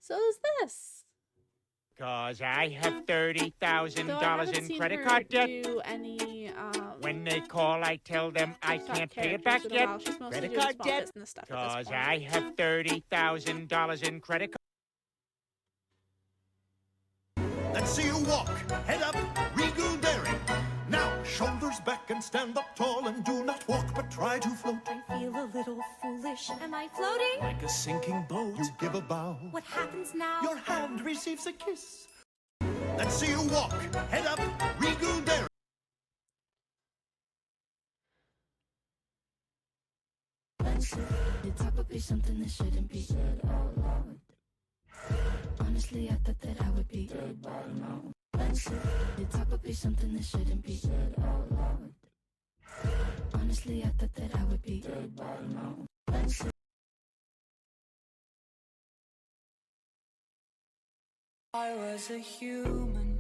Speaker 2: So is this.
Speaker 17: Cause I have $30,000
Speaker 2: Though I haven't
Speaker 17: in
Speaker 2: seen
Speaker 17: credit
Speaker 2: her
Speaker 17: card debt.
Speaker 2: do any,
Speaker 17: When they call, I tell them I
Speaker 2: TikTok
Speaker 17: can't pay it
Speaker 2: characters
Speaker 17: back
Speaker 2: in a
Speaker 17: yet.
Speaker 2: while. She's mostly
Speaker 17: Credit
Speaker 2: doing
Speaker 17: card
Speaker 2: small
Speaker 17: debt.
Speaker 2: business stuff at this
Speaker 17: Cause
Speaker 2: point.
Speaker 17: I have $30,000 in credit card.
Speaker 7: Let's see you walk, head up, regal daring. Now, shoulders back and stand up tall and do not walk but try to float.
Speaker 11: I feel a little foolish. Am I floating?
Speaker 7: Like a sinking boat, you give a bow.
Speaker 11: What happens now?
Speaker 7: Your hand receives a kiss. Let's see you walk, head up, regal daring.
Speaker 25: It's probably something that shouldn't be said out loud. Honestly, I thought that I would be dead by now. It's probably something that shouldn't be said out loud. Honestly, I thought that I would be dead by now.
Speaker 21: I was a human,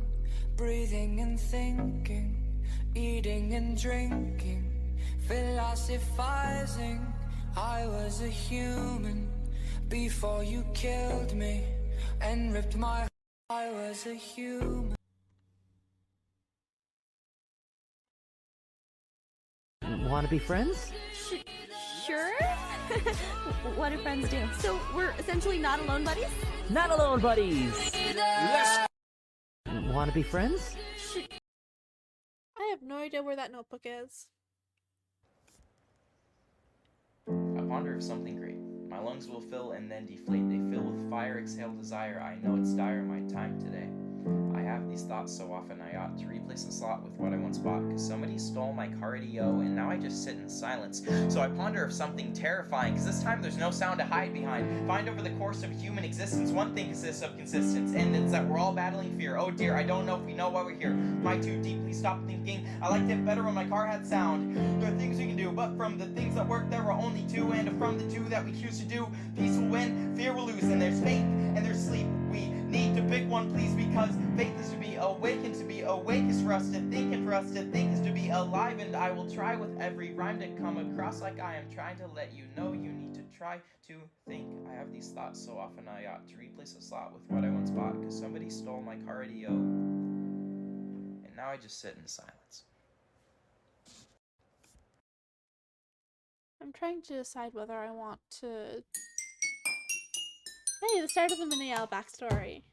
Speaker 21: breathing and thinking, eating and drinking, philosophizing. I was a human before you killed me and ripped my. I was a human.
Speaker 3: Want to be friends?
Speaker 10: Sure. What do friends do? So we're essentially not alone buddies?
Speaker 3: Not alone, buddies! Want to be friends?
Speaker 2: I have no idea where that notebook is.
Speaker 18: I ponder of something great. My lungs will fill and then deflate. They fill with fire, exhale desire. I know it's dire, my time today. I have these thoughts so often I ought to replace the slot with what I once bought, cause somebody stole my cardio and now I just sit in silence. So I ponder of something terrifying, cause this time there's no sound to hide behind. Find over the course of human existence, one thing consists of consistence, and it's that we're all battling fear. Oh dear, I don't know if we know why we're here. Am I too deeply stop thinking? I liked it better when my car had sound. There are things we can do, but from the things that work there are only two, and from the two that we choose to do, peace will win, fear will lose, and there's faith and there's sleep. We need to pick one, please, because faith is to be awake, and to be awake is for us to think, and for us to think is to be alive. And I will try with every rhyme to come across like I am trying to let you know you need to try to think. I have these thoughts so often I ought to replace a slot with what I once bought, because somebody stole my cardio and now I just sit in silence.
Speaker 2: I'm trying to decide whether I want to... Hey, the start of the Minniel backstory.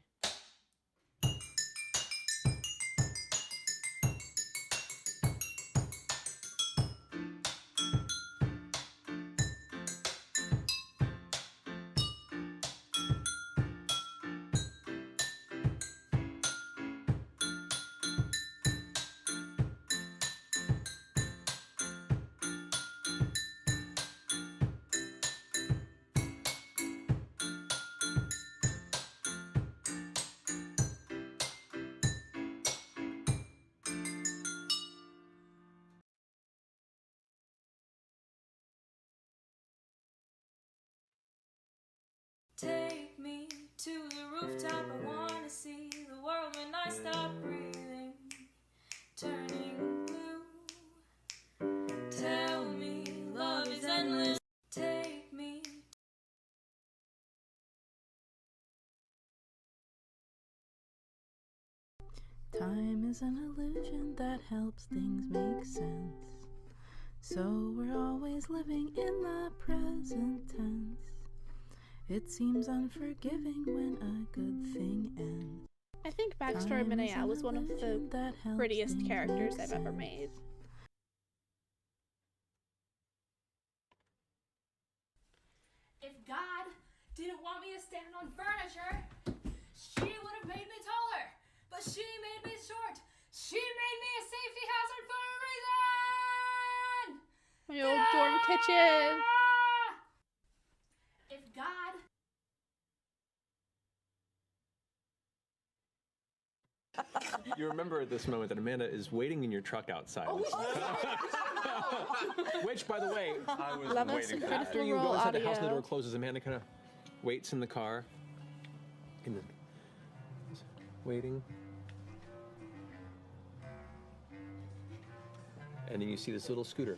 Speaker 11: Take me to the rooftop, I wanna see the world when I stop breathing, turning blue. Tell me love is endless. Take me.
Speaker 19: Time is an illusion that helps things make sense. So we're always living in the present tense. It seems unforgiving when a good thing ends.
Speaker 2: I think Backstory Minniel was one of the prettiest characters I've ever made.
Speaker 11: If God didn't want me to stand on furniture, she would have made me taller. But she made me short. She made me a safety hazard for a reason!
Speaker 2: My old dorm kitchen!
Speaker 11: If God...
Speaker 20: You remember at this moment that Amanda is waiting in your truck outside. Which, by the way, I was
Speaker 2: Love us
Speaker 20: waiting
Speaker 2: in
Speaker 20: for.
Speaker 2: Critical
Speaker 20: After you
Speaker 2: Role
Speaker 20: go inside the house and the
Speaker 2: audio.
Speaker 20: door closes, Amanda kind of waits in the car. And then waiting. And then you see this little scooter.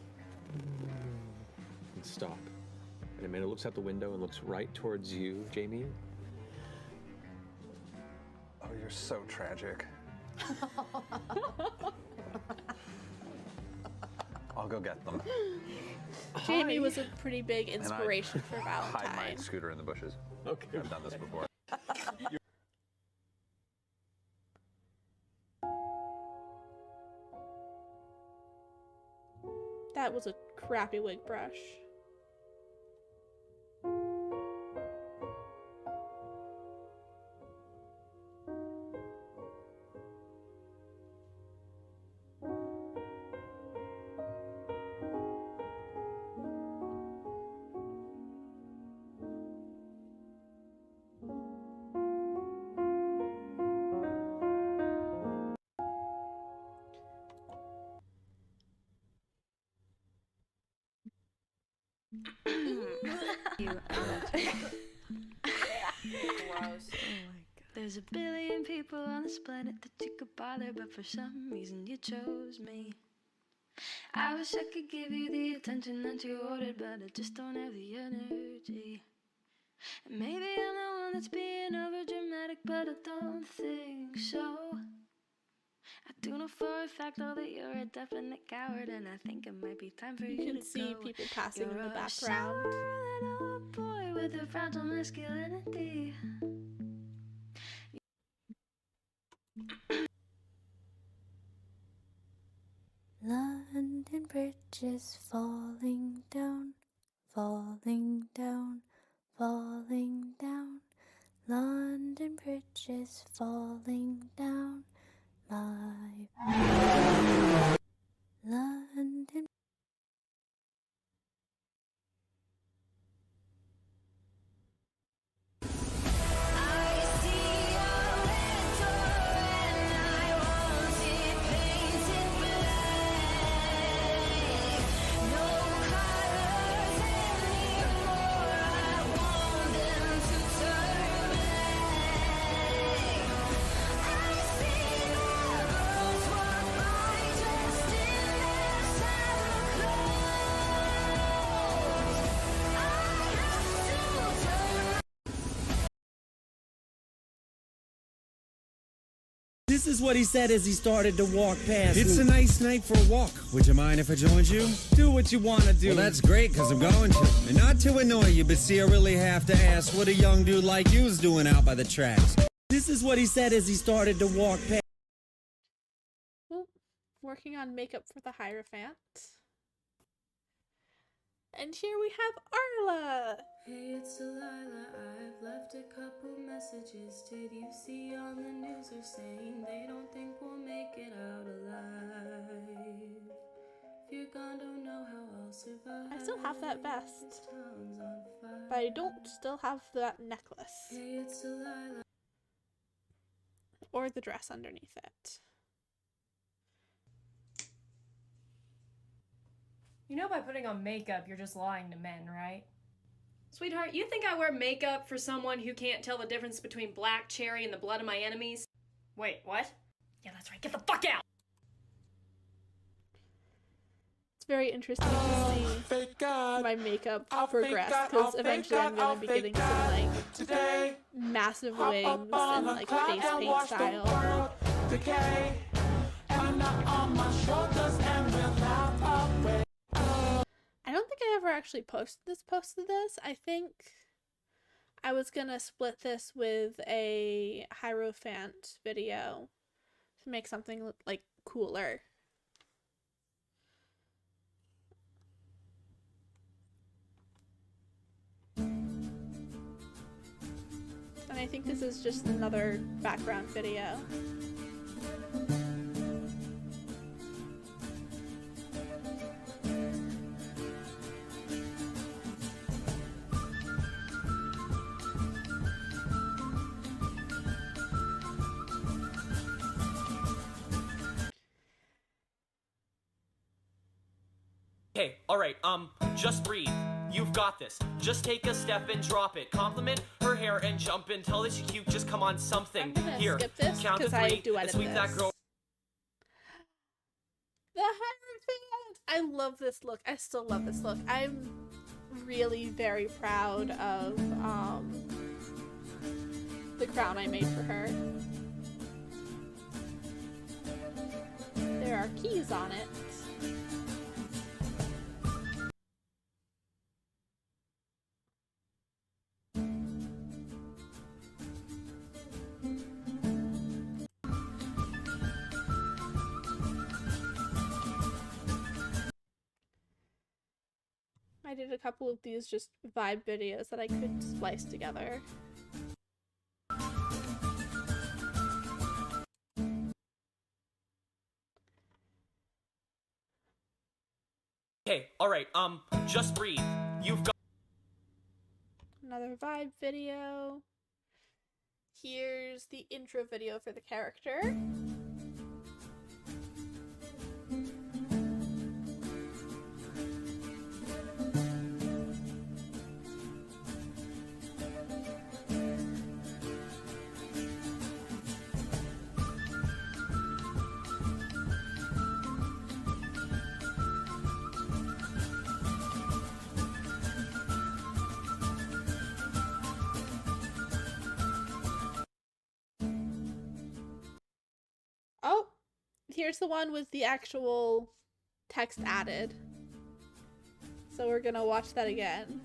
Speaker 20: And stop. And Amanda looks out the window and looks right towards you, Jamie.
Speaker 8: Oh, you're so tragic. I'll go get them.
Speaker 2: Jamie was a pretty big
Speaker 8: And I
Speaker 2: inspiration for
Speaker 8: hide my
Speaker 2: Valentine.
Speaker 8: scooter in the bushes.
Speaker 20: Okay.
Speaker 8: I've done this before.
Speaker 2: that was a crappy wig brush.
Speaker 13: There's a billion people on this planet that you could bother, but for some reason you chose me. I wish I could give you the attention that you ordered, but I just don't have the energy. And maybe I'm the one that's being over dramatic, but I don't think so. I do know for a fact though that you're a definite coward, and I think it might be time for you to go.
Speaker 2: You can see people passing in the
Speaker 13: You're a
Speaker 2: background.
Speaker 13: sour little boy with a fragile masculinity.
Speaker 25: London Bridge is falling down, falling down, falling down. London Bridge is falling down. My London.
Speaker 1: This is what he said as he started to walk past
Speaker 6: It's
Speaker 1: me.
Speaker 6: a nice night for a walk. Would you mind if I joined you?
Speaker 1: Do what you want to do.
Speaker 6: Well, that's great, because I'm going to. And not to annoy you, but see, I really have to ask what a young dude like you's doing out by the tracks.
Speaker 1: This is what he said as he started to walk past.
Speaker 2: Well, working on makeup for the Hierophant. And here we have Arla.
Speaker 13: Hey, it's Delilah. I've left a couple messages. Did you see on the news they're saying they don't think we'll make it out alive? If you're gone, don't know how I'll survive.
Speaker 2: I still have that vest, but I don't still have that necklace.
Speaker 13: Hey, it's Delilah.
Speaker 2: Or the dress underneath it.
Speaker 9: You know, by putting on makeup, you're just lying to men, right? Sweetheart, you think I wear makeup for someone who can't tell the difference between black cherry and the blood of my enemies? Wait, what? Yeah, that's right. Get the fuck out!
Speaker 2: It's very interesting to see my makeup progress, because eventually I'm going to be getting some, like, massive wings and, like, face paint style. I don't think I ever actually posted this. I think I was gonna split this with a Hierophant video to make something like cooler. And I think this is just another background video.
Speaker 12: Okay, alright, just breathe. You've got this. Just take a step and drop it. Compliment her hair and jump and tell that she's cute. Just come on, something.
Speaker 2: I'm gonna
Speaker 12: Here,
Speaker 2: skip this
Speaker 12: count to
Speaker 2: because I
Speaker 12: three
Speaker 2: do
Speaker 12: and
Speaker 2: edit
Speaker 12: sweep
Speaker 2: this.
Speaker 12: that girl.
Speaker 2: The Hierophant! I love this look. I still love this look. I'm really very proud of the crown I made for her. There are keys on it. I did a couple of these just vibe videos that I could splice together.
Speaker 12: Okay, alright, just breathe. You've got.
Speaker 2: Another vibe video. Here's the intro video for the character. Oh, here's the one with the actual text added. So we're gonna watch that again.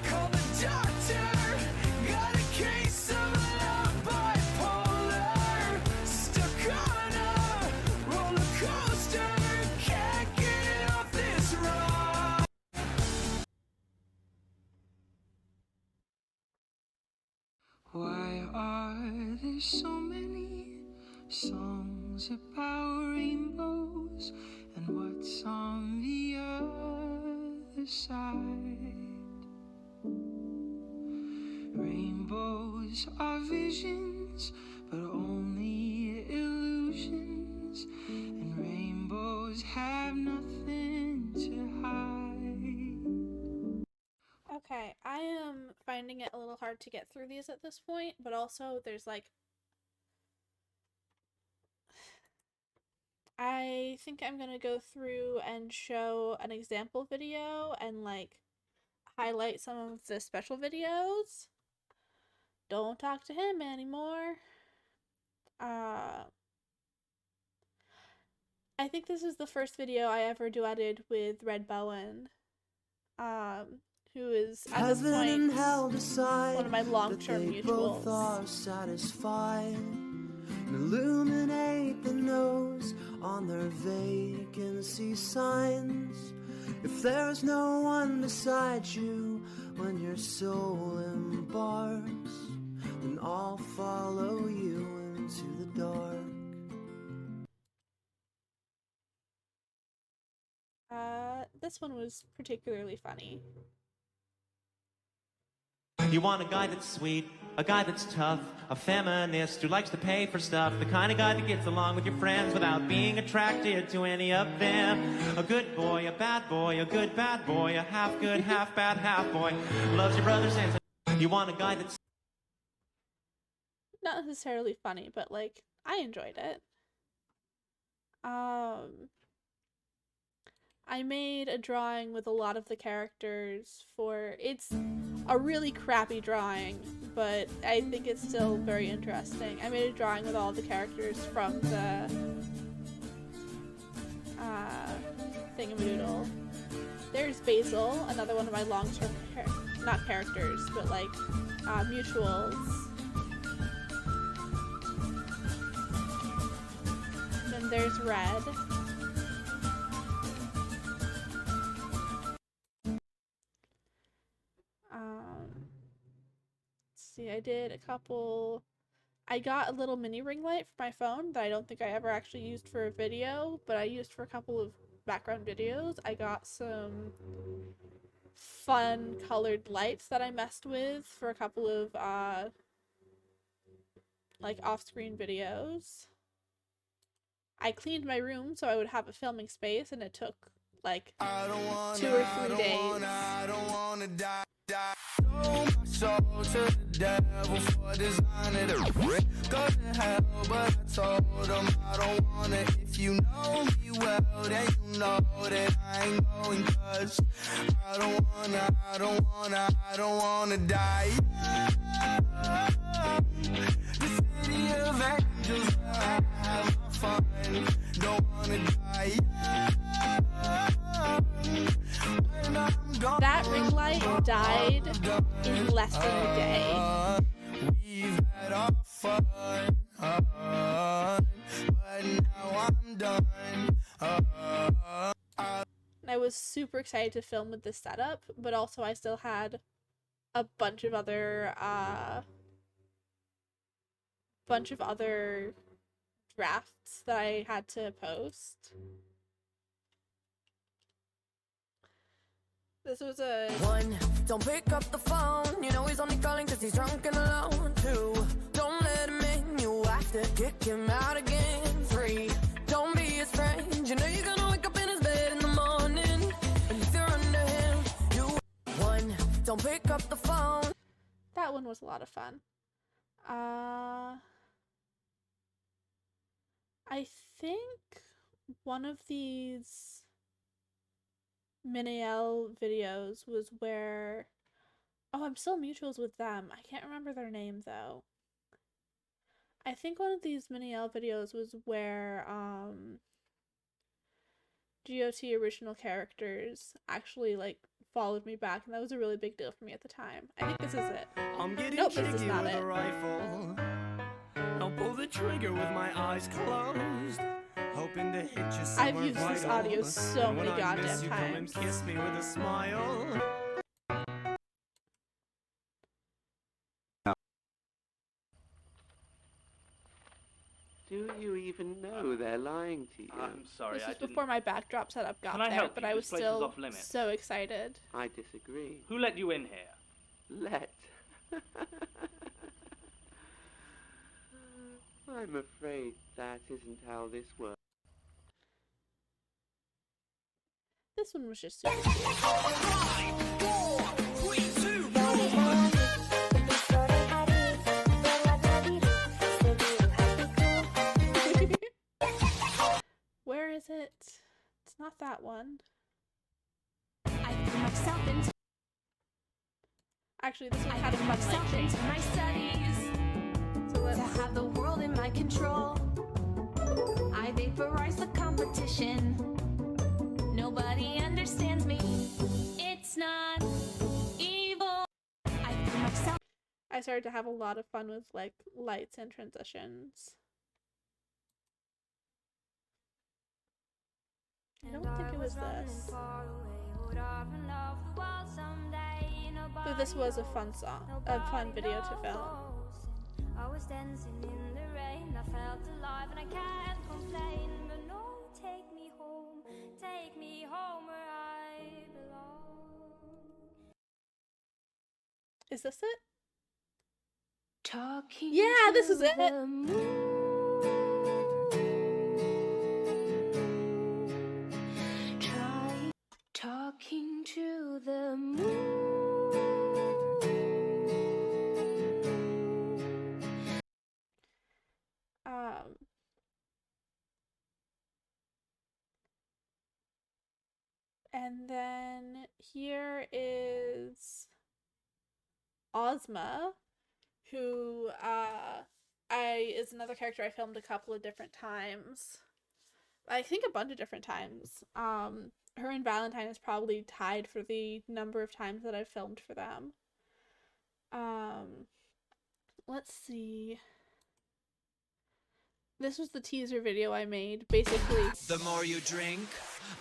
Speaker 21: Call the doctor. Got a case of love bipolar. Stuck on a roller coaster. Can't get off this ride. Why are there so many songs about rainbows? And what's on the other side? Rainbows are visions, but only illusions. And rainbows have nothing to hide.
Speaker 2: Okay, I am finding it a little hard to get through these at this point, but also there's like I think I'm gonna go through and show an example video and like highlight some of the special videos. Don't talk to him anymore. I think this is the first video I ever duetted with Red Bowen, who is at this point one of my long-term mutuals.
Speaker 4: Are satisfied. Illuminate the nose on their vacancy signs. If there's no one beside you when your soul embarks, then I'll follow you into the dark.
Speaker 2: This one was particularly funny.
Speaker 14: You want a guy that's sweet, a guy that's tough, a feminist who likes to pay for stuff, the kind of guy that gets along with your friends without being attracted to any of them. A good boy, a bad boy, a good bad boy, a half good, half bad, half boy, loves your brother since. You want a guy that's
Speaker 2: Not necessarily funny, but like I enjoyed it. I made a drawing with a lot of the characters for, it's a really crappy drawing, but I think it's still very interesting. I made a drawing with all the characters from the Thingamadoodle. There's Basil, another one of my long-term, not characters, but like mutuals. Then there's Red. See, I did a couple. I got a little mini ring light for my phone that I don't think I ever actually used for a video, but I used for a couple of background videos. I got some fun colored lights that I messed with for a couple of like off-screen videos. I cleaned my room so I would have a filming space, and it took like 2 or 3 days.
Speaker 21: soul to the devil for designing it. Go to hell, but I told him I don't want it. If you know me well, then you know that I ain't going, 'cause I don't wanna die. The city of angels where I have my fun. Don't wanna die. When I'm gone,
Speaker 2: That ring light died in less than a day.
Speaker 21: we've had our fun, but now I'm done.
Speaker 2: And I was super excited to film with this setup, but also I still had a bunch of other drafts that I had to post. This was a
Speaker 21: 1, don't pick up the phone. You know he's only calling 'cause he's drunk and alone. 2, don't let him in. You have to kick him out again. 3, don't be his friend. You know you're gonna wake up in his bed in the morning. And if you're under him, you 1, don't pick up the phone.
Speaker 2: That one was a lot of fun. I think one of these Miniel videos was where... Oh, I'm still mutuals with them. I can't remember their name, though. I think one of these Miniel videos was where, GOT original characters actually, like, followed me back, and that was a really big deal for me at the time. I think this is it.
Speaker 21: I'm getting
Speaker 2: Nope, this is
Speaker 21: tricky
Speaker 2: not
Speaker 21: with
Speaker 2: it.
Speaker 21: a rifle. I'll pull the trigger with my eyes closed, hoping to hit you somewhere
Speaker 2: I've used this
Speaker 21: vital.
Speaker 2: audio so
Speaker 21: And when
Speaker 2: many
Speaker 21: I miss
Speaker 2: goddamn
Speaker 21: you, come and
Speaker 2: times.
Speaker 21: kiss me with a smile.
Speaker 5: Do you even know they're lying to you?
Speaker 16: I'm sorry,
Speaker 2: This
Speaker 16: I
Speaker 2: was
Speaker 16: didn't.
Speaker 2: before my backdrop setup got
Speaker 16: Can I
Speaker 2: there,
Speaker 16: help
Speaker 2: but
Speaker 16: you?
Speaker 2: I was
Speaker 16: This place is
Speaker 2: still
Speaker 16: off limits.
Speaker 2: so excited.
Speaker 5: I disagree.
Speaker 16: Who let you in here?
Speaker 5: Let. I'm afraid that isn't how this works.
Speaker 2: This one was just super Where is it? It's not that one. Actually, this one had a fun light change.
Speaker 11: my studies
Speaker 2: So let's
Speaker 11: to have the world in my control. I vaporize the competition. Nobody understands me. It's not evil. I put myself.
Speaker 2: I started to have a lot of fun with like lights and transitions. I don't think it was this. But this was a fun song, a fun video to film.
Speaker 11: I was dancing in the rain. I felt alive and I can't complain. But no, take me home where I belong.
Speaker 2: Is this it?
Speaker 11: Talking.
Speaker 2: Yeah, this is
Speaker 11: to
Speaker 2: it.
Speaker 11: the moon. Talking to the moon.
Speaker 2: And then here is Ozma, who is another character I filmed a couple of different times. I think a bunch of different times. Her and Valentine is probably tied for the number of times that I've filmed for them. Let's see. This was the teaser video I made, basically
Speaker 22: The more you drink,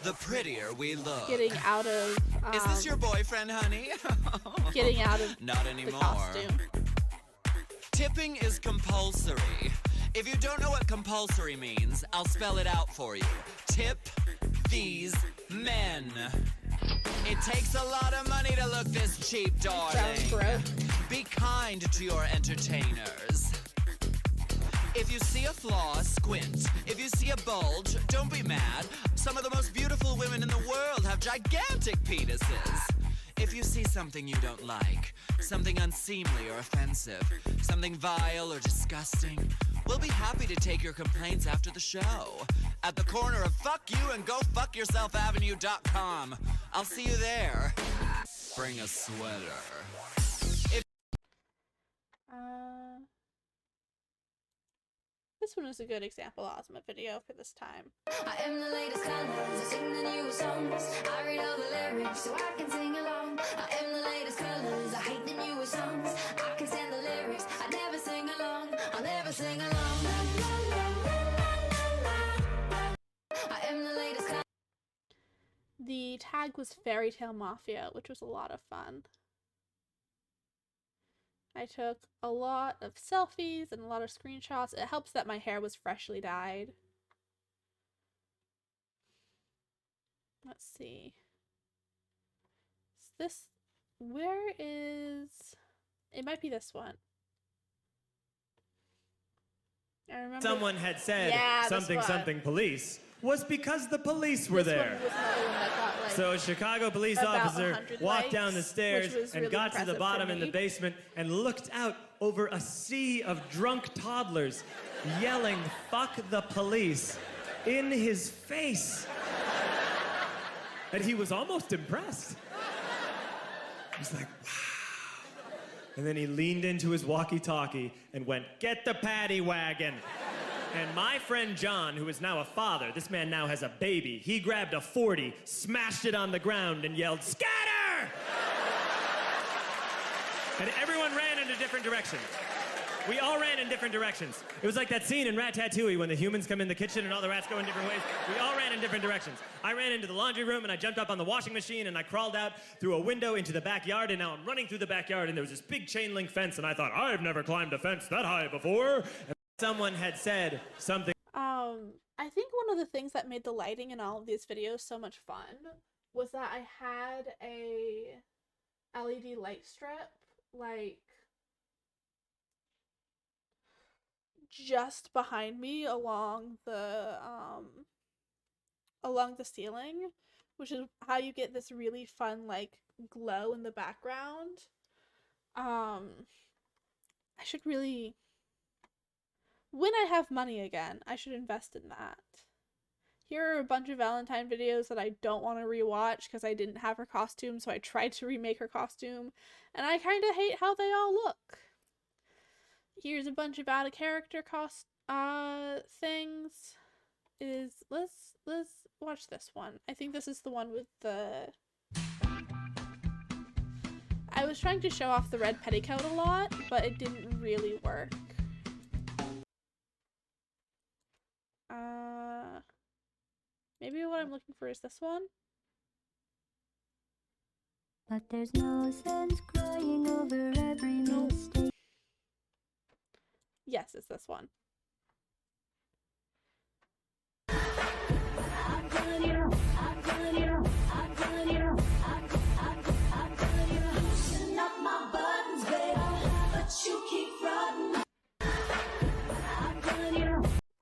Speaker 22: the prettier we look.
Speaker 2: getting out of
Speaker 22: Is this your boyfriend, honey?
Speaker 2: getting out of
Speaker 22: Not
Speaker 2: the
Speaker 22: anymore.
Speaker 2: costume.
Speaker 22: Tipping is compulsory. If you don't know what compulsory means, I'll spell it out for you. Tip these men. It takes a lot of money to look this cheap, darling. Be kind to your entertainers. If you see a flaw, squint. If you see a bulge, don't be mad. Some of the most beautiful women in the world have gigantic penises. If you see something you don't like, something unseemly or offensive, something vile or disgusting, we'll be happy to take your complaints after the show. At the corner of Fuck You and GoFuckYourselfAvenue.com. I'll see you there. Bring a sweater.
Speaker 2: This one is a good example Ozma video for this time.
Speaker 25: I am the latest colors, I sing the newest songs. I read all the lyrics so I can sing along. I am the latest colors, I hate the newest songs. I can stand the lyrics, I never sing along. I'll never sing along. I am the latest colors.
Speaker 2: The tag was Fairy Tale Mafia, which was a lot of fun. I took a lot of selfies and a lot of screenshots. It helps that my hair was freshly dyed. Let's see. Is this, where is, it might be this one. I remember
Speaker 15: Someone had said
Speaker 2: Yeah,
Speaker 15: something
Speaker 2: this one.
Speaker 15: something police was because the police were
Speaker 2: This
Speaker 15: there.
Speaker 2: one was another one that got, like,
Speaker 15: So a Chicago police
Speaker 2: about
Speaker 15: officer
Speaker 2: 100
Speaker 15: walked down the
Speaker 2: likes,
Speaker 15: stairs
Speaker 2: which was
Speaker 15: and
Speaker 2: really
Speaker 15: got to the
Speaker 2: impressive
Speaker 15: bottom
Speaker 2: for
Speaker 15: in the
Speaker 2: me.
Speaker 15: basement and looked out over a sea of drunk toddlers yelling, "Fuck the police," in his face. And he was almost impressed. He was like, wow. And then he leaned into his walkie-talkie and went, "Get the paddy wagon." And my friend John, who is now a father, this man now has a baby, he grabbed a 40, smashed it on the ground, and yelled, "Scatter!" And everyone ran in a different direction. We all ran in different directions. It was like that scene in Ratatouille when the humans come in the kitchen and all the rats go in different ways. We all ran in different directions. I ran into the laundry room and I jumped up on the washing machine and I crawled out through a window into the backyard, and now I'm running through the backyard and there was this big chain link fence and I thought, I've never climbed a fence that high before. And someone had said something.
Speaker 2: I think one of the things that made the lighting in all of these videos so much fun was that I had a LED light strip, like, just behind me along the ceiling, which is how you get this really fun, like, glow in the background. I should really, when I have money again, I should invest in that. Here are a bunch of Valentine videos that I don't want to rewatch because I didn't have her costume, so I tried to remake her costume, and I kind of hate how they all look. Here's a bunch of out of character things. Let's watch this one. I think this is the one with the, I was trying to show off the red petticoat a lot, but it didn't really work. Maybe what I'm looking for is this one.
Speaker 25: But there's no sense crying over every mistake.
Speaker 2: Yes, it's this one.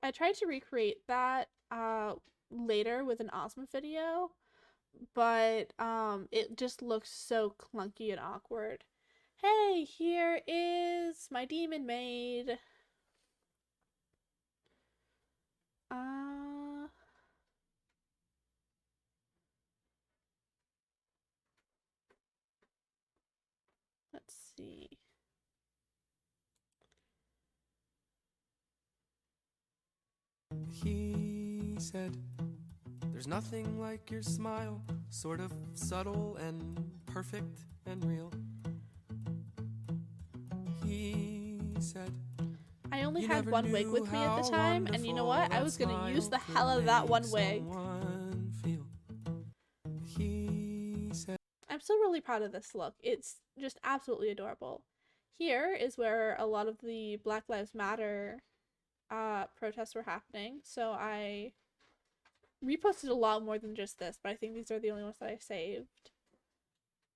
Speaker 2: I tried to recreate that later with an Ozma video, but it just looks so clunky and awkward. Hey, here is my demon maid. Let's see.
Speaker 16: He said, "There's nothing like your smile, sort of subtle and perfect and real." He said,
Speaker 2: I only
Speaker 16: "You
Speaker 2: had
Speaker 16: never
Speaker 2: one wig
Speaker 16: knew
Speaker 2: with me at the
Speaker 16: how
Speaker 2: time, and you know what?
Speaker 16: wonderful
Speaker 2: I was gonna
Speaker 16: that
Speaker 2: use the
Speaker 16: smile
Speaker 2: hell out of
Speaker 16: could
Speaker 2: that one
Speaker 16: make
Speaker 2: wig.
Speaker 16: someone feel." He said,
Speaker 2: I'm still really proud of this look. It's just absolutely adorable. Here is where a lot of the Black Lives Matter protests were happening, so I reposted a lot more than just this, but I think these are the only ones that I saved.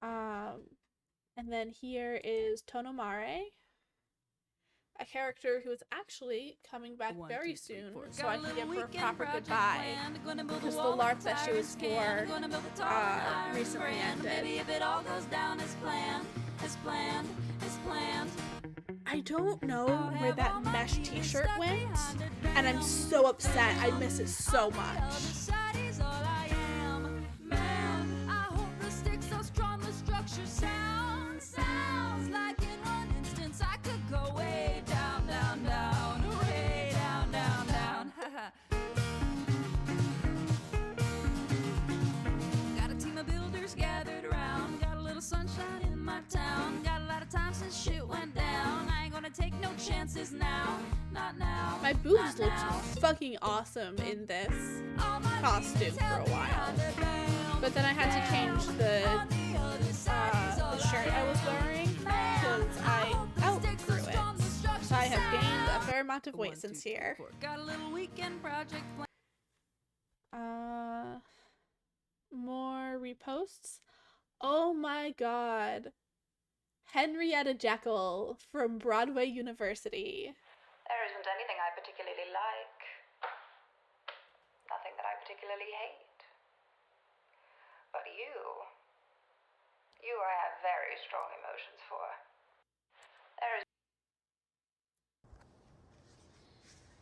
Speaker 2: And then here is Tonomare. a character who is actually coming back very soon, so I can give her a proper goodbye, because the LARP that she was for recently ended.
Speaker 11: If it all goes down as planned, as planned, as planned.
Speaker 2: I don't know where that mesh t-shirt went, and I'm so upset. I miss it so much.
Speaker 11: Sounds like in one instance I could go way down, down, down, way down, down, down. Got a team of builders gathered around, got a little sunshine in my town, got a lot of time since shit went down. I ain't gonna take no chances now, not now.
Speaker 2: My boobs looked fucking awesome in this costume for a while, but then I had to change the shirt I was wearing because I outgrew it. So I have gained a fair amount of weight since here.
Speaker 11: Got a little weekend project
Speaker 2: More reposts. Oh my god. Henrietta Jekyll from Broadway University.
Speaker 7: There isn't anything I particularly like. Nothing that I particularly hate. But you I have very strong emotions for. There is.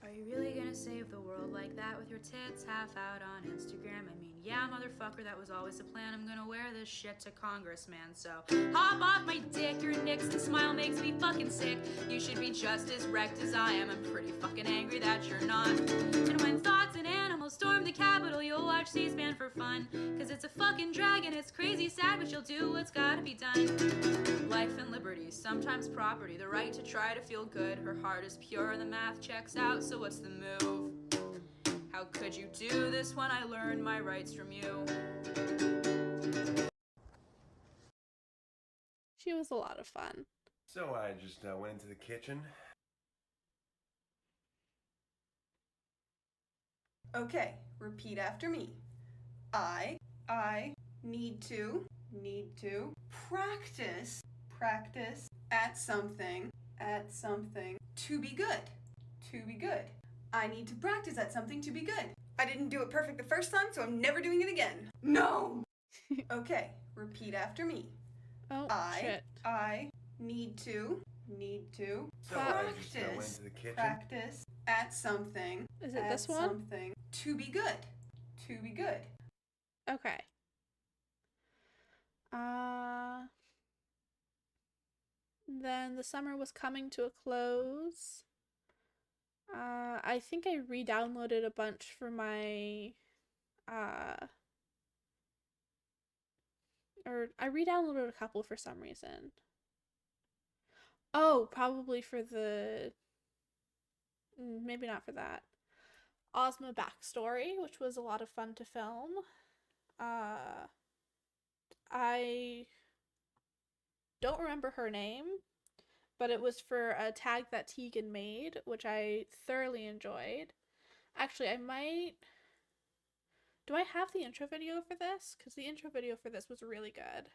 Speaker 13: Are you really gonna save the world like that with your tits half out on Instagram? I mean, yeah, motherfucker, that was always the plan. I'm gonna wear this shit to Congress, man. So hop off my dick. Your Nixon smile makes me fucking sick. You should be just as wrecked as I am. I'm pretty fucking angry that you're not. And when thoughts and animals storm the Capitol, you'll watch C-SPAN for fun. Cause it's a fucking drag and it's crazy sad, but you'll do what's gotta be done. Life and liberty, sometimes property, the right to try to feel good. Her heart is pure and the math checks out, so what's the move? How could you do this when I learned my rights from you?
Speaker 2: She was a lot of fun.
Speaker 10: So I just went into the kitchen.
Speaker 17: Okay, repeat after me. I need to practice at something to be good. I need to practice at something to be good. I didn't do it perfect the first time, so I'm never doing it again. No! Okay, repeat after me.
Speaker 2: Oh, shit.
Speaker 17: I need to
Speaker 10: So I just went into the kitchen.
Speaker 17: practice at something.
Speaker 2: Is it this one?
Speaker 17: Something to be good.
Speaker 2: Okay. Then the summer was coming to a close. I think I re-downloaded a bunch for my, or I re-downloaded a couple for some reason. Oh, probably for the, maybe not for that. Ozma Backstory, which was a lot of fun to film. I don't remember her name, but it was for a tag that Tegan made, which I thoroughly enjoyed. Actually, I might... Do I have the intro video for this? Because the intro video for this was really good.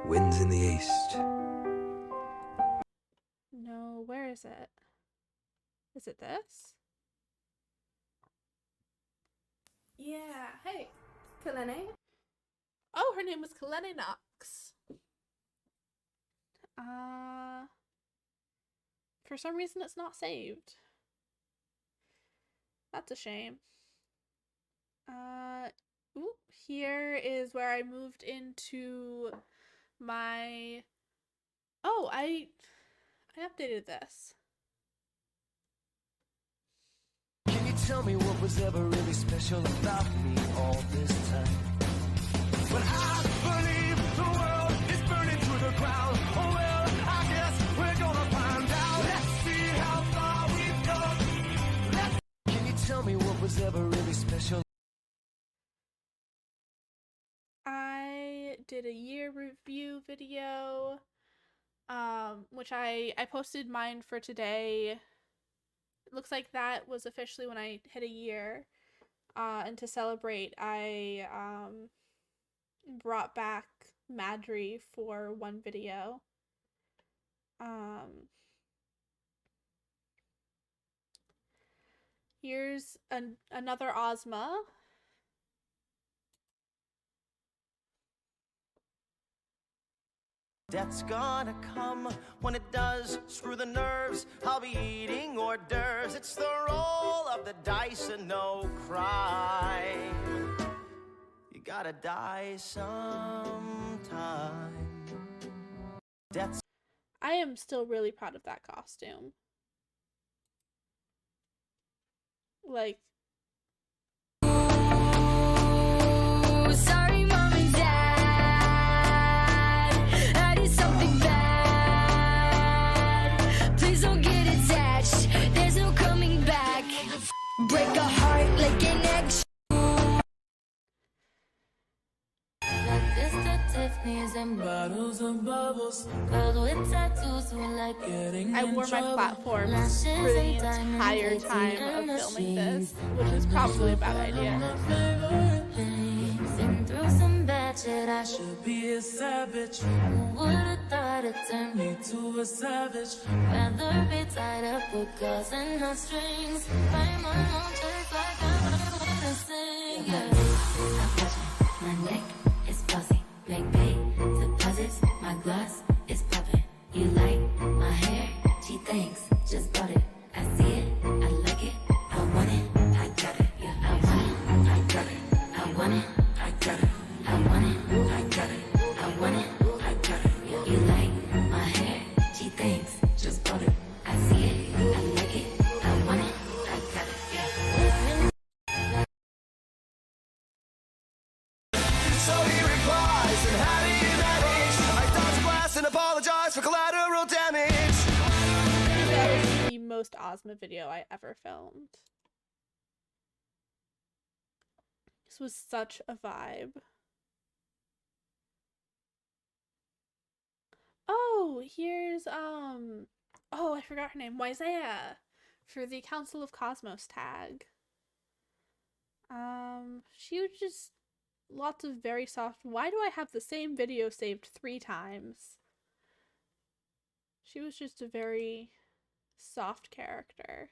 Speaker 23: Winds in the east.
Speaker 2: No, where is it? Is it this?
Speaker 24: Yeah, hey, Kalene.
Speaker 2: Oh, her name was Kalene Knox. For some reason it's not saved. That's a shame. Ooh, here is where I moved into my... Oh, I updated this.
Speaker 4: Can you tell me what was ever really special about me all this time? When I believe the world is burning to the ground. Oh well, I guess we're gonna find out. Let's see how far we've gone. Can you tell me what was ever really special?
Speaker 2: I did a year review video, which I posted mine for today. It looks like that was officially when I hit a year. And to celebrate, I brought back Madry for one video. Here's another Ozma.
Speaker 3: Death's gonna come. When it does, screw the nerves. I'll be eating hors d'oeuvres. It's the roll of the dice and no crime. You gotta die sometime. Death's
Speaker 2: I am still really proud of that costume. Like,
Speaker 25: Sorry, mom and dad. I did something bad. Please don't get attached. There's no coming back. Break a heart like an egg. Tiffany's and bottles of bubbles. Girls with tattoos who like getting
Speaker 2: I wore my platforms for the entire time of filming this, which is probably a bad idea.
Speaker 25: Been through some bad shit, I should be a savage. Who would've thought it turned me to a savage? Rather be tied up with girls and not strings. Write my own checks like I wanna sing. Yeah. My neck is fuzzy. Make big deposits, my gloss is popping. You like my hair? She thinks, just bought it. I see it, I like it, I want it, I got it. Yeah, I want it, I got it. I want it, I got it. I want it, I got it. I want it, I got it. Yeah, you like my hair? She thinks, just bought it. I see it, I like it, I want it, I got it. Yeah.
Speaker 3: So he replies, and how do you manage? I dodge glass and apologize for collateral damage.
Speaker 2: That was the most Ozma video I ever filmed. This was such a vibe. Oh, here's oh, I forgot her name. Wysea for the Council of Cosmos tag. She was just lots of very soft. Why do I have the same video saved 3 times? She was just a very soft character.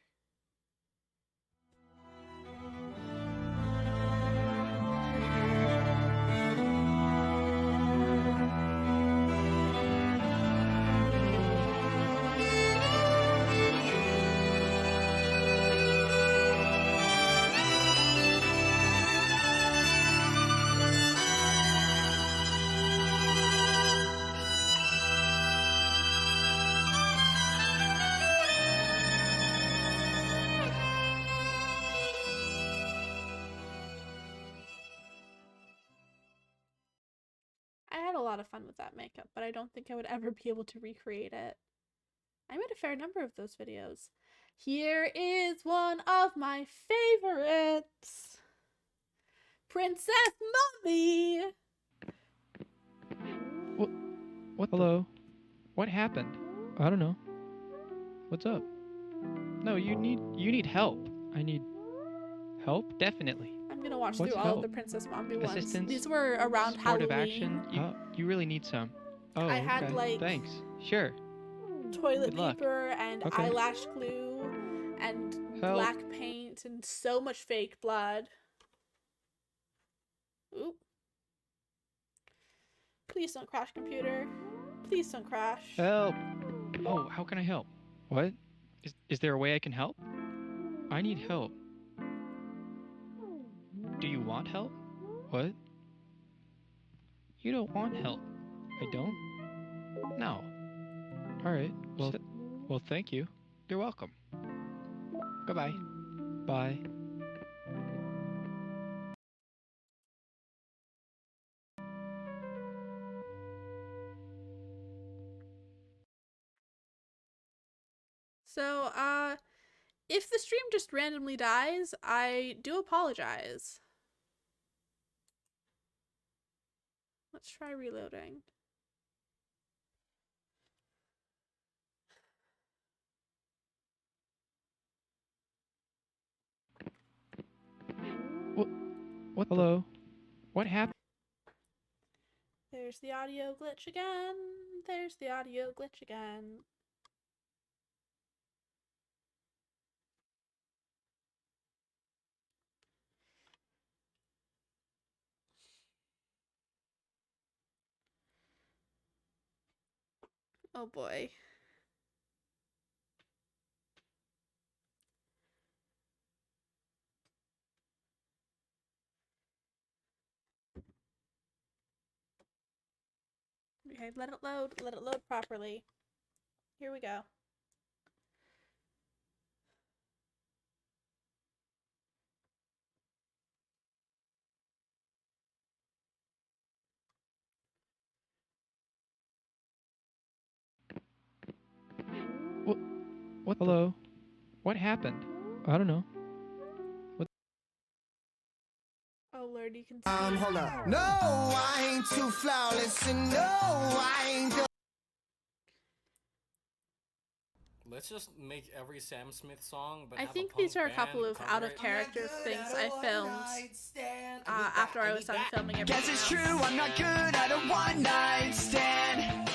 Speaker 2: I had a lot of fun with that makeup, but I don't think I would ever be able to recreate it. I made a fair number of those videos. Here is one of my favorites. Princess Mummy!
Speaker 18: What? Hello? What happened? I don't know. What's up? No, you need help. I need help? Definitely.
Speaker 2: I'm gonna watch
Speaker 18: What's
Speaker 2: through all of
Speaker 18: help?
Speaker 2: the Princess Mombi ones.
Speaker 18: Assistance?
Speaker 2: These were around
Speaker 18: Supportive
Speaker 2: Halloween.
Speaker 18: action? You really need some. Oh,
Speaker 2: I had,
Speaker 18: okay.
Speaker 2: like,
Speaker 18: Thanks. Sure.
Speaker 2: Toilet
Speaker 18: Good luck.
Speaker 2: paper and
Speaker 18: Okay.
Speaker 2: eyelash glue and
Speaker 18: Help.
Speaker 2: black paint and so much fake blood. Oop. Please don't crash, computer. Please don't crash.
Speaker 18: Help! Oh, how can I help? What? Is there a way I can help? I need help. Do you want help? What? You don't want help. I don't? No. Alright, well, thank you. You're welcome. Goodbye. Bye.
Speaker 2: So, if the stream just randomly dies, I do apologize. Let's try reloading.
Speaker 18: What? Hello? What happened?
Speaker 2: There's the audio glitch again. There's the audio glitch again. Oh boy. Okay, let it load properly. Here we go.
Speaker 18: What? Hello? What happened? I don't know. What?
Speaker 2: Oh Lord, you can see.
Speaker 3: Hold up. No, I ain't too flawless, and no, I ain't.
Speaker 6: Let's just make every Sam Smith song, but
Speaker 2: I
Speaker 6: have
Speaker 2: think
Speaker 6: a punk
Speaker 2: these are a
Speaker 6: band
Speaker 2: couple of
Speaker 6: cover
Speaker 2: out of
Speaker 6: it.
Speaker 2: character things I filmed after I was done filming everything.
Speaker 3: Guess it's true, I'm not good at a one-night stand,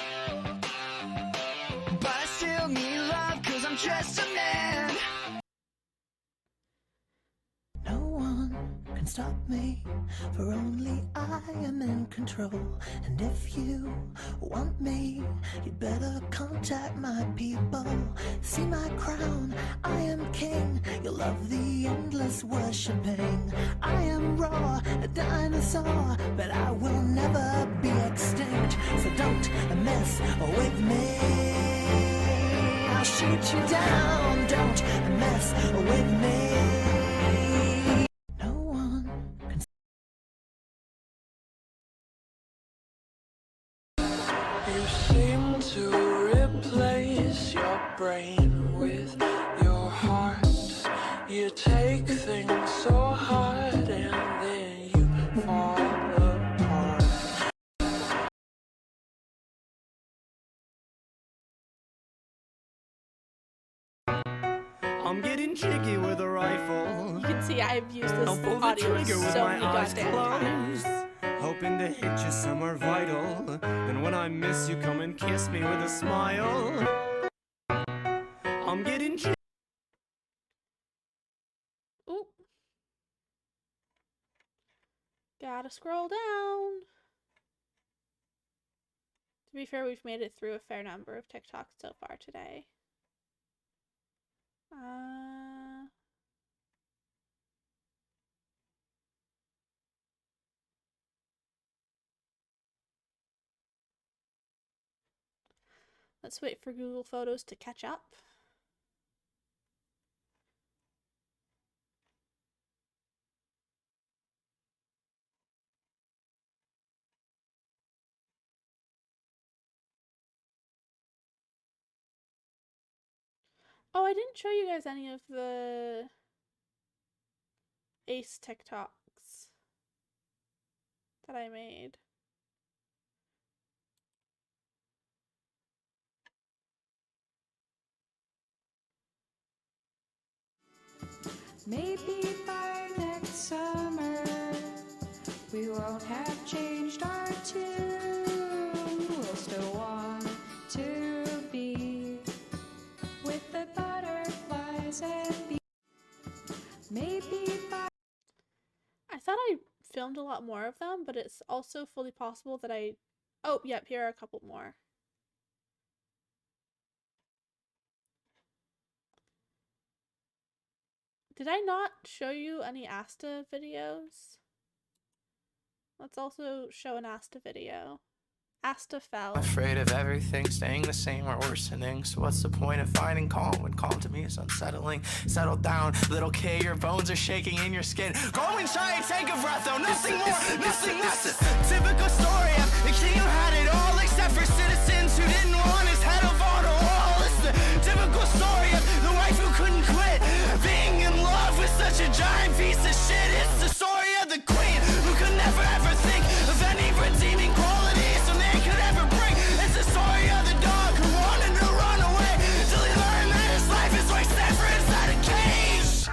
Speaker 3: but I still need love, cause I'm just a man. No one can stop me, for only I am in control. And if you want me, you'd better contact my people. See my crown, I am king. You'll love the endless worshipping. I am raw, a dinosaur, but I will never be extinct. So don't mess with me, I'll shoot you down. Don't mess with me.
Speaker 4: You seem to replace your brain with your heart. You take things so hard and then you fall apart.
Speaker 3: I'm getting jiggy with a rifle.
Speaker 2: You can see I've used this
Speaker 3: I'll pull the
Speaker 2: audio
Speaker 3: trigger with
Speaker 2: so
Speaker 3: my
Speaker 2: many
Speaker 3: eyes
Speaker 2: goddamn times.
Speaker 3: closed, hoping to hit you somewhere vital. And when I miss you, come and kiss me with a smile. I'm getting jiggy.
Speaker 2: Oop. Gotta scroll down. To be fair, we've made it through a fair number of TikToks so far today. Let's wait for Google Photos to catch up. Oh, I didn't show you guys any of the Ace TikToks that I made.
Speaker 13: Maybe by next summer we won't have changed our tune. We'll still want to be with the butterflies and bees. Maybe by
Speaker 2: I thought I filmed a lot more of them, but it's also fully possible that I... Oh, yep, here are a couple more. Did I not show you any Asta videos? Let's also show an Asta video. Asta fell.
Speaker 3: Afraid of everything staying the same or worsening. So what's the point of finding calm when calm to me is unsettling? Settle down, little K, your bones are shaking in your skin. Go inside and take a breath, though. Nothing more, nothing less. Typical story of the king who had it all, except for citizens who didn't want his head up on a wall. It's the typical story of the wife who couldn't quit being in love with such a giant piece of shit. It's the story of the queen who could never ever think of any redeeming qualities so they could ever bring. It's the story of the dog who wanted to run away till he learned that his life is like Stanford inside a cage.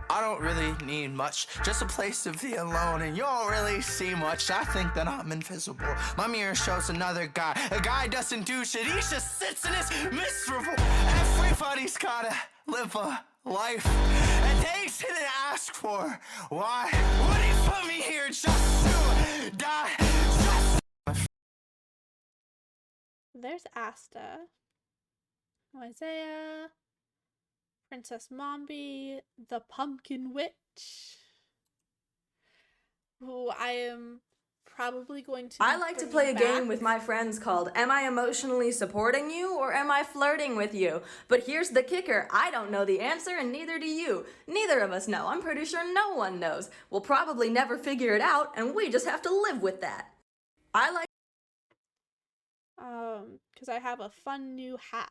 Speaker 3: I don't really need much, just a place to be alone, and you don't really see much. I think that I'm invisible. My mirror shows another guy. A guy doesn't do shit, he just sits and is miserable. Everybody's gotta live a life, and they didn't ask for. Why would he put me here just to die?
Speaker 2: there's Asta, Isaiah, Princess Mombi, the Pumpkin Witch, who I am probably going to.
Speaker 1: I like to play a game with my friends called Am I Emotionally Supporting You or Am I Flirting With You? But here's the kicker, I don't know the answer and neither do you. Neither of us know. I'm pretty sure no one knows. We'll probably never figure it out and we just have to live with that. I like
Speaker 2: because I have a fun new hat.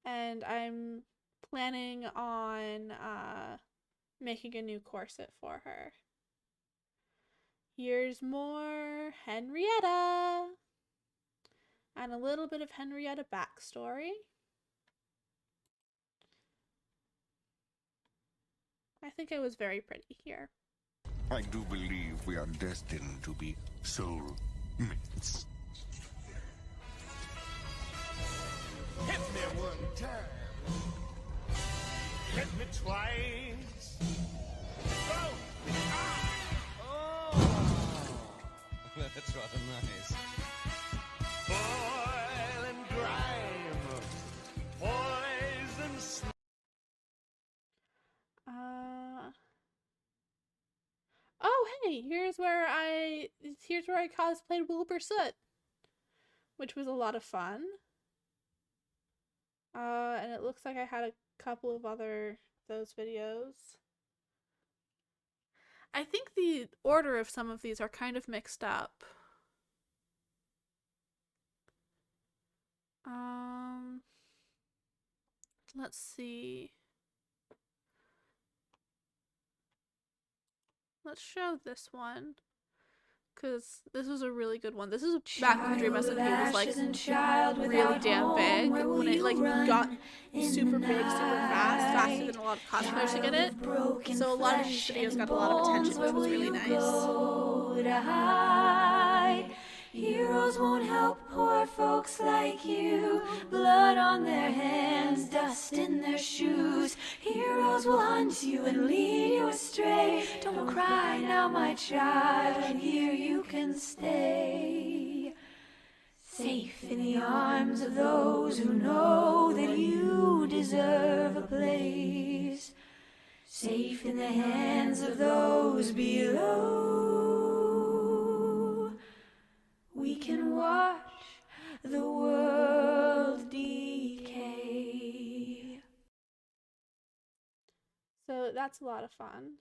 Speaker 2: And I'm planning on making a new corset for her. Here's more Henrietta and a little bit of Henrietta backstory. I think it was very pretty here.
Speaker 8: I do believe we are destined to be soul mates.
Speaker 3: Hit me one time. Hit me twice. Oh! Ah! Oh!
Speaker 22: That's rather nice.
Speaker 3: Oil and grime. Poison smoke.
Speaker 2: Oh, hey, here's where I cosplayed Wilbur Soot, which was a lot of fun. And it looks like I had a couple of those videos. I think the order of some of these are kind of mixed up. Let's see. Let's show this one, because this was a really good one. This is back when the Dream SMP was like really damn big, when it like got super big, super fast, faster than a lot of cosplayers to get it. So a lot of these videos got a lot of attention, which was really nice.
Speaker 11: Heroes won't help poor folks like you. Blood on their hands, dust in their shoes. Heroes will hunt you and lead you astray. Don't cry now, my child, here you can stay. Safe in the arms of those who know that you deserve a place. Safe in the hands of those below. We can watch the world decay.
Speaker 2: So that's a lot of fun.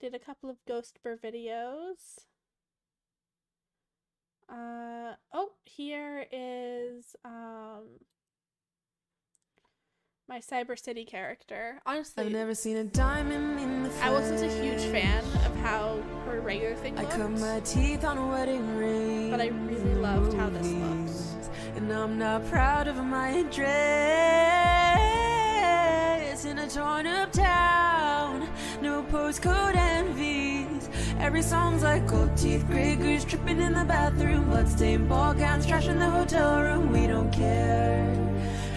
Speaker 2: Did a couple of Ghostbur videos. Oh, here is my Cyber City character. Honestly,
Speaker 19: I've never seen a diamond in the
Speaker 2: I wasn't a huge fan of how her regular thing looked.
Speaker 19: I cut my teeth on a wedding ring,
Speaker 2: but I really loved how this looks.
Speaker 19: And I'm not proud of my dress in a torn up town. No postcode envies. Every song's like gold teeth, gray goose tripping in the bathroom, bloodstained ball gowns, trash in the hotel room. We don't care.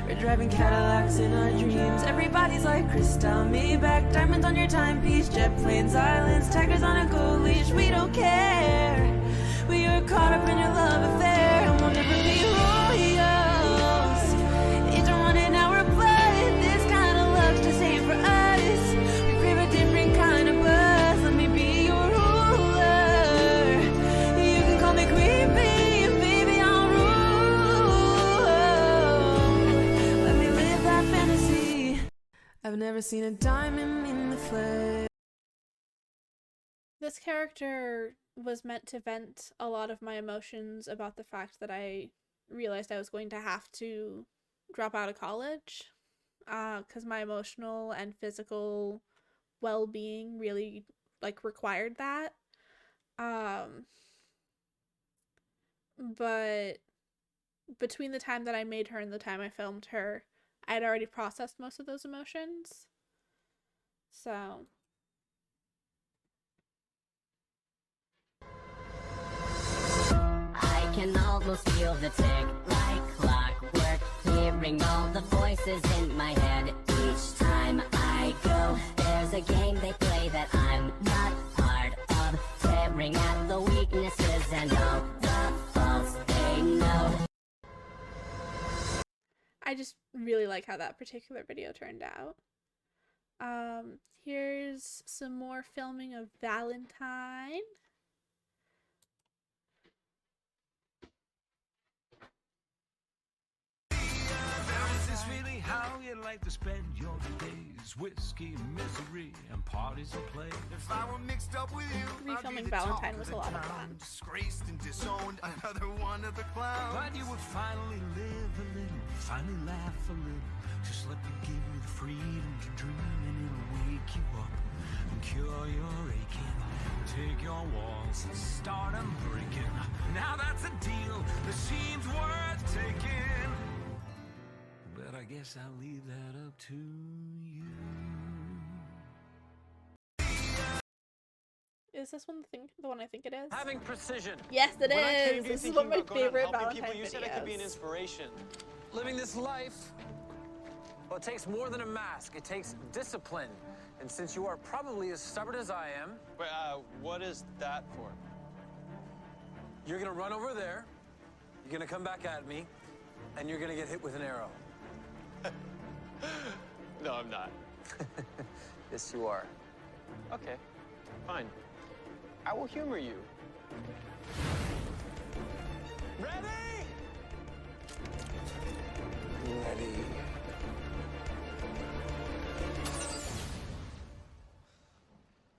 Speaker 19: We're driving Cadillacs in our dreams. Everybody's like crystal, Maybach, diamonds on your timepiece, jet planes, islands, tigers on a gold leash. We don't care. We are caught up in your love affair, and we'll never be royals. It's running our blood. This kind of love's just ain't for us. We crave a different kind of buzz. Let me be your ruler. You can call me queen bee, and baby I'll rule. Let me live that fantasy. I've never seen a diamond in the flesh.
Speaker 2: This character was meant to vent a lot of my emotions about the fact that I realized I was going to have to drop out of college, because my emotional and physical well-being really like required that. But between the time that I made her and the time I filmed her, I had already processed most of those emotions. So
Speaker 20: I can almost feel the tick like clockwork, hearing all the voices in my head. Each time I go, there's a game they play that I'm not part bring out the weaknesses and all the faults they know.
Speaker 2: I just really like how that particular video turned out. Here's some more filming of Valentine.
Speaker 9: Is this really how you like to spend your days? Whiskey, misery, and parties and play.
Speaker 3: If I were mixed up with you,
Speaker 2: Refilming Valentine was a lot of fun.
Speaker 3: Disgraced and disowned, another one of the clowns.
Speaker 9: But you would finally live a little, finally laugh a little. Just let me give you the freedom to dream, and it'll wake you up and cure your aching. Take your walls and start them breaking. Now that's a deal that seems worth taking. But I guess I'll leave that up to you.
Speaker 2: Is this one the one I think it is?
Speaker 22: Having precision.
Speaker 2: Yes, it
Speaker 22: When I came
Speaker 2: is.
Speaker 22: here
Speaker 2: This is
Speaker 22: thinking
Speaker 2: one of my
Speaker 22: about going out
Speaker 2: favorite
Speaker 22: helping
Speaker 2: Valentine
Speaker 22: people, you said I could be an
Speaker 2: videos.
Speaker 22: inspiration. Living this life, well, it takes more than a mask. It takes discipline. And since you are probably as stubborn as I am...
Speaker 12: Wait, what is that for?
Speaker 22: You're gonna run over there, you're gonna come back at me, and you're gonna get hit with an arrow.
Speaker 12: No, I'm not.
Speaker 22: Yes, you are.
Speaker 12: Okay, fine. I will humor you.
Speaker 22: Ready? Ready.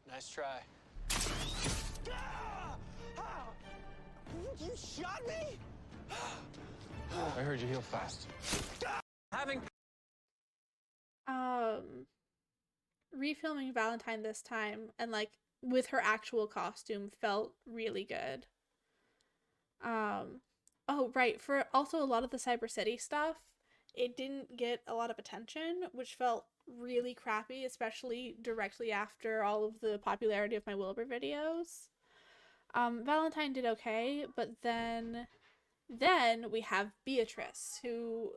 Speaker 12: Nice try.
Speaker 22: You shot me?
Speaker 12: I heard you heal fast.
Speaker 22: Having...
Speaker 2: Refilming Valentine this time and like with her actual costume felt really good. Oh right, for also a lot of the Cyber City stuff, it didn't get a lot of attention, which felt really crappy, especially directly after all of the popularity of my Wilbur videos. Valentine did okay, but then we have Beatrice, who,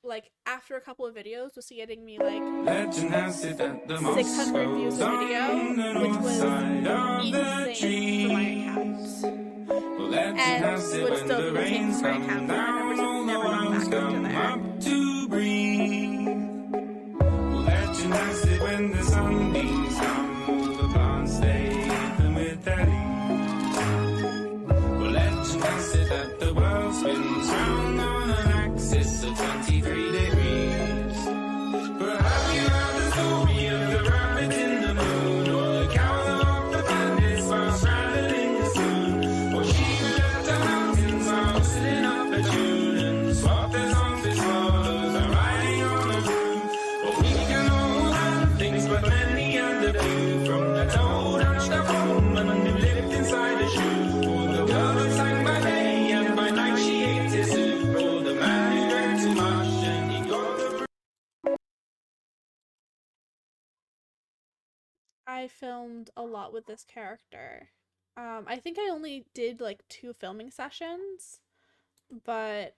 Speaker 2: like, after a couple of videos was getting me like 600 views a video, which was insane for my account. And would still be insane for my account, and my numbers never went back up to there.
Speaker 9: Let your night sit when the sunbeams come, the plants stay them with their leaves. Well, let your night sit that the world spins round on an axis of 23 degrees. But have you heard the story of the rabbit in the moon, or the cow off the planets while traveling the sun? Or she who left the mountains while sitting up a tune and swapped their songs with swallows and riding on a broom? Well, we can all learn things, but many other few, from the toad and the woman who lived inside the shoe, or the girl who sang by day and by night she ate his soup, or the man who drank too much and he got the...
Speaker 2: I filmed a lot with this character. I think I only did like 2 filming sessions, but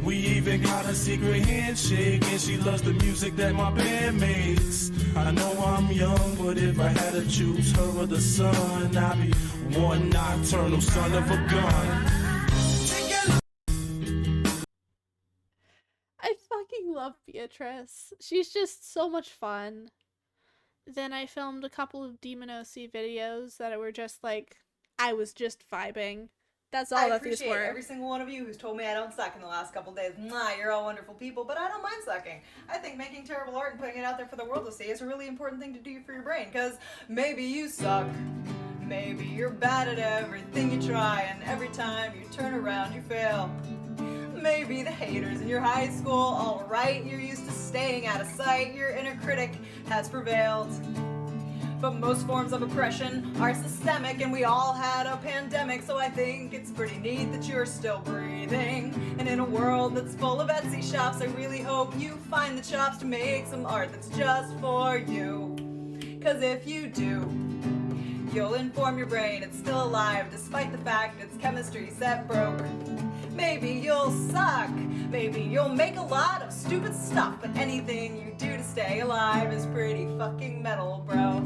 Speaker 9: We even got a secret handshake, and she loves the music that my band makes. I know I'm young, but if I had to choose her or the sun, I'd be one nocturnal son of a gun.
Speaker 2: I fucking love Beatrice. She's just so much fun. Then I filmed a couple of Demon OC videos that were just like, I was just vibing. That's all
Speaker 14: I
Speaker 2: that these
Speaker 14: appreciate
Speaker 2: were.
Speaker 14: every single one of you who's told me I don't suck in the last couple days. Mwah, you're all wonderful people, but I don't mind sucking. I think making terrible art and putting it out there for the world to see is a really important thing to do for your brain, because maybe you suck. Maybe you're bad at everything you try, and every time you turn around you fail. Maybe the haters in your high school, alright, you're used to staying out of sight, your inner critic has prevailed. But most forms of oppression are systemic, and we all had a pandemic, so I think it's pretty neat that you're still breathing. And in a world that's full of Etsy shops, I really hope you find the chops to make some art that's just for you. Cause if you do, you'll inform your brain it's still alive, despite the fact its chemistry set broke. Maybe you'll suck, baby. You'll make a lot of stupid stuff, but anything you do to stay alive is pretty fucking metal, bro.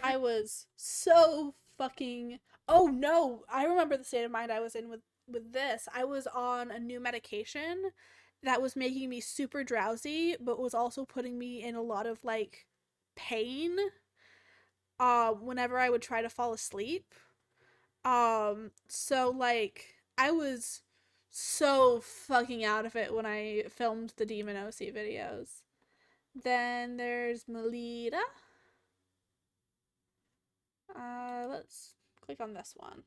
Speaker 2: I was so fucking... Oh no! I remember the state of mind I was in with this. I was on a new medication that was making me super drowsy, but was also putting me in a lot of, like, pain whenever I would try to fall asleep. So, like, I was so fucking out of it when I filmed the Demon OC videos. Then there's Melita. Let's click on this one.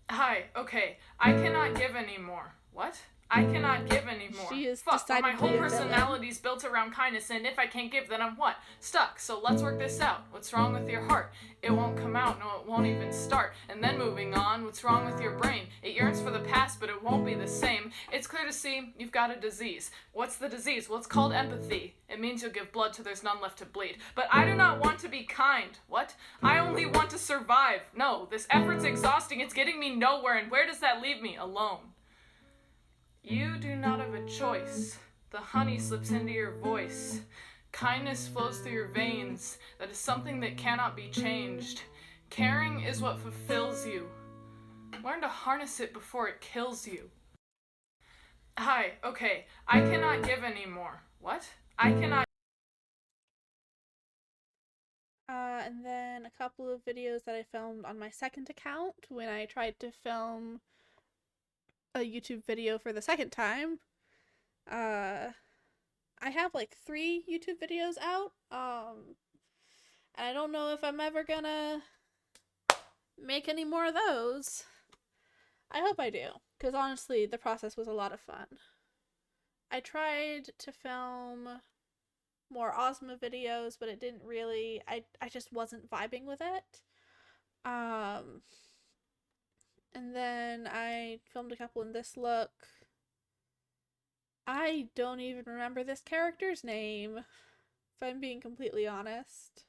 Speaker 5: Hi, okay, I cannot give anymore. What? I cannot give anymore.
Speaker 2: She is
Speaker 5: Fuck, but my
Speaker 2: decidedly
Speaker 5: whole
Speaker 2: a villain.
Speaker 5: personality's built around kindness, and if I can't give, then I'm what? Stuck. So let's work this out. What's wrong with your heart? It won't come out, no, it won't even start. And then moving on, what's wrong with your brain? It yearns for the past, but it won't be the same. It's clear to see you've got a disease. What's the disease? Well, it's called empathy. It means you'll give blood till there's none left to bleed. But I do not want to be kind. What? I only want to survive. No, this effort's exhausting. It's getting me nowhere, and where does that leave me? Alone. You do not have a choice. The honey slips into your voice. Kindness flows through your veins. That is something that cannot be changed. Caring is what fulfills you. Learn to harness it before it kills you. Hi, okay, I cannot give anymore. What? I cannot...
Speaker 2: And then a couple of videos that I filmed on my second account when I tried to film a YouTube video for the second time. I have like 3 YouTube videos out, and I don't know if I'm ever gonna make any more of those. I hope I do, because honestly the process was a lot of fun. I tried to film more Ozma videos, but it didn't really, I just wasn't vibing with it. And then I filmed a couple in this look. I don't even remember this character's name, if I'm being completely honest.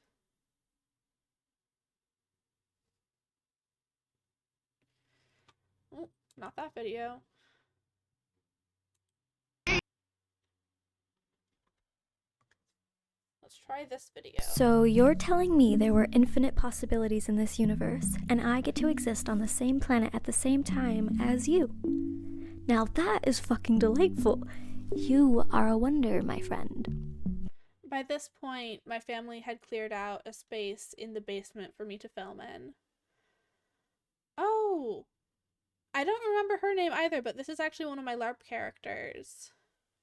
Speaker 2: Oh, not that video. Let's try this video.
Speaker 15: So you're telling me there were infinite possibilities in this universe, and I get to exist on the same planet at the same time as you. Now that is fucking delightful. You are a wonder, my friend.
Speaker 2: By this point, my family had cleared out a space in the basement for me to film in. Oh! I don't remember her name either, but this is actually one of my LARP characters.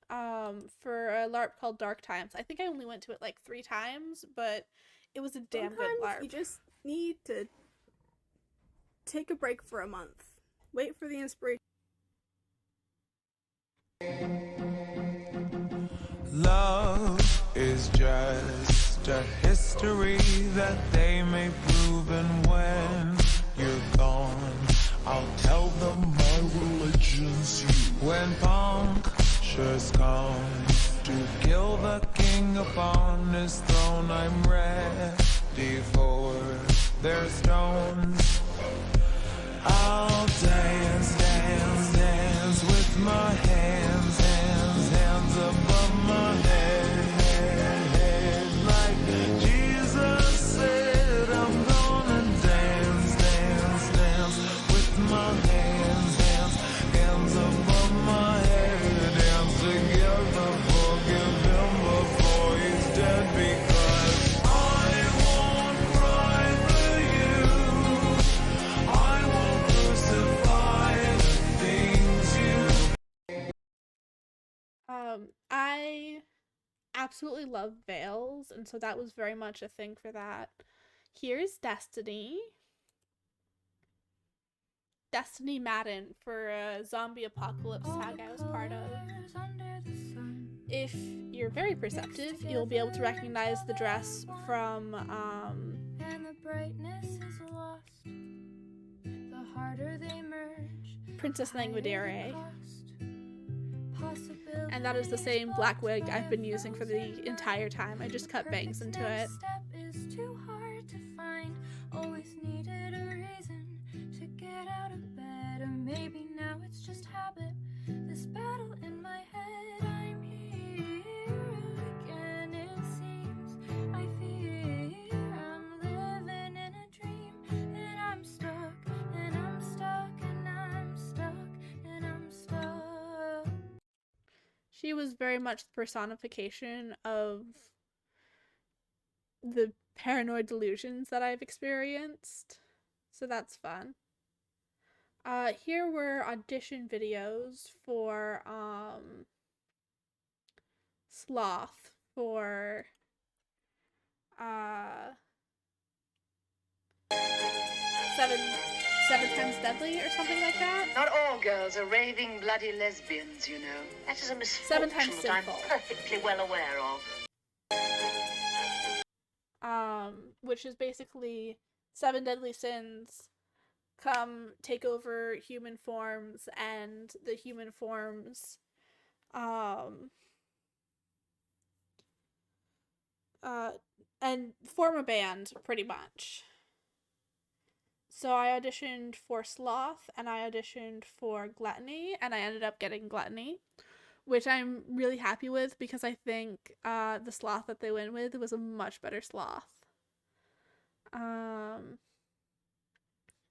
Speaker 2: For a LARP called Dark Times. I think I only went to it like 3 times, but it was a damn good LARP.
Speaker 24: You just need to take a break for a month. Wait for the inspiration.
Speaker 9: Love is just a history that they may prove, and when you're gone, I'll tell them my religion's you. When punctures come to kill the king upon his throne, I'm ready for their stones. I'll dance, dance, dance with my hands, hands, hands above my head, head, head. Like Jesus said, I'm gonna dance, dance, dance with my hands, hands, hands above my head. Dance together, forgive him before he's dead, because I won't cry for you. I won't crucify the things you...
Speaker 2: I absolutely love veils, and so that was very much a thing for that. Here's Destiny. Destiny Madden for a zombie apocalypse tag I was part of. If you're very perceptive, you'll be able to recognize the dress from
Speaker 13: And the brightness is lost. The harder they merge,
Speaker 2: Princess Langwadere. And that is the same black wig I've been using for the entire time. I just cut bangs into it.
Speaker 13: step is too hard to find. Always need maybe now it's just habit. This battle in my head, I'm here again. It seems I fear I'm living in a dream, and I'm stuck, and I'm stuck, and I'm stuck, and I'm stuck.
Speaker 2: She was very much the personification of the paranoid delusions that I've experienced. So that's fun. Here were audition videos for Sloth for Seven Times Deadly or something like that.
Speaker 7: Not all girls are raving bloody lesbians, you know. That is a misfortune
Speaker 2: 7 Times
Speaker 7: that I'm
Speaker 2: Sinful.
Speaker 7: perfectly well aware of.
Speaker 2: Which is basically 7 deadly sins come take over human forms, and the human forms and form a band, pretty much. So I auditioned for Sloth, and I auditioned for Gluttony, and I ended up getting Gluttony, which I'm really happy with because I think the Sloth that they went with was a much better Sloth.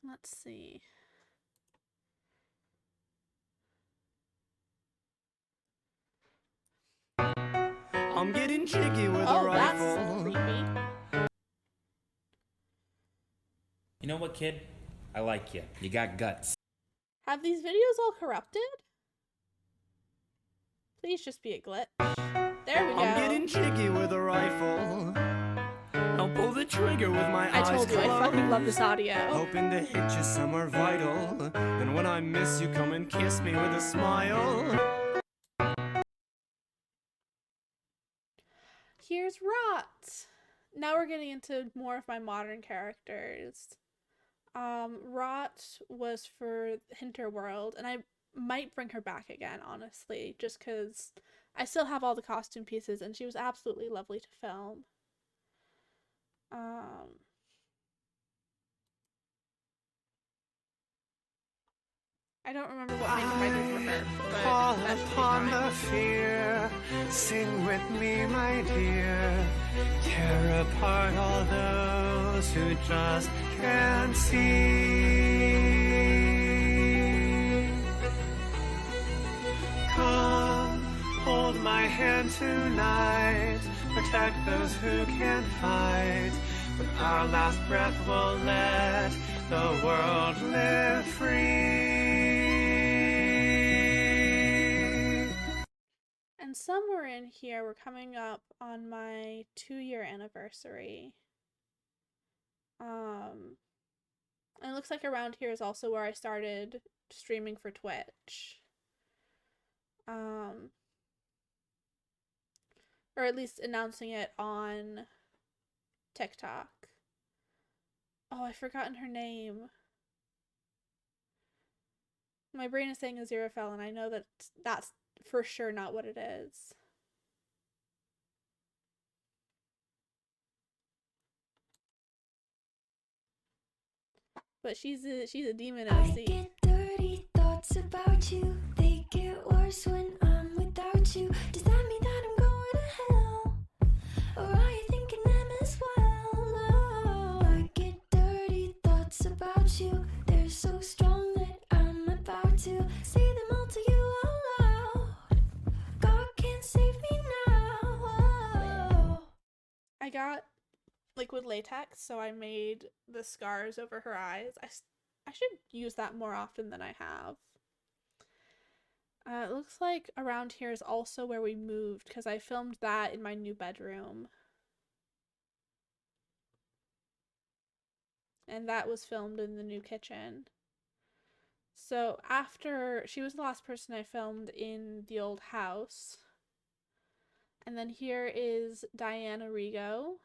Speaker 2: Let's see.
Speaker 3: I'm getting jiggy with a rifle.
Speaker 10: You know what, kid? I like you. You got guts.
Speaker 2: Have these videos all corrupted? Please just be a glitch. There we go.
Speaker 3: I'm getting jiggy with a rifle. I'll pull the trigger with my eyes
Speaker 2: I told you, I
Speaker 3: closed.
Speaker 2: fucking love this audio.
Speaker 3: Hoping to hit you somewhere vital. And when I miss you, come and kiss me with a smile.
Speaker 2: Here's Rot. Now we're getting into more of my modern characters. Rot was for Hinterworld, and I might bring her back again, honestly, just because I still have all the costume pieces, and she was absolutely lovely to film. I don't remember what makeup I did for her, but
Speaker 3: Call
Speaker 2: that should be
Speaker 3: upon
Speaker 2: fine.
Speaker 3: the fear, sing with me, my dear. Tear apart all those who just can't see. Come, hold my hand tonight. Protect those who can't fight. With our last breath, we'll let the world live free.
Speaker 2: And somewhere in here, we're coming up on my 2-year anniversary. And it looks like around here is also where I started streaming for Twitch. Or at least announcing it on TikTok. Oh, I've forgotten her name. My brain is saying Aziraphale, and I know that that's for sure not what it is. But she's a demon
Speaker 25: I
Speaker 2: OC.
Speaker 25: get dirty thoughts about you. They get worse when I'm without you. Does that mean that I'm going to hell? Or are you thinking them as well? Oh, I get dirty thoughts about you. They're so strong that I'm about to say them all to you out loud. God can't save me now. Oh.
Speaker 2: I got liquid latex, so I made the scars over her eyes. I should use that more often than I have. It looks like around here is also where we moved, because I filmed that in my new bedroom. And that was filmed in the new kitchen. So after, she was the last person I filmed in the old house. And then here is Diana Rigo.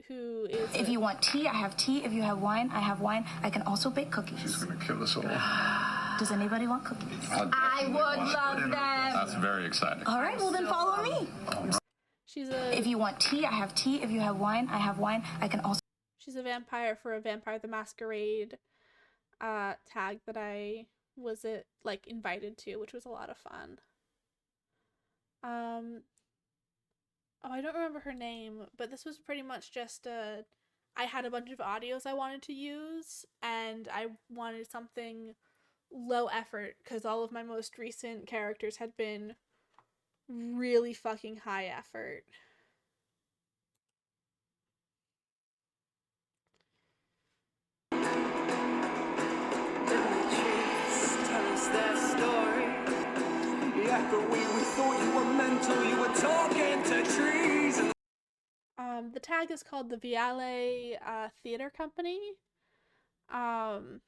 Speaker 2: Who is...
Speaker 16: If you want tea, I have tea. If you have wine, I have wine. I can also bake cookies.
Speaker 21: She's gonna kill us all.
Speaker 16: Does anybody want cookies?
Speaker 21: I
Speaker 16: would love them.
Speaker 21: That's very exciting.
Speaker 16: All right, well then follow me.
Speaker 2: She's a...
Speaker 16: If you want tea, I have tea. If you have wine, I have wine. I can also...
Speaker 2: She's a vampire for a Vampire the Masquerade tag that I was invited to, which was a lot of fun. Oh, I don't remember her name, but this was pretty much just I had a bunch of audios I wanted to use, and I wanted something low effort because all of my most recent characters had been really fucking high effort.
Speaker 9: Tell us their story. Yeah, but we thought you were mental, you were talking to trees.
Speaker 2: The tag is called the Viale Theater Company. And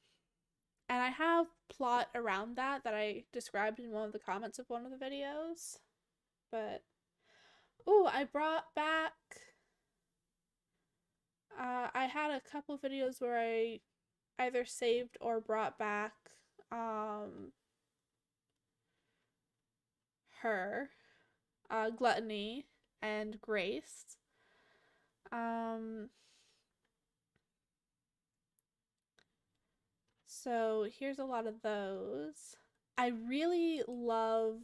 Speaker 2: I have plot around that I described in one of the comments of one of the videos. But, oh, I brought back, I had a couple videos where I either saved or brought back, her, Gluttony, and Grace. So here's a lot of those. I really love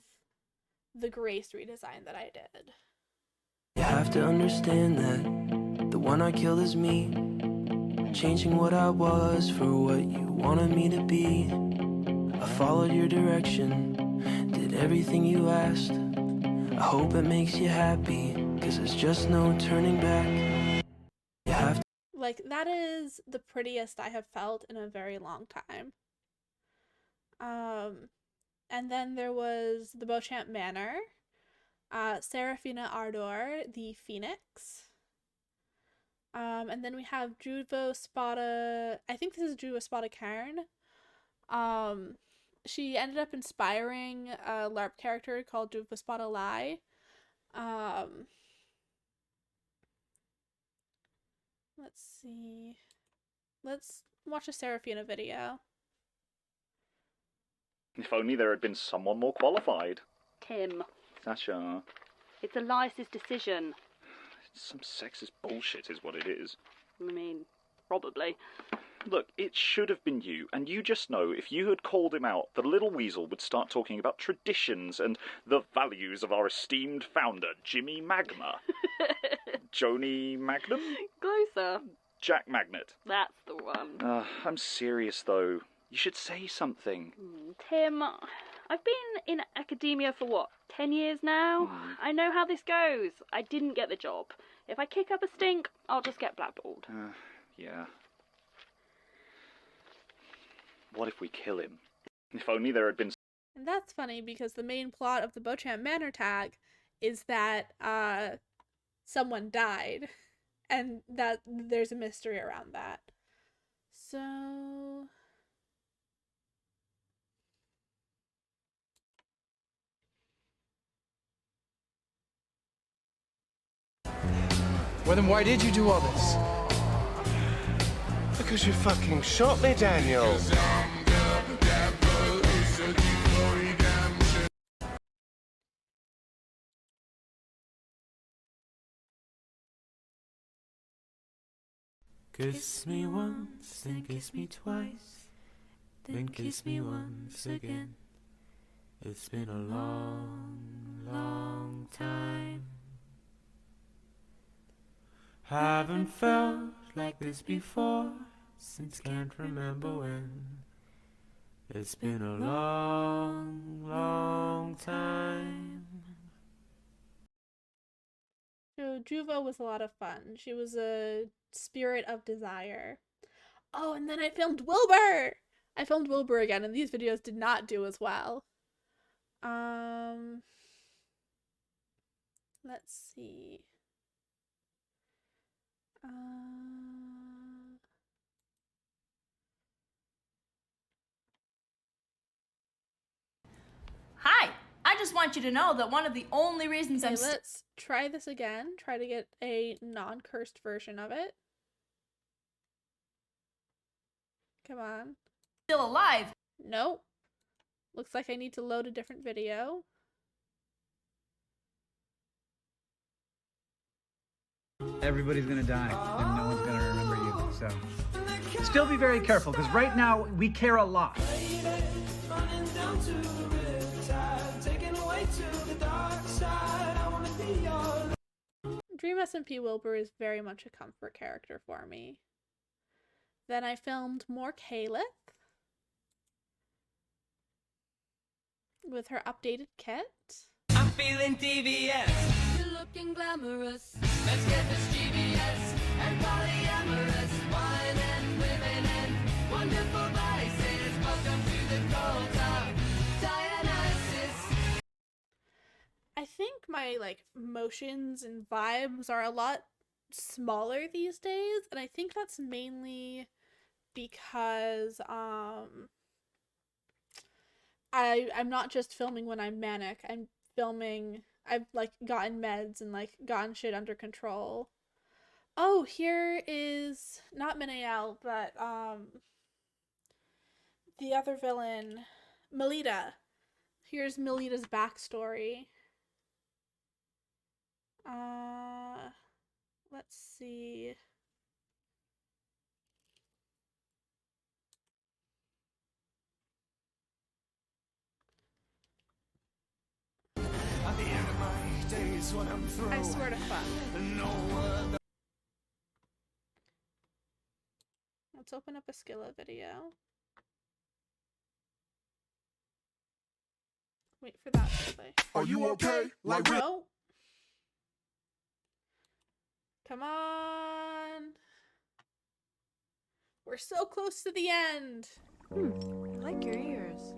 Speaker 2: the Grace redesign that I did.
Speaker 4: You have to understand that the one I killed is me. Changing what I was for what you wanted me to be. I followed your direction, did everything you asked. I hope it makes you happy, cause there's just no turning back. You have to
Speaker 2: Like, that is the prettiest I have felt in a very long time. And then there was the Beauchamp Manor, Serafina Ardor, the Phoenix. And then we have Druva Spada, I think this is Druva Spada Cairn. She ended up inspiring a LARP character called Druva Spada Lai. Let's see. Let's watch a Serafina video.
Speaker 6: If only there had been someone more qualified.
Speaker 17: Tim,
Speaker 6: Sasha.
Speaker 17: it's Elias's decision.
Speaker 6: Some sexist bullshit is what it is.
Speaker 17: I mean, probably.
Speaker 6: Look, it should have been you, and you just know if you had called him out, the little weasel would start talking about traditions and the values of our esteemed founder, Jimmy Magma. Joni Magnum?
Speaker 17: Closer.
Speaker 6: Jack Magnet.
Speaker 17: That's the one.
Speaker 6: I'm serious, though. You should say something.
Speaker 17: Tim, I've been in academia for what, 10 years now? I know how this goes. I didn't get the job. If I kick up a stink, I'll just get blackballed.
Speaker 6: Yeah. What if we kill him? If only there had been...
Speaker 2: And that's funny because the main plot of the Beauchamp Manor tag is that someone died, and that there's a mystery around that. So...
Speaker 18: Well, then why did you do all this?
Speaker 23: Because you fucking shot me, Daniel.
Speaker 9: Kiss me once, then kiss me twice, then kiss me once again. It's been a long, long time. Haven't felt like this before, since can't remember when. It's been a long, long time.
Speaker 2: So Druva was a lot of fun. She was a spirit of desire. Oh, and then I filmed Wilbur! I filmed Wilbur again, and these videos did not do as well. Let's see.
Speaker 1: Hi! I just want you to know that one of the only reasons
Speaker 2: Okay, let's try this again. Try to get a non-cursed version of it. Come on.
Speaker 1: Still alive.
Speaker 2: Nope. Looks like I need to load a different video.
Speaker 26: Everybody's gonna die, and no one's gonna remember you.
Speaker 8: Still be very careful, because right now we care a lot.
Speaker 2: Dream SMP Wilbur is very much a comfort character for me. Then I filmed more Caliph with her updated kit.
Speaker 11: I'm feeling TVS.
Speaker 25: You're looking glamorous.
Speaker 11: Let's get this GBS and polyamorous. Wine and women and wonderful vices. Welcome to the cult of Dionysus.
Speaker 2: I think my motions and vibes are a lot smaller these days, and I think that's mainly because I'm not just filming when I'm manic. I'm filming, I've gotten meds and gotten shit under control. Oh, here is not Minael, but the other villain, Melita. Here's Melita's backstory. Let's see.
Speaker 11: At the end of my days when I'm through,
Speaker 2: I swear to fuck. Let's open up a Skilla video. Wait for that to play.
Speaker 11: Are you okay?
Speaker 2: No. Come on. We're so close to the end.
Speaker 12: I like your ears.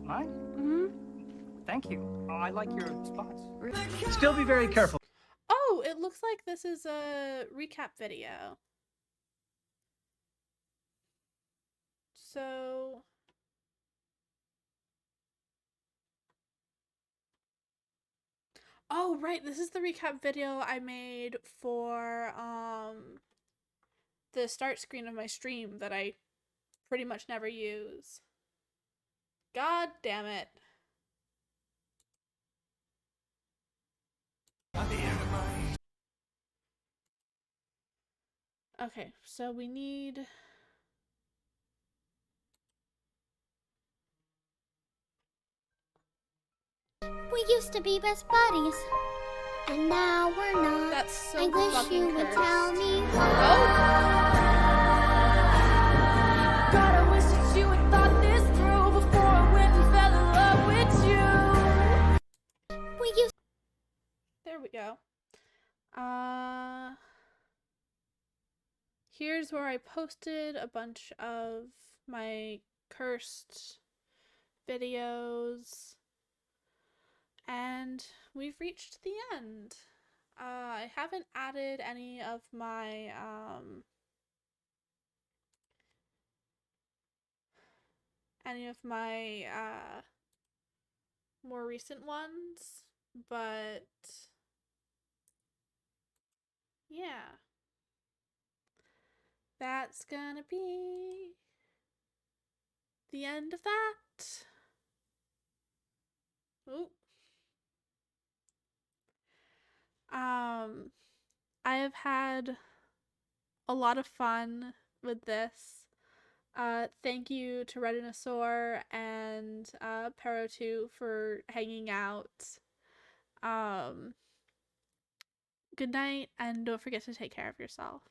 Speaker 8: Mine?
Speaker 12: Mm-hmm.
Speaker 8: Thank you. I like your spots. Still be very careful.
Speaker 2: Oh, it looks like this is a recap video. So... Oh, right, this is the recap video I made for the start screen of my stream that I pretty much never use. God damn it. Okay, so we need...
Speaker 25: We used to be best buddies, and now we're not.
Speaker 2: That's so
Speaker 25: I wish
Speaker 2: fucking
Speaker 25: you would
Speaker 2: cursed.
Speaker 25: tell me God, I wish that you had thought this through before I went and fell in love with you. We used.
Speaker 2: There we go. Here's where I posted a bunch of my cursed videos. And we've reached the end. I haven't added any of my more recent ones, but yeah, that's gonna be the end of that. Ooh. I have had a lot of fun with this. Thank you to Retinosaur and Pero2 for hanging out. Good night, and don't forget to take care of yourself.